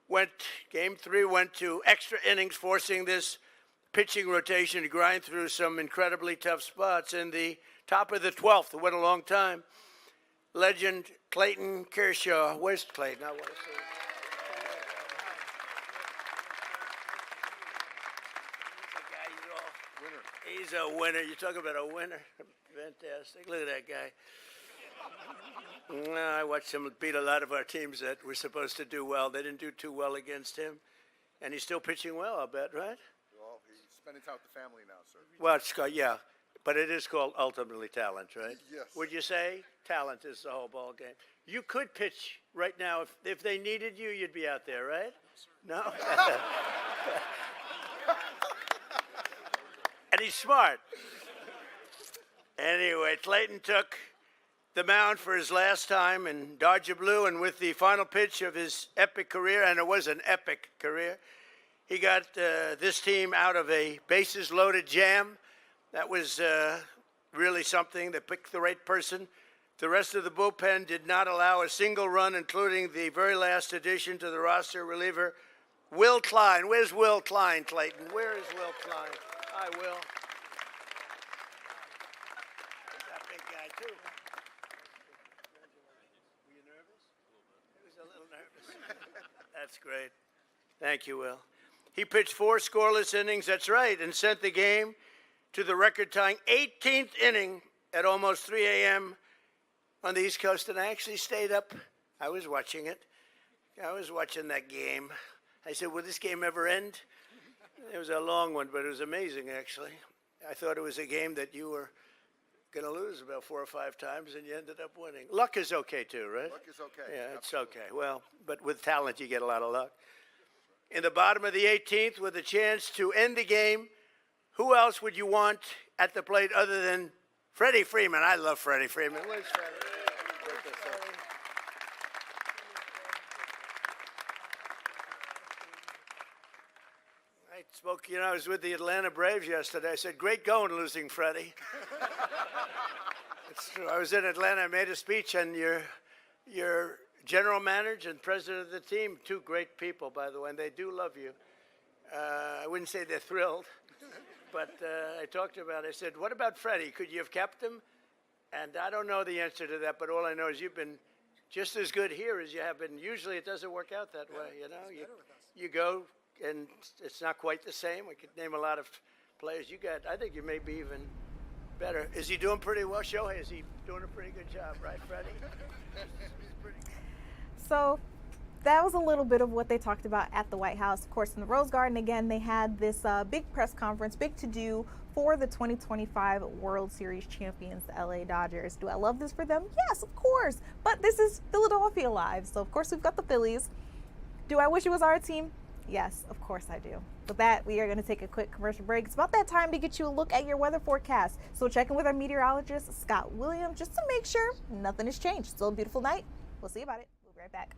3 went to extra innings, forcing this pitching rotation to grind through some incredibly tough spots. In the top of the 12th, it went a long time. Legend Clayton Kershaw. Where's Clayton? I want to see him. He's a winner. You talk about a winner. Fantastic. Look at that guy. I watched him beat a lot of our teams that were supposed to do well. They didn't do too well against him. And he's still pitching well, I'll bet, right? Well, he's spending time with the family now, sir. Well, it's called, yeah. But it is called ultimately talent, right? Yes. Would you say talent is the whole ball game? You could pitch right now. If they needed you, you'd be out there, right? No? And he's smart. Anyway, Clayton took the mound for his last time in Dodger blue, and with the final pitch of his epic career, and it was an epic career, he got this team out of a bases-loaded jam. That was really something. They picked the right person. The rest of the bullpen did not allow a single run, including the very last addition to the roster, reliever Will Klein. Where's Will Klein, Clayton? Where is Will Klein? Hi, Will. That big guy, too. Were you nervous? He was a little nervous. That's great. Thank you, Will. He pitched 4 scoreless innings, that's right, and sent the game to the record-tying 18th inning at almost 3 a.m. on the East Coast, and I actually stayed up. I was watching it. I was watching that game. I said, will this game ever end? It was a long one, but it was amazing, actually. I thought it was a game that you were going to lose about 4 or 5 times, and you ended up winning. Luck is okay, too, right? Luck is okay. Yeah, it's okay. Well, but with talent, you get a lot of luck. In the bottom of the 18th, with a chance to end the game, who else would you want at the plate other than Freddie Freeman? I love Freddie Freeman. Where's Freddie? I spoke, I was with the Atlanta Braves yesterday. I said, great going losing Freddie. It's true. I was in Atlanta. I made a speech, and your general manager and president of the team, 2 great people, by the way, and they do love you. I wouldn't say they're thrilled, but I talked about it. I said, what about Freddie? Could you have kept him? And I don't know the answer to that, but all I know is you've been just as good here as you have been. Usually it doesn't work out that way, You go, and it's not quite the same. We could name a lot of players you got. I think you may be even better. Is he doing pretty well? Shohei, is he doing a pretty good job, right, Freddie? So that was a little bit of what they talked about at the White House. Of course, in the Rose Garden, again, they had this big press conference, big to-do for the 2025 World Series champions, the LA Dodgers. Do I love this for them? Yes, of course. But this is Philadelphia Live, so of course we've got the Phillies. Do I wish it was our team? Yes, of course I do. With that, we are going to take a quick commercial break. It's about that time to get you a look at your weather forecast. So check in with our meteorologist, Scott Williams, just to make sure nothing has changed. Still a beautiful night. We'll see you about it. We'll be right back. right back.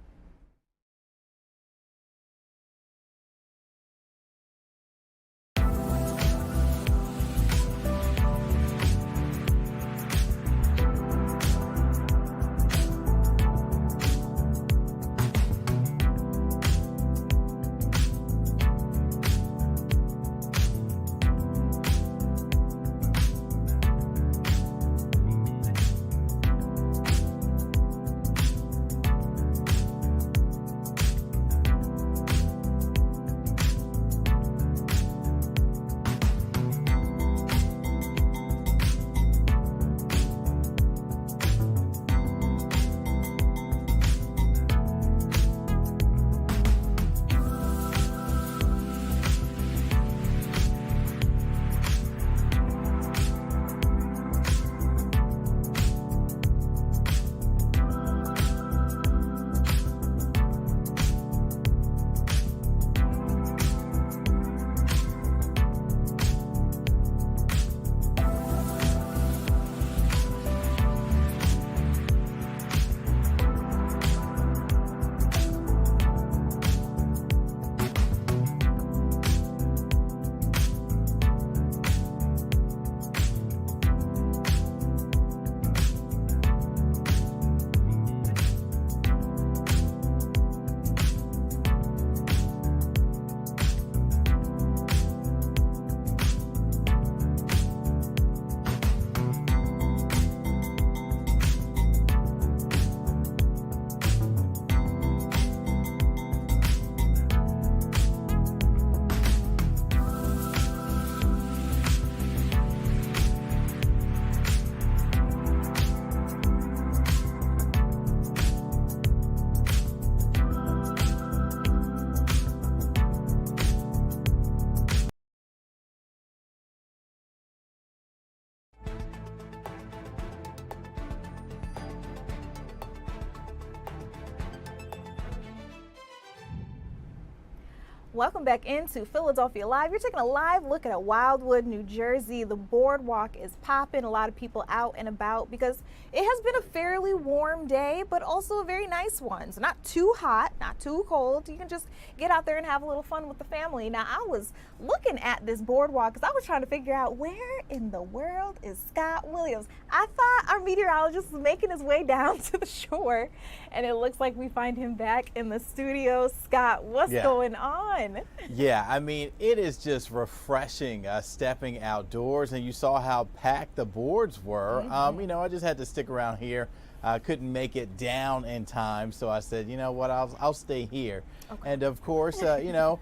Welcome back into Philadelphia Live. You're taking a live look at Wildwood, New Jersey. The boardwalk is popping. A lot of people out and about because it has been a fairly warm day, but also a very nice one. So not too hot, not too cold. You can just get out there and have a little fun with the family. Now, I was looking at this boardwalk because I was trying to figure out where in the world is Scott Williams. I thought our meteorologist was making his way down to the shore, and it looks like we find him back in the studio. Scott, what's going on? Yeah, I mean, it is just refreshing stepping outdoors, and you saw how packed the boards were. You know, I just had to stick around here. I couldn't make it down in time, so I said, you know what, I'll stay here. Okay. And of course, you know,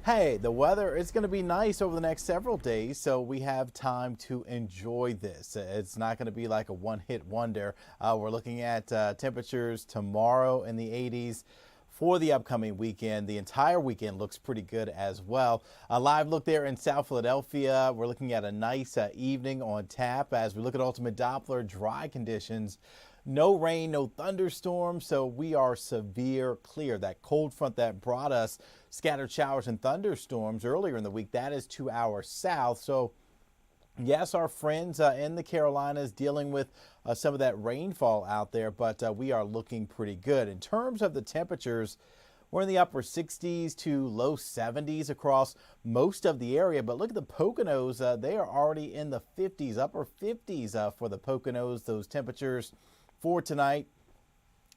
hey, the weather is going to be nice over the next several days, so we have time to enjoy this. It's not going to be like a one-hit wonder. We're looking at temperatures tomorrow in the 80s. For the upcoming weekend. The entire weekend looks pretty good as well. A live look there in South Philadelphia. We're looking at a nice evening on tap as we look at Ultimate Doppler. Dry conditions. No rain, no thunderstorms, so we are severe clear. That cold front that brought us scattered showers and thunderstorms earlier in the week, that is to our south. So yes, our friends in the Carolinas dealing with some of that rainfall out there, but we are looking pretty good. In terms of the temperatures, we're in the upper 60s to low 70s across most of the area. But look at the Poconos. They are already in the 50s, upper 50s for the Poconos. Those temperatures for tonight.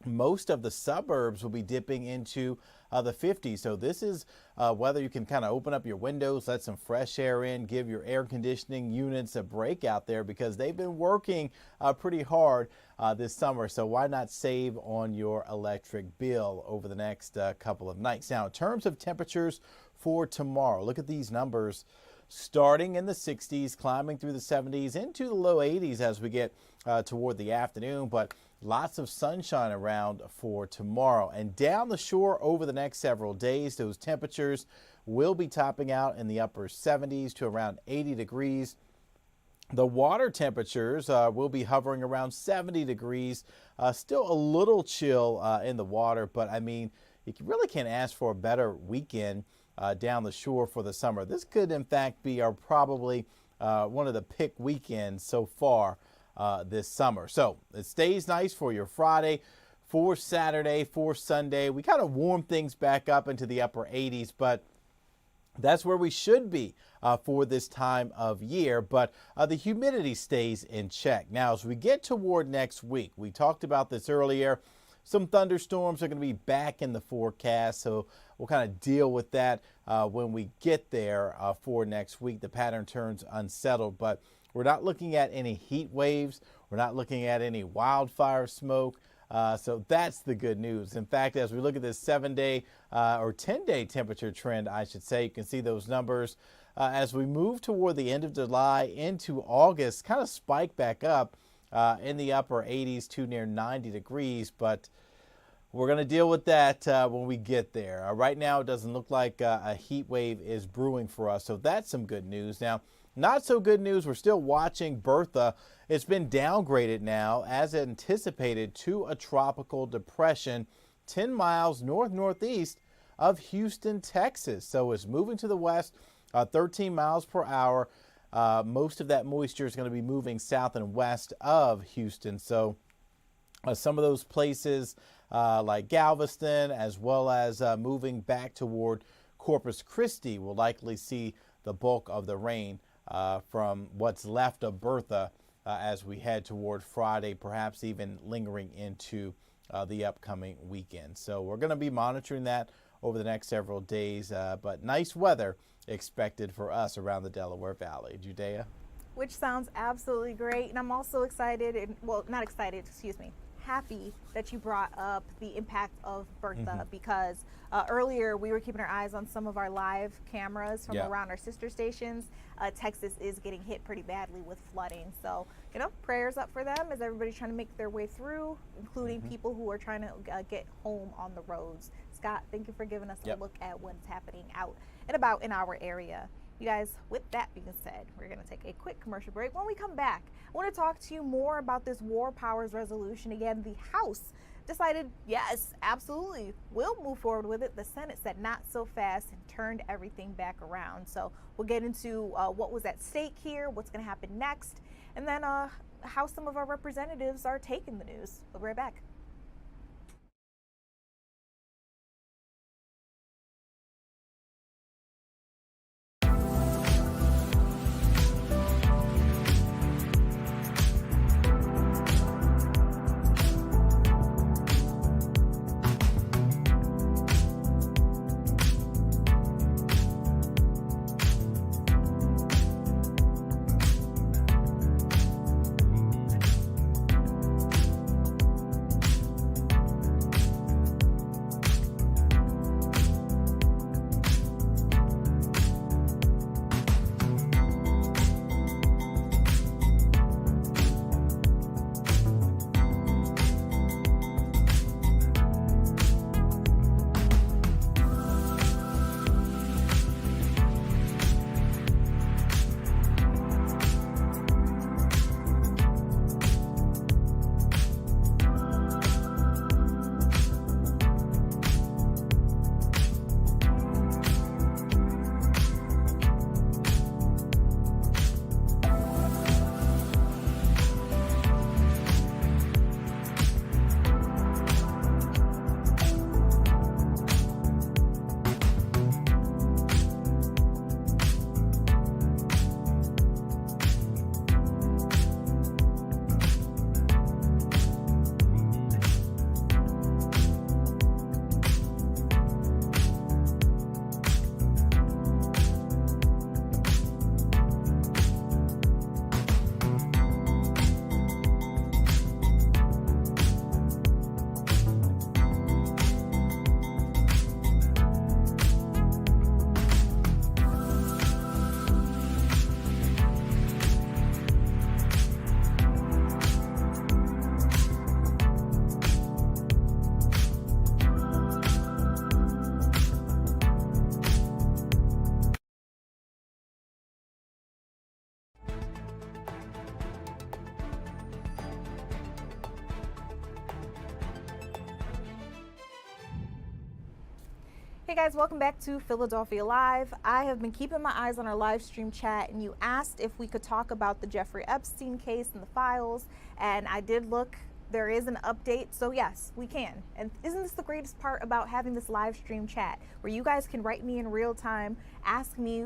Most of the suburbs will be dipping into the 50s. So this is whether you can kind of open up your windows, let some fresh air in, give your air conditioning units a break out there because they've been working pretty hard this summer. So why not save on your electric bill over the next couple of nights? Now, in terms of temperatures for tomorrow, look at these numbers. Starting in the 60s, climbing through the 70s into the low 80s as we get toward the afternoon. But lots of sunshine around for tomorrow. And down the shore over the next several days, those temperatures will be topping out in the upper 70s to around 80 degrees. The water temperatures will be hovering around 70 degrees. Still a little chill in the water, but I mean, you really can't ask for a better weekend down the shore for the summer. This could, in fact, be our probably one of the pick weekends so far this summer. So it stays nice for your Friday. for Saturday, for Sunday. We kind of warm things back up into the upper 80s, but that's where we should be for this time of year, but the humidity stays in check. Now, as we get toward next week, we talked about this earlier, some thunderstorms are going to be back in the forecast, so we'll kind of deal with that when we get there for next week. The pattern turns unsettled, but we're not looking at any heat waves. We're not looking at any wildfire smoke. So that's the good news. In fact, as we look at this 7-day or 10-day temperature trend, I should say, you can see those numbers as we move toward the end of July into August, kind of spike back up in the upper 80s to near 90 degrees. But we're going to deal with that when we get there. Right now, it doesn't look like a heat wave is brewing for us. So that's some good news. Now, not so good news. We're still watching Bertha. It's been downgraded now, as anticipated, to a tropical depression 10 miles northeast of Houston, Texas. So it's moving to the west, 13 miles per hour. Most of that moisture is going to be moving south and west of Houston. So some of those places like Galveston, as well as moving back toward Corpus Christi, will likely see the bulk of the rain from what's left of Bertha as we head toward Friday, perhaps even lingering into the upcoming weekend. So we're going to be monitoring that over the next several days, but nice weather expected for us around the Delaware Valley. Judea? Which sounds absolutely great. And I'm also excited, and well, not excited, excuse me, happy that you brought up the impact of Bertha because earlier we were keeping our eyes on some of our live cameras from around our sister stations. Texas is getting hit pretty badly with flooding. So, you know, prayers up for them as everybody's trying to make their way through, including people who are trying to get home on the roads. Scott, thank you for giving us a look at what's happening out and about in our area. You guys, with that being said, we're going to take a quick commercial break. When we come back, I want to talk to you more about this War Powers resolution. Again, the House decided, yes, absolutely, we'll move forward with it. The Senate said not so fast and turned everything back around. So we'll get into what was at stake here, what's going to happen next, and then how some of our representatives are taking the news. We'll be right back. Hey guys, welcome back to Philadelphia Live. I have been keeping my eyes on our live stream chat, and you asked if we could talk about the Jeffrey Epstein case and the files, and I did look there is an update. So yes, we can. And isn't this the greatest part about having this live stream chat where you guys can write me in real time, ask me,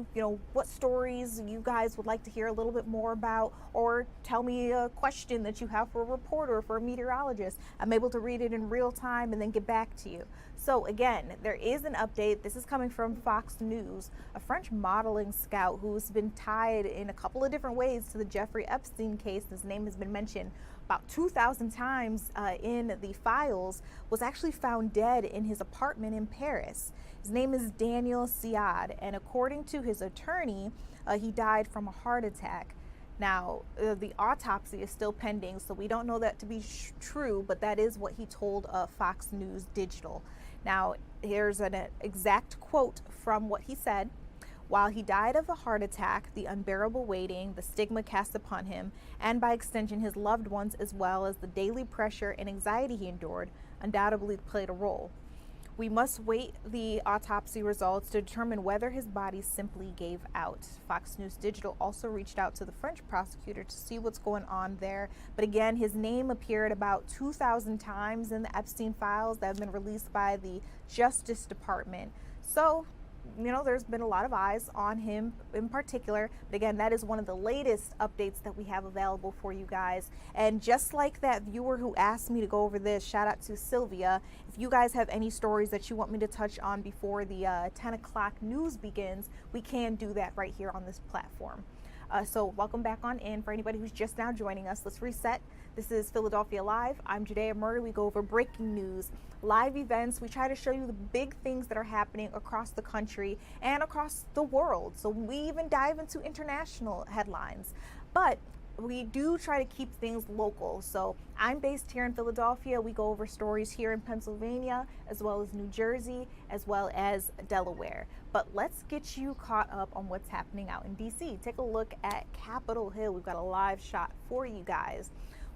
what stories you guys would like to hear a little bit more about, or tell me a question that you have for a reporter or for a meteorologist. I'm able to read it in real time and then get back to you. So again, there is an update. This is coming from Fox News. A French modeling scout who's been tied in a couple of different ways to the Jeffrey Epstein case, his name has been mentioned about 2,000 times in the files, was actually found dead in his apartment in Paris. His name is Daniel Siad, and according to his attorney, he died from a heart attack. Now, the autopsy is still pending, so we don't know that to be true, but that is what he told Fox News Digital. Now, here's an exact quote from what he said. While he died of a heart attack, the unbearable waiting, the stigma cast upon him, and by extension his loved ones, as well as the daily pressure and anxiety he endured, undoubtedly played a role. We must wait the autopsy results to determine whether his body simply gave out. Fox News Digital also reached out to the French prosecutor to see what's going on there. But again, his name appeared about 2,000 times in the Epstein files that have been released by the Justice Department. So, there's been a lot of eyes on him in particular. But again, that is one of the latest updates that we have available for you guys. And just like that viewer who asked me to go over this, shout out to Sylvia. If you guys have any stories that you want me to touch on before the 10 o'clock news begins, we can do that right here on this platform. So welcome back on in. For anybody who's just now joining us, let's reset. This is Philadelphia Live. I'm Judea Murray. We go over breaking news, live events. We try to show you the big things that are happening across the country and across the world. So we even dive into international headlines. But we do try to keep things local. So I'm based here in Philadelphia. We go over stories here in Pennsylvania, as well as New Jersey, as well as Delaware. But let's get you caught up on what's happening out in DC. Take a look at Capitol Hill. We've got a live shot for you guys.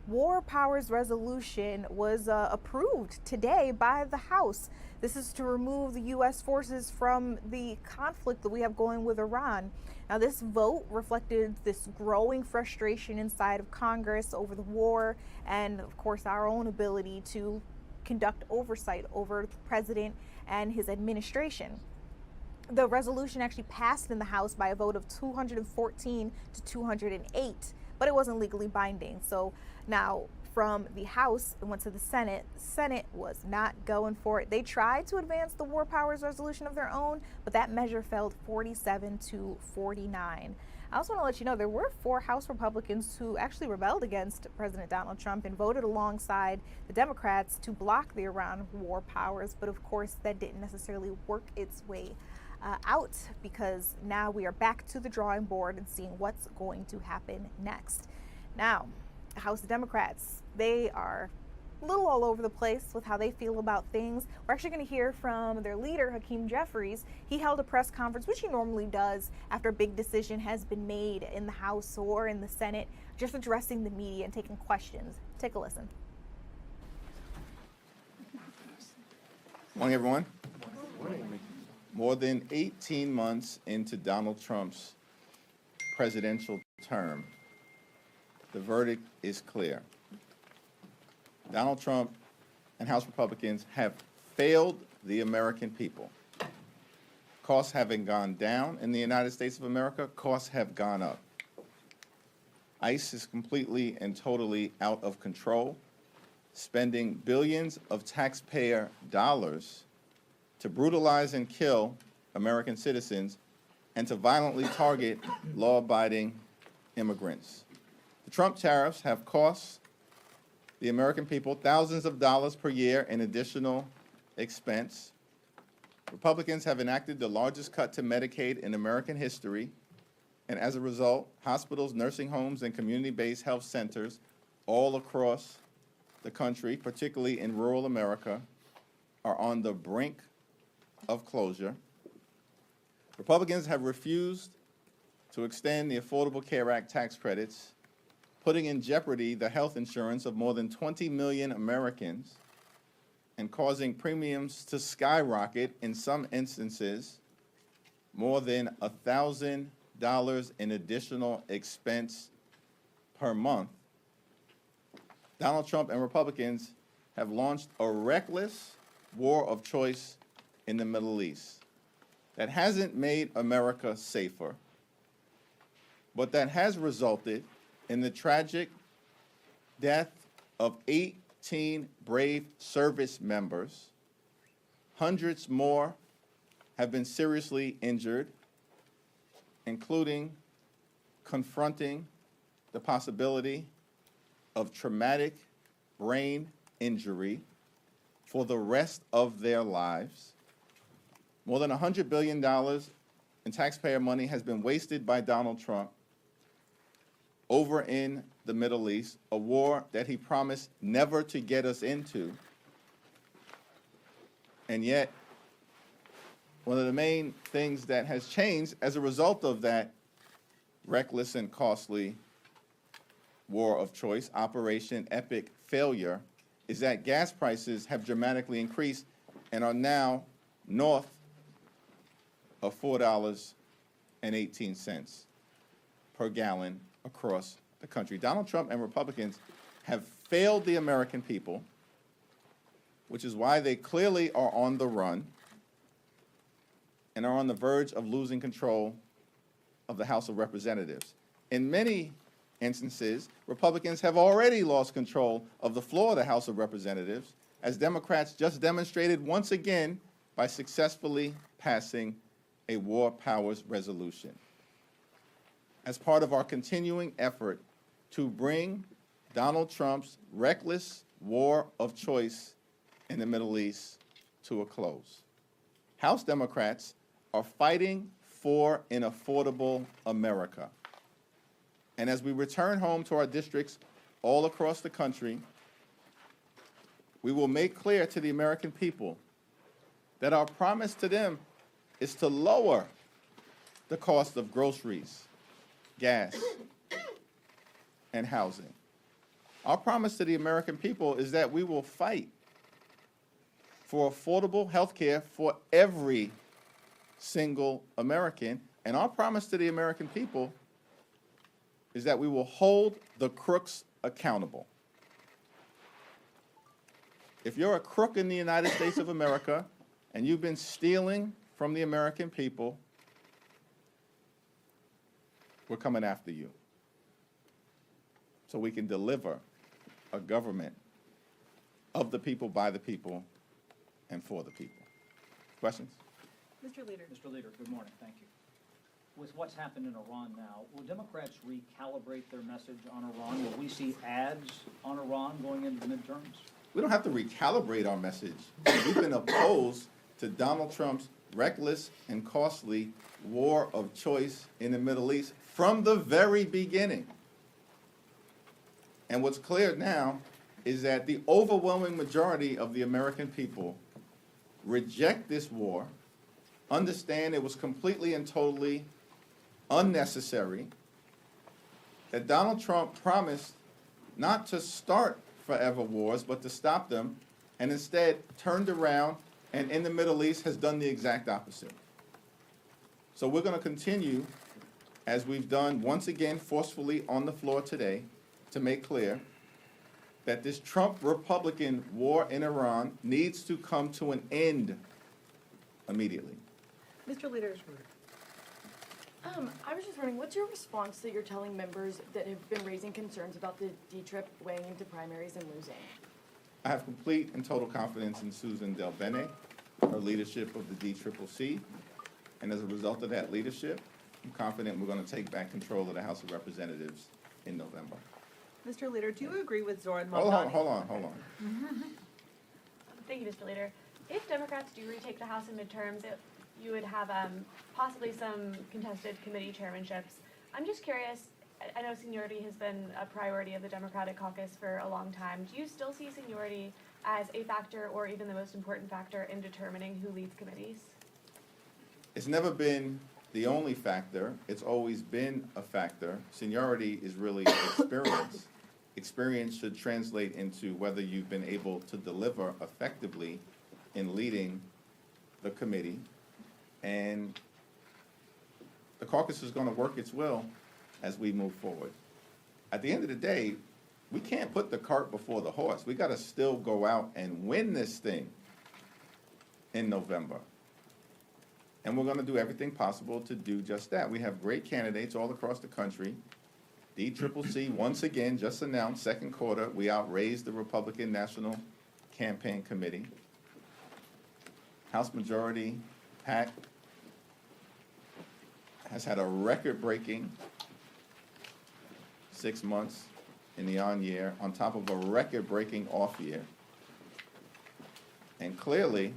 War Powers resolution was approved today by the House. This is to remove the U.S. forces from the conflict that we have going with Iran. Now, this vote reflected this growing frustration inside of Congress over the war and, of course, our own ability to conduct oversight over the president and his administration. The resolution actually passed in the House by a vote of 214 to 208, but it wasn't legally binding. So now from the House, it went to the Senate. The Senate was not going for it. They tried to advance the War Powers resolution of their own, but that measure failed 47 to 49. I also want to let you know there were 4 House Republicans who actually rebelled against President Donald Trump and voted alongside the Democrats to block the Iran War Powers. But of course, that didn't necessarily work its way out, because now we are back to the drawing board and seeing what's going to happen next. Now, House Democrats, they are a little all over the place with how they feel about things. We're actually going to hear from their leader, Hakeem Jeffries. He held a press conference, which he normally does after a big decision has been made in the House or in the Senate, just addressing the media and taking questions. Take a listen. Morning, everyone. Morning. More than 18 months into Donald Trump's presidential term, the verdict is clear. Donald Trump and House Republicans have failed the American people. Costs haven't gone down in the United States of America, costs have gone up. ICE is completely and totally out of control, spending billions of taxpayer dollars to brutalize and kill American citizens and to violently target law-abiding immigrants. The Trump tariffs have cost the American people thousands of dollars per year in additional expense. Republicans have enacted the largest cut to Medicaid in American history, and as a result, hospitals, nursing homes, and community-based health centers all across the country, particularly in rural America, are on the brink of closure. Republicans have refused to extend the Affordable Care Act tax credits, putting in jeopardy the health insurance of more than 20 million Americans and causing premiums to skyrocket, in some instances, more than $1,000 in additional expense per month. Donald Trump and Republicans have launched a reckless war of choice in the Middle East that hasn't made America safer, but that has resulted in the tragic death of 18 brave service members. Hundreds more have been seriously injured, including confronting the possibility of traumatic brain injury for the rest of their lives. More than $100 billion in taxpayer money has been wasted by Donald Trump over in the Middle East, a war that he promised never to get us into. And yet, one of the main things that has changed as a result of that reckless and costly war of choice, Operation Epic Failure, is that gas prices have dramatically increased and are now north of $4.18 per gallon across the country. Donald Trump and Republicans have failed the American people, which is why they clearly are on the run and are on the verge of losing control of the House of Representatives. In many instances, Republicans have already lost control of the floor of the House of Representatives, as Democrats just demonstrated once again by successfully passing a war powers resolution. As part of our continuing effort to bring Donald Trump's reckless war of choice in the Middle East to a close, House Democrats are fighting for an affordable America. And as we return home to our districts all across the country, we will make clear to the American people that our promise to them is to lower the cost of groceries, gas, and housing. Our promise to the American people is that we will fight for affordable health care for every single American. And our promise to the American people is that we will hold the crooks accountable. If you're a crook in the United States of America and you've been stealing from the American people, we're coming after you so we can deliver a government of the people, by the people, and for the people. Questions? Mr. Leader. Mr. Leader, good morning. Thank you. With what's happened in Iran now, will Democrats recalibrate their message on Iran? Will we see ads on Iran going into the midterms? We don't have to recalibrate our message. We've been opposed to Donald Trump's reckless and costly war of choice in the Middle East from the very beginning. And what's clear now is that the overwhelming majority of the American people reject this war, understand it was completely and totally unnecessary, that Donald Trump promised not to start forever wars, but to stop them, and instead turned around and in the Middle East has done the exact opposite. So we're going to continue, as we've done once again forcefully on the floor today, to make clear that this Trump-Republican war in Iran needs to come to an end immediately. Mr. Leader. I was just wondering, what's your response that you're telling members that have been raising concerns about the D-Trip weighing into primaries and losing? I have complete and total confidence in Susan Del Bene, her leadership of the D-CCC, and as a result of that leadership, I'm confident we're going to take back control of the House of Representatives in November. Mr. Leader, do you agree with Zoran Hold Mamdani? on. Thank you, Mr. Leader. If Democrats do retake the House in midterms, you would have possibly some contested committee chairmanships. I'm just curious, I know seniority has been a priority of the Democratic caucus for a long time. Do you still see seniority as a factor or even the most important factor in determining who leads committees? It's never been the only factor. It's always been a factor. Seniority is really experience. Experience should translate into whether you've been able to deliver effectively in leading the committee. And the caucus is going to work its will as we move forward. At the end of the day, we can't put the cart before the horse. We got to still go out and win this thing in November. And we're going to do everything possible to do just that. We have great candidates all across the country. DCCC, once again, just announced second quarter, we outraised the Republican National Campaign Committee. House Majority PAC has had a record-breaking 6 months in the on year, on top of a record-breaking off year. And clearly,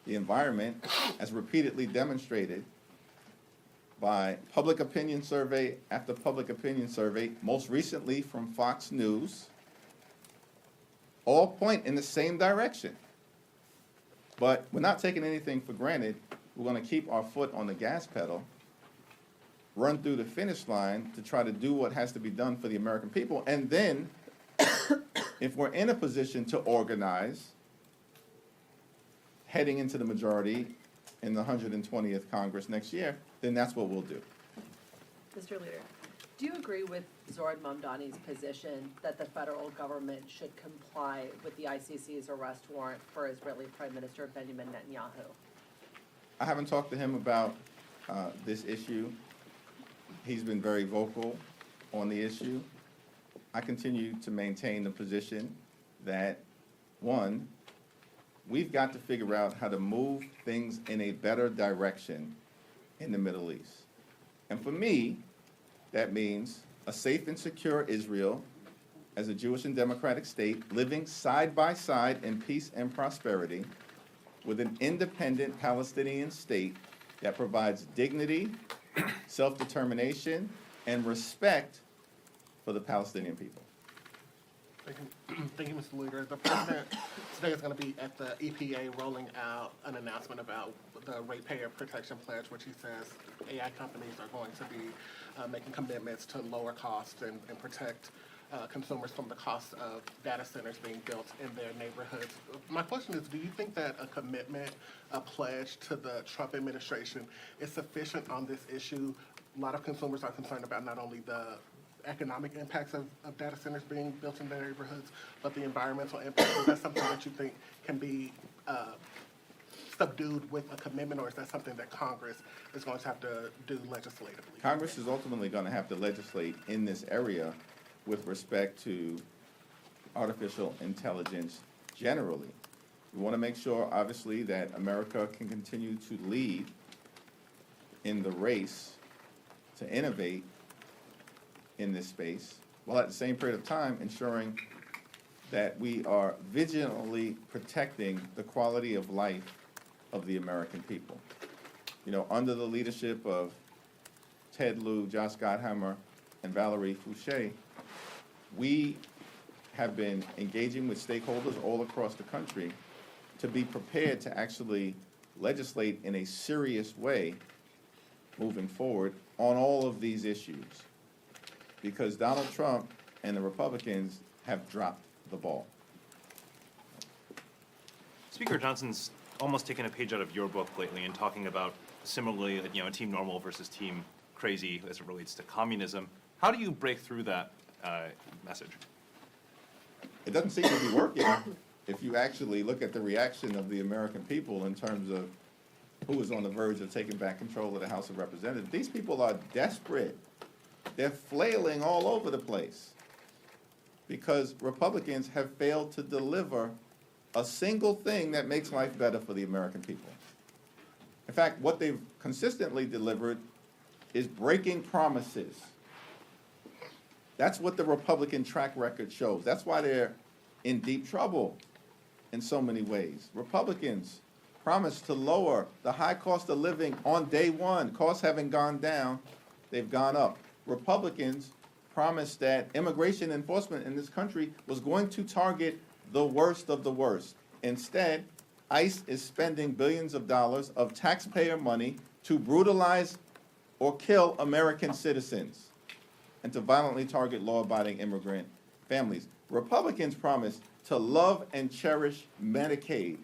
the environment, as repeatedly demonstrated by public opinion survey after public opinion survey, most recently from Fox News, all point in the same direction. But we're not taking anything for granted. We're going to keep our foot on the gas pedal, run through the finish line to try to do what has to be done for the American people. And then, if we're in a position to organize, heading into the majority in the 120th Congress next year, then that's what we'll do. Mr. Leader, do you agree with Zohran Mamdani's position that the federal government should comply with the ICC's arrest warrant for Israeli Prime Minister Benjamin Netanyahu? I haven't talked to him about this issue. He's been very vocal on the issue. I continue to maintain the position that, one, we've got to figure out how to move things in a better direction in the Middle East. And for me, that means a safe and secure Israel as a Jewish and democratic state living side by side in peace and prosperity with an independent Palestinian state that provides dignity, self-determination, and respect for the Palestinian people. Thank you, Mr. Leader. The president today is going to be at the EPA rolling out an announcement about the Ratepayer Protection Pledge, which he says AI companies are going to be making commitments to lower costs and protect consumers from the cost of data centers being built in their neighborhoods. My question is, do you think that a commitment, a pledge to the Trump administration is sufficient on this issue? A lot of consumers are concerned about not only the economic impacts of data centers being built in their neighborhoods, but the environmental impacts. Is that something that you think can be subdued with a commitment, or is that something that Congress is going to have to do legislatively? Congress is ultimately going to have to legislate in this area with respect to artificial intelligence generally. We want to make sure, obviously, that America can continue to lead in the race to innovate in this space, while at the same period of time ensuring that we are vigilantly protecting the quality of life of the American people. You know, under the leadership of Ted Lieu, Josh Gottheimer, and Valerie Fouché, we have been engaging with stakeholders all across the country to be prepared to actually legislate in a serious way moving forward on all of these issues, because Donald Trump and the Republicans have dropped the ball. Speaker Johnson's almost taken a page out of your book lately and talking about similarly, you know, Team Normal versus Team Crazy as it relates to communism. How do you break through that message? It doesn't seem to be working if you actually look at the reaction of the American people in terms of who is on the verge of taking back control of the House of Representatives. These people are desperate. They're flailing all over the place because Republicans have failed to deliver a single thing that makes life better for the American people. In fact, what they've consistently delivered is breaking promises. That's what the Republican track record shows. That's why they're in deep trouble in so many ways. Republicans promised to lower the high cost of living on day one. Costs haven't gone down, they've gone up. Republicans promised that immigration enforcement in this country was going to target the worst of the worst. Instead, ICE is spending billions of dollars of taxpayer money to brutalize or kill American citizens and to violently target law-abiding immigrant families. Republicans promised to love and cherish Medicaid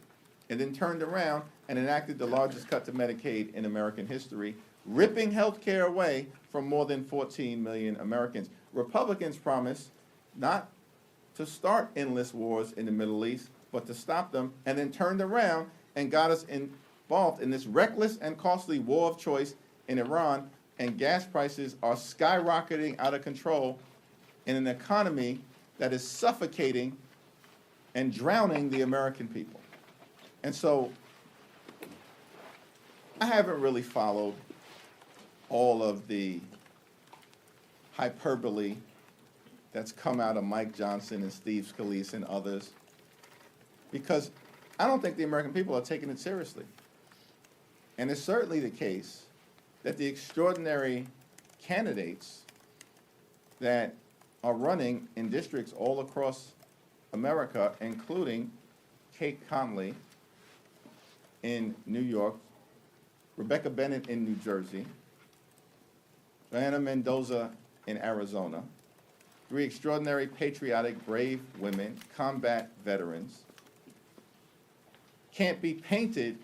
and then turned around and enacted the largest cut to Medicaid in American history, ripping health care away from more than 14 million Americans. Republicans promised not to start endless wars in the Middle East, but to stop them, and then turned around and got us involved in this reckless and costly war of choice in Iran, and gas prices are skyrocketing out of control in an economy that is suffocating and drowning the American people. And so I haven't really followed all of the hyperbole that's come out of Mike Johnson and Steve Scalise and others, because I don't think the American people are taking it seriously. And it's certainly the case that the extraordinary candidates that are running in districts all across America, including Kate Conley in New York, Rebecca Bennett in New Jersey, Diana Mendoza in Arizona, three extraordinary, patriotic, brave women, combat veterans, can't be painted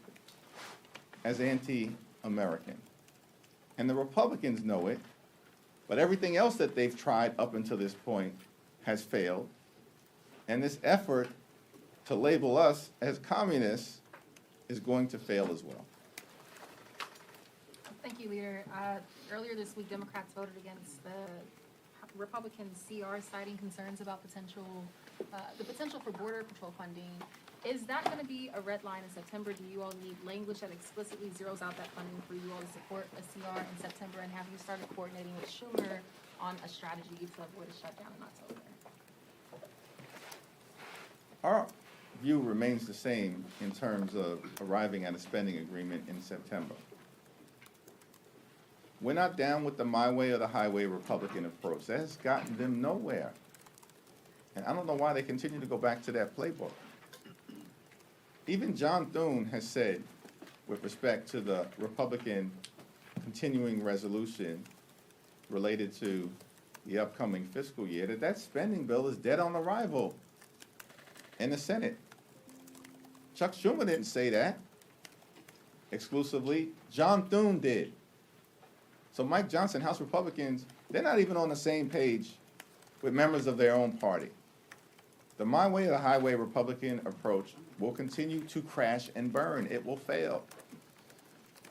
as anti-American. And the Republicans know it, but everything else that they've tried up until this point has failed. And this effort to label us as communists is going to fail as well. Thank you, Leader. Earlier this week, Democrats voted against the Republican CR, citing concerns about the potential for Border Patrol funding. Is that going to be a red line in September? Do you all need language that explicitly zeroes out that funding for you all to support a CR in September? And have you started coordinating with Schumer on a strategy to avoid a shutdown in October? Our view remains the same in terms of arriving at a spending agreement in September. We're not down with the my way or the highway Republican approach. That has gotten them nowhere. And I don't know why they continue to go back to that playbook. Even John Thune has said, with respect to the Republican continuing resolution related to the upcoming fiscal year, that spending bill is dead on arrival in the Senate. Chuck Schumer didn't say that exclusively. John Thune did. So Mike Johnson, House Republicans, they're not even on the same page with members of their own party. The my way or the highway Republican approach will continue to crash and burn. It will fail.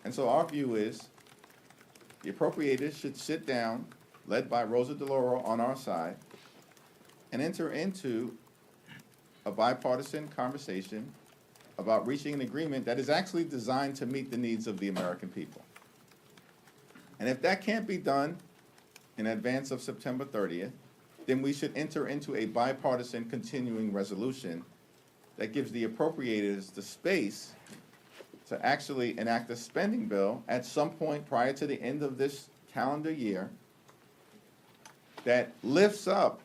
And so our view is the appropriators should sit down, led by Rosa DeLauro on our side, and enter into a bipartisan conversation about reaching an agreement that is actually designed to meet the needs of the American people. And if that can't be done in advance of September 30th, then we should enter into a bipartisan continuing resolution that gives the appropriators the space to actually enact a spending bill at some point prior to the end of this calendar year that lifts up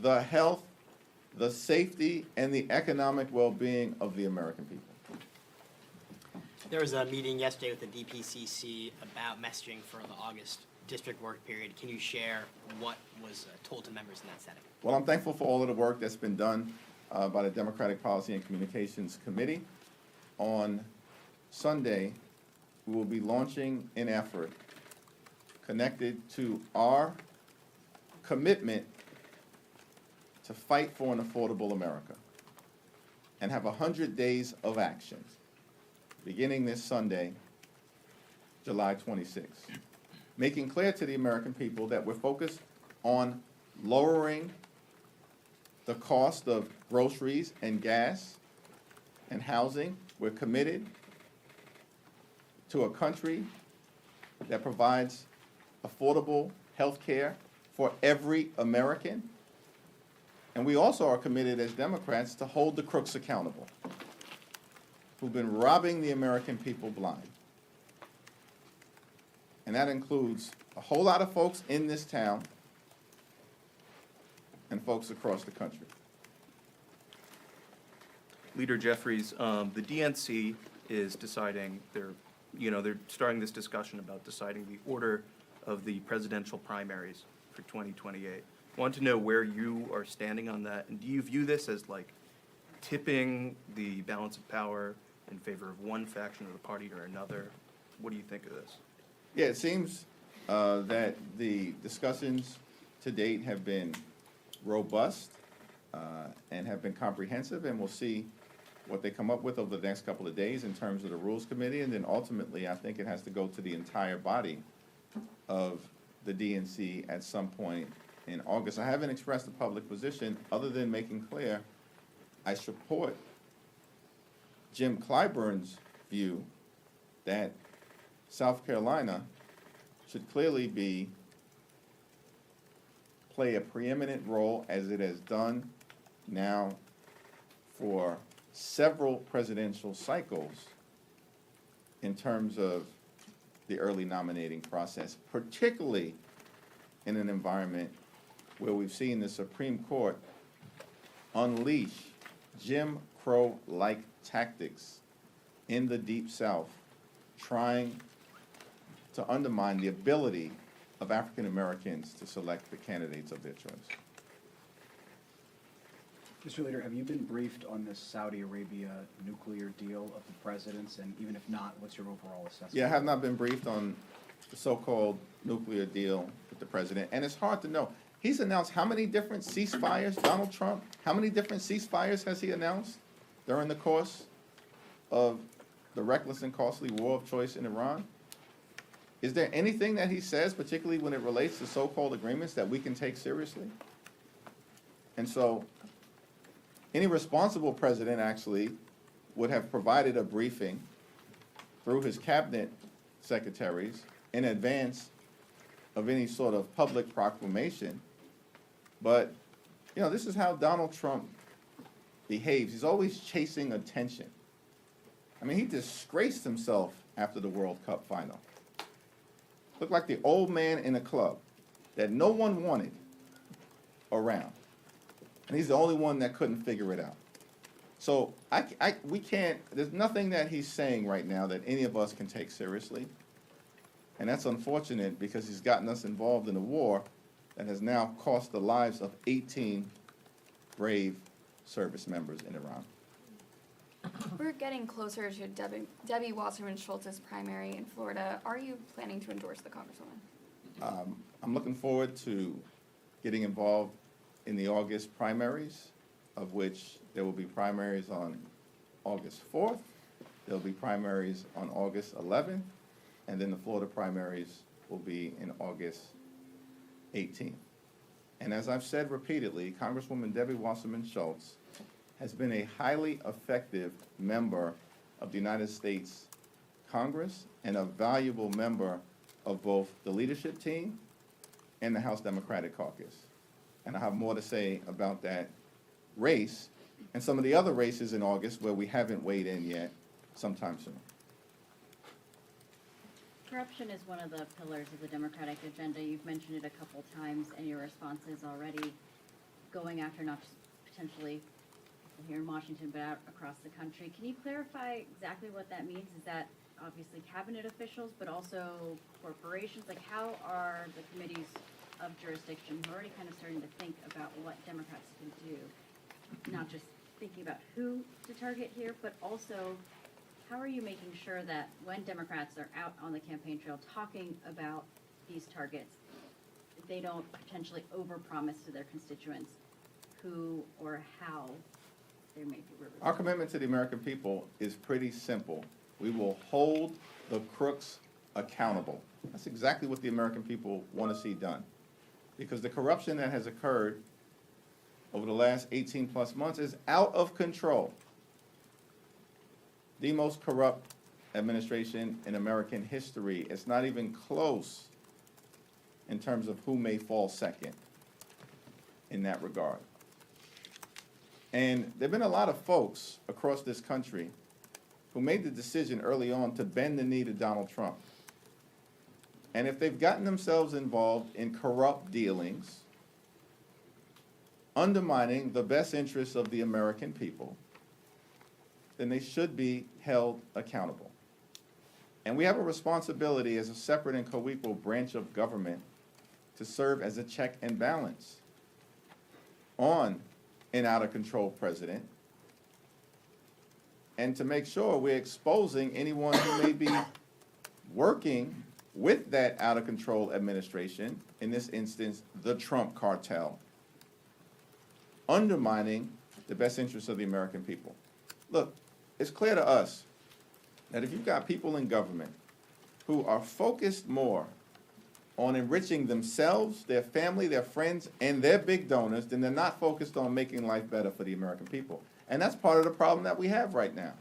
the health, the safety, and the economic well-being of the American people. There was a meeting yesterday with the DPCC about messaging for the August district work period. Can you share what was told to members in that setting? Well, I'm thankful for all of the work that's been done by the Democratic Policy and Communications Committee. On Sunday, we will be launching an effort connected to our commitment to fight for an affordable America and have 100 days of action beginning this Sunday, July 26th, making clear to the American people that we're focused on lowering the cost of groceries and gas and housing. We're committed to a country that provides affordable health care for every American. And we also are committed as Democrats to hold the crooks accountable, who've been robbing the American people blind. And that includes a whole lot of folks in this town and folks across the country. Leader Jeffries, the DNC is deciding, they're starting this discussion about deciding the order of the presidential primaries for 2028. I want to know where you are standing on that, and do you view this as like tipping the balance of power in favor of one faction of the party or another? What do you think of this? Yeah, it seems that the discussions to date have been robust and have been comprehensive, and we'll see what they come up with over the next couple of days in terms of the Rules Committee, and then ultimately, I think it has to go to the entire body of the DNC at some point in August. I haven't expressed a public position other than making clear I support Jim Clyburn's view that South Carolina should clearly play a preeminent role, as it has done now for several presidential cycles, in terms of the early nominating process, particularly in an environment where we've seen the Supreme Court unleash Jim Crow-like tactics in the Deep South, trying to undermine the ability of African Americans to select the candidates of their choice. Mr. Leader, have you been briefed on this Saudi Arabia nuclear deal of the president's? And even if not, what's your overall assessment? Yeah, I have not been briefed on the so-called nuclear deal with the president, and it's hard to know. He's announced how many different ceasefires, Donald Trump, how many different ceasefires has he announced during the course of the reckless and costly war of choice in Iran? Is there anything that he says, particularly when it relates to so-called agreements, that we can take seriously? And so any responsible president actually would have provided a briefing through his cabinet secretaries in advance of any sort of public proclamation. But, you know, this is how Donald Trump behaves. He's always chasing attention. I mean, he disgraced himself after the World Cup final. Looked like the old man in a club that no one wanted around. And he's the only one that couldn't figure it out. So we can't, there's nothing that he's saying right now that any of us can take seriously. And that's unfortunate, because he's gotten us involved in a war that has now cost the lives of 18 brave service members in Iran. We're getting closer to Debbie Wasserman Schultz's primary in Florida. Are you planning to endorse the Congresswoman? I'm looking forward to getting involved in the August primaries, of which there will be primaries on August 4th, there'll be primaries on August 11th, and then the Florida primaries will be in August 18th. And as I've said repeatedly, Congresswoman Debbie Wasserman Schultz has been a highly effective member of the United States Congress and a valuable member of both the leadership team and the House Democratic Caucus. And I have more to say about that race and some of the other races in August where we haven't weighed in yet sometime soon. Corruption is one of the pillars of the Democratic agenda. You've mentioned it a couple times in your responses already, going after not just potentially here in Washington, but out across the country. Can you clarify exactly what that means? Is that obviously cabinet officials, but also corporations? Like, how are the committees of jurisdiction who are already kind of starting to think about what Democrats can do, not just thinking about who to target here, but also how are you making sure that when Democrats are out on the campaign trail talking about these targets, they don't potentially overpromise to their constituents who or how there may be rivers? Our commitment to the American people is pretty simple. We will hold the crooks accountable. That's exactly what the American people want to see done. Because the corruption that has occurred over the last 18 plus months is out of control. The most corrupt administration in American history. It's not even close in terms of who may fall second in that regard. And there have been a lot of folks across this country who made the decision early on to bend the knee to Donald Trump. And if they've gotten themselves involved in corrupt dealings, undermining the best interests of the American people, then they should be held accountable. And we have a responsibility as a separate and co-equal branch of government to serve as a check and balance on an out-of-control president, and to make sure we're exposing anyone who may be working with that out-of-control administration, in this instance, the Trump cartel, undermining the best interests of the American people. Look, it's clear to us that if you've got people in government who are focused more on enriching themselves, their family, their friends, and their big donors, then they're not focused on making life better for the American people. And that's part of the problem that we have right now.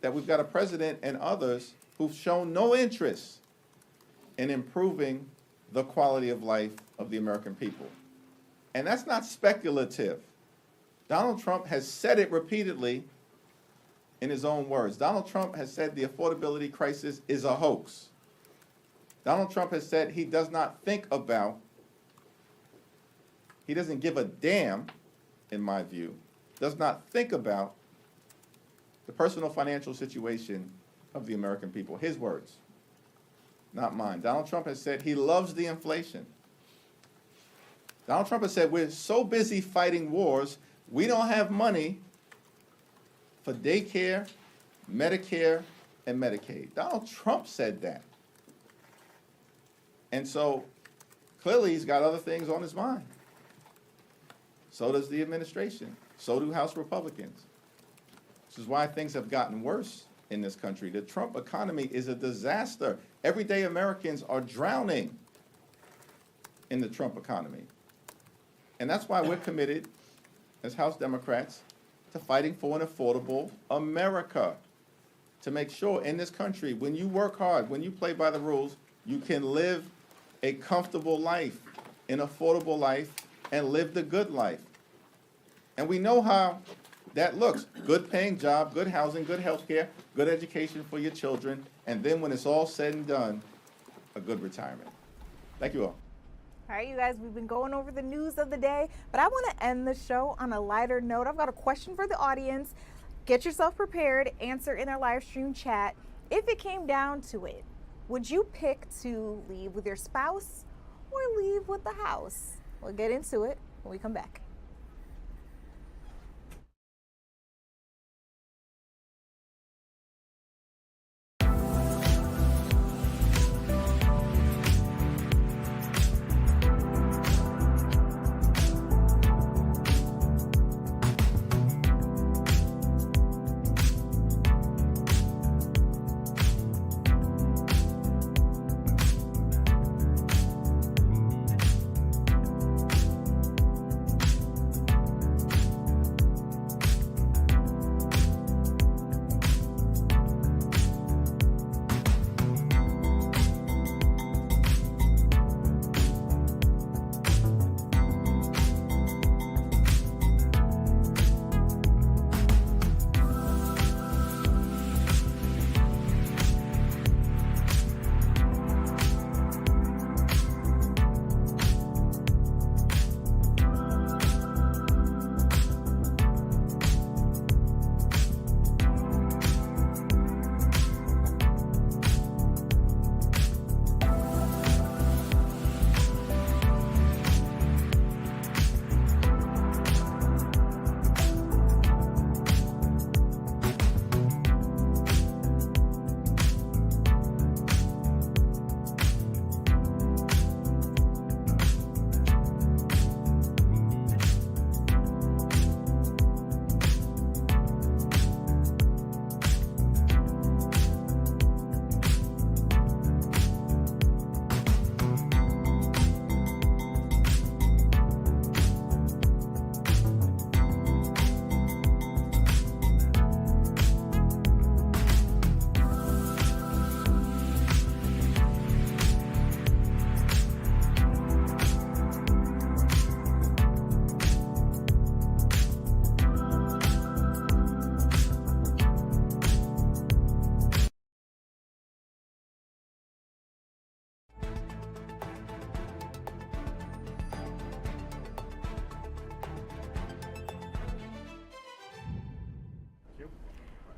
That we've got a president and others who've shown no interest in improving the quality of life of the American people. And that's not speculative. Donald Trump has said it repeatedly in his own words. Donald Trump has said the affordability crisis is a hoax. Donald Trump has said he does not think about, he doesn't give a damn, in my view, does not think about the personal financial situation of the American people. His words, not mine. Donald Trump has said he loves the inflation. Donald Trump has said we're so busy fighting wars, we don't have money for daycare, Medicare, and Medicaid. Donald Trump said that. And so clearly he's got other things on his mind. So does the administration. So do House Republicans. This is why things have gotten worse in this country. The Trump economy is a disaster. Everyday Americans are drowning in the Trump economy. And that's why we're committed, as House Democrats, to fighting for an affordable America. To make sure in this country, when you work hard, when you play by the rules, you can live a comfortable life, an affordable life, and live the good life. And we know how that looks. Good paying job, good housing, good health care, good education for your children, and then when it's all said and done, a good retirement. Thank you all. All right, you guys, we've been going over the news of the day, but I want to end the show on a lighter note. I've got a question for the audience. Get yourself prepared, answer in our live stream chat. If it came down to it, would you pick to leave with your spouse or leave with the house? We'll get into it when we come back.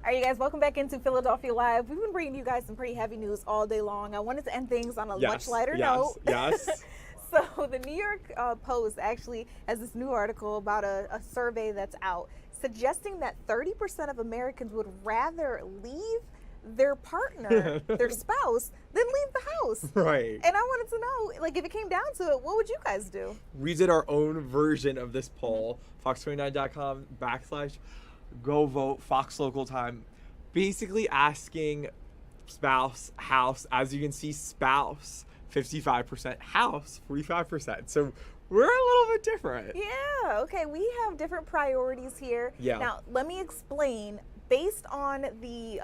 All right, you guys, welcome back into Philadelphia Live. We've been bringing you guys some pretty heavy news all day long. I wanted to end things on a much lighter note. Yes. So the New York Post actually has this new article about a survey that's out suggesting that 30% of Americans would rather leave their partner, their spouse, then leave the house. Right. And I wanted to know, like, if it came down to it, what would you guys do? We did our own version of this poll, fox29.com/go vote, Fox local time, basically asking spouse, house. As you can see, spouse 55%, house 45%. So we're a little bit different. Yeah, okay, we have different priorities here. Yeah. Now, let me explain. Based on the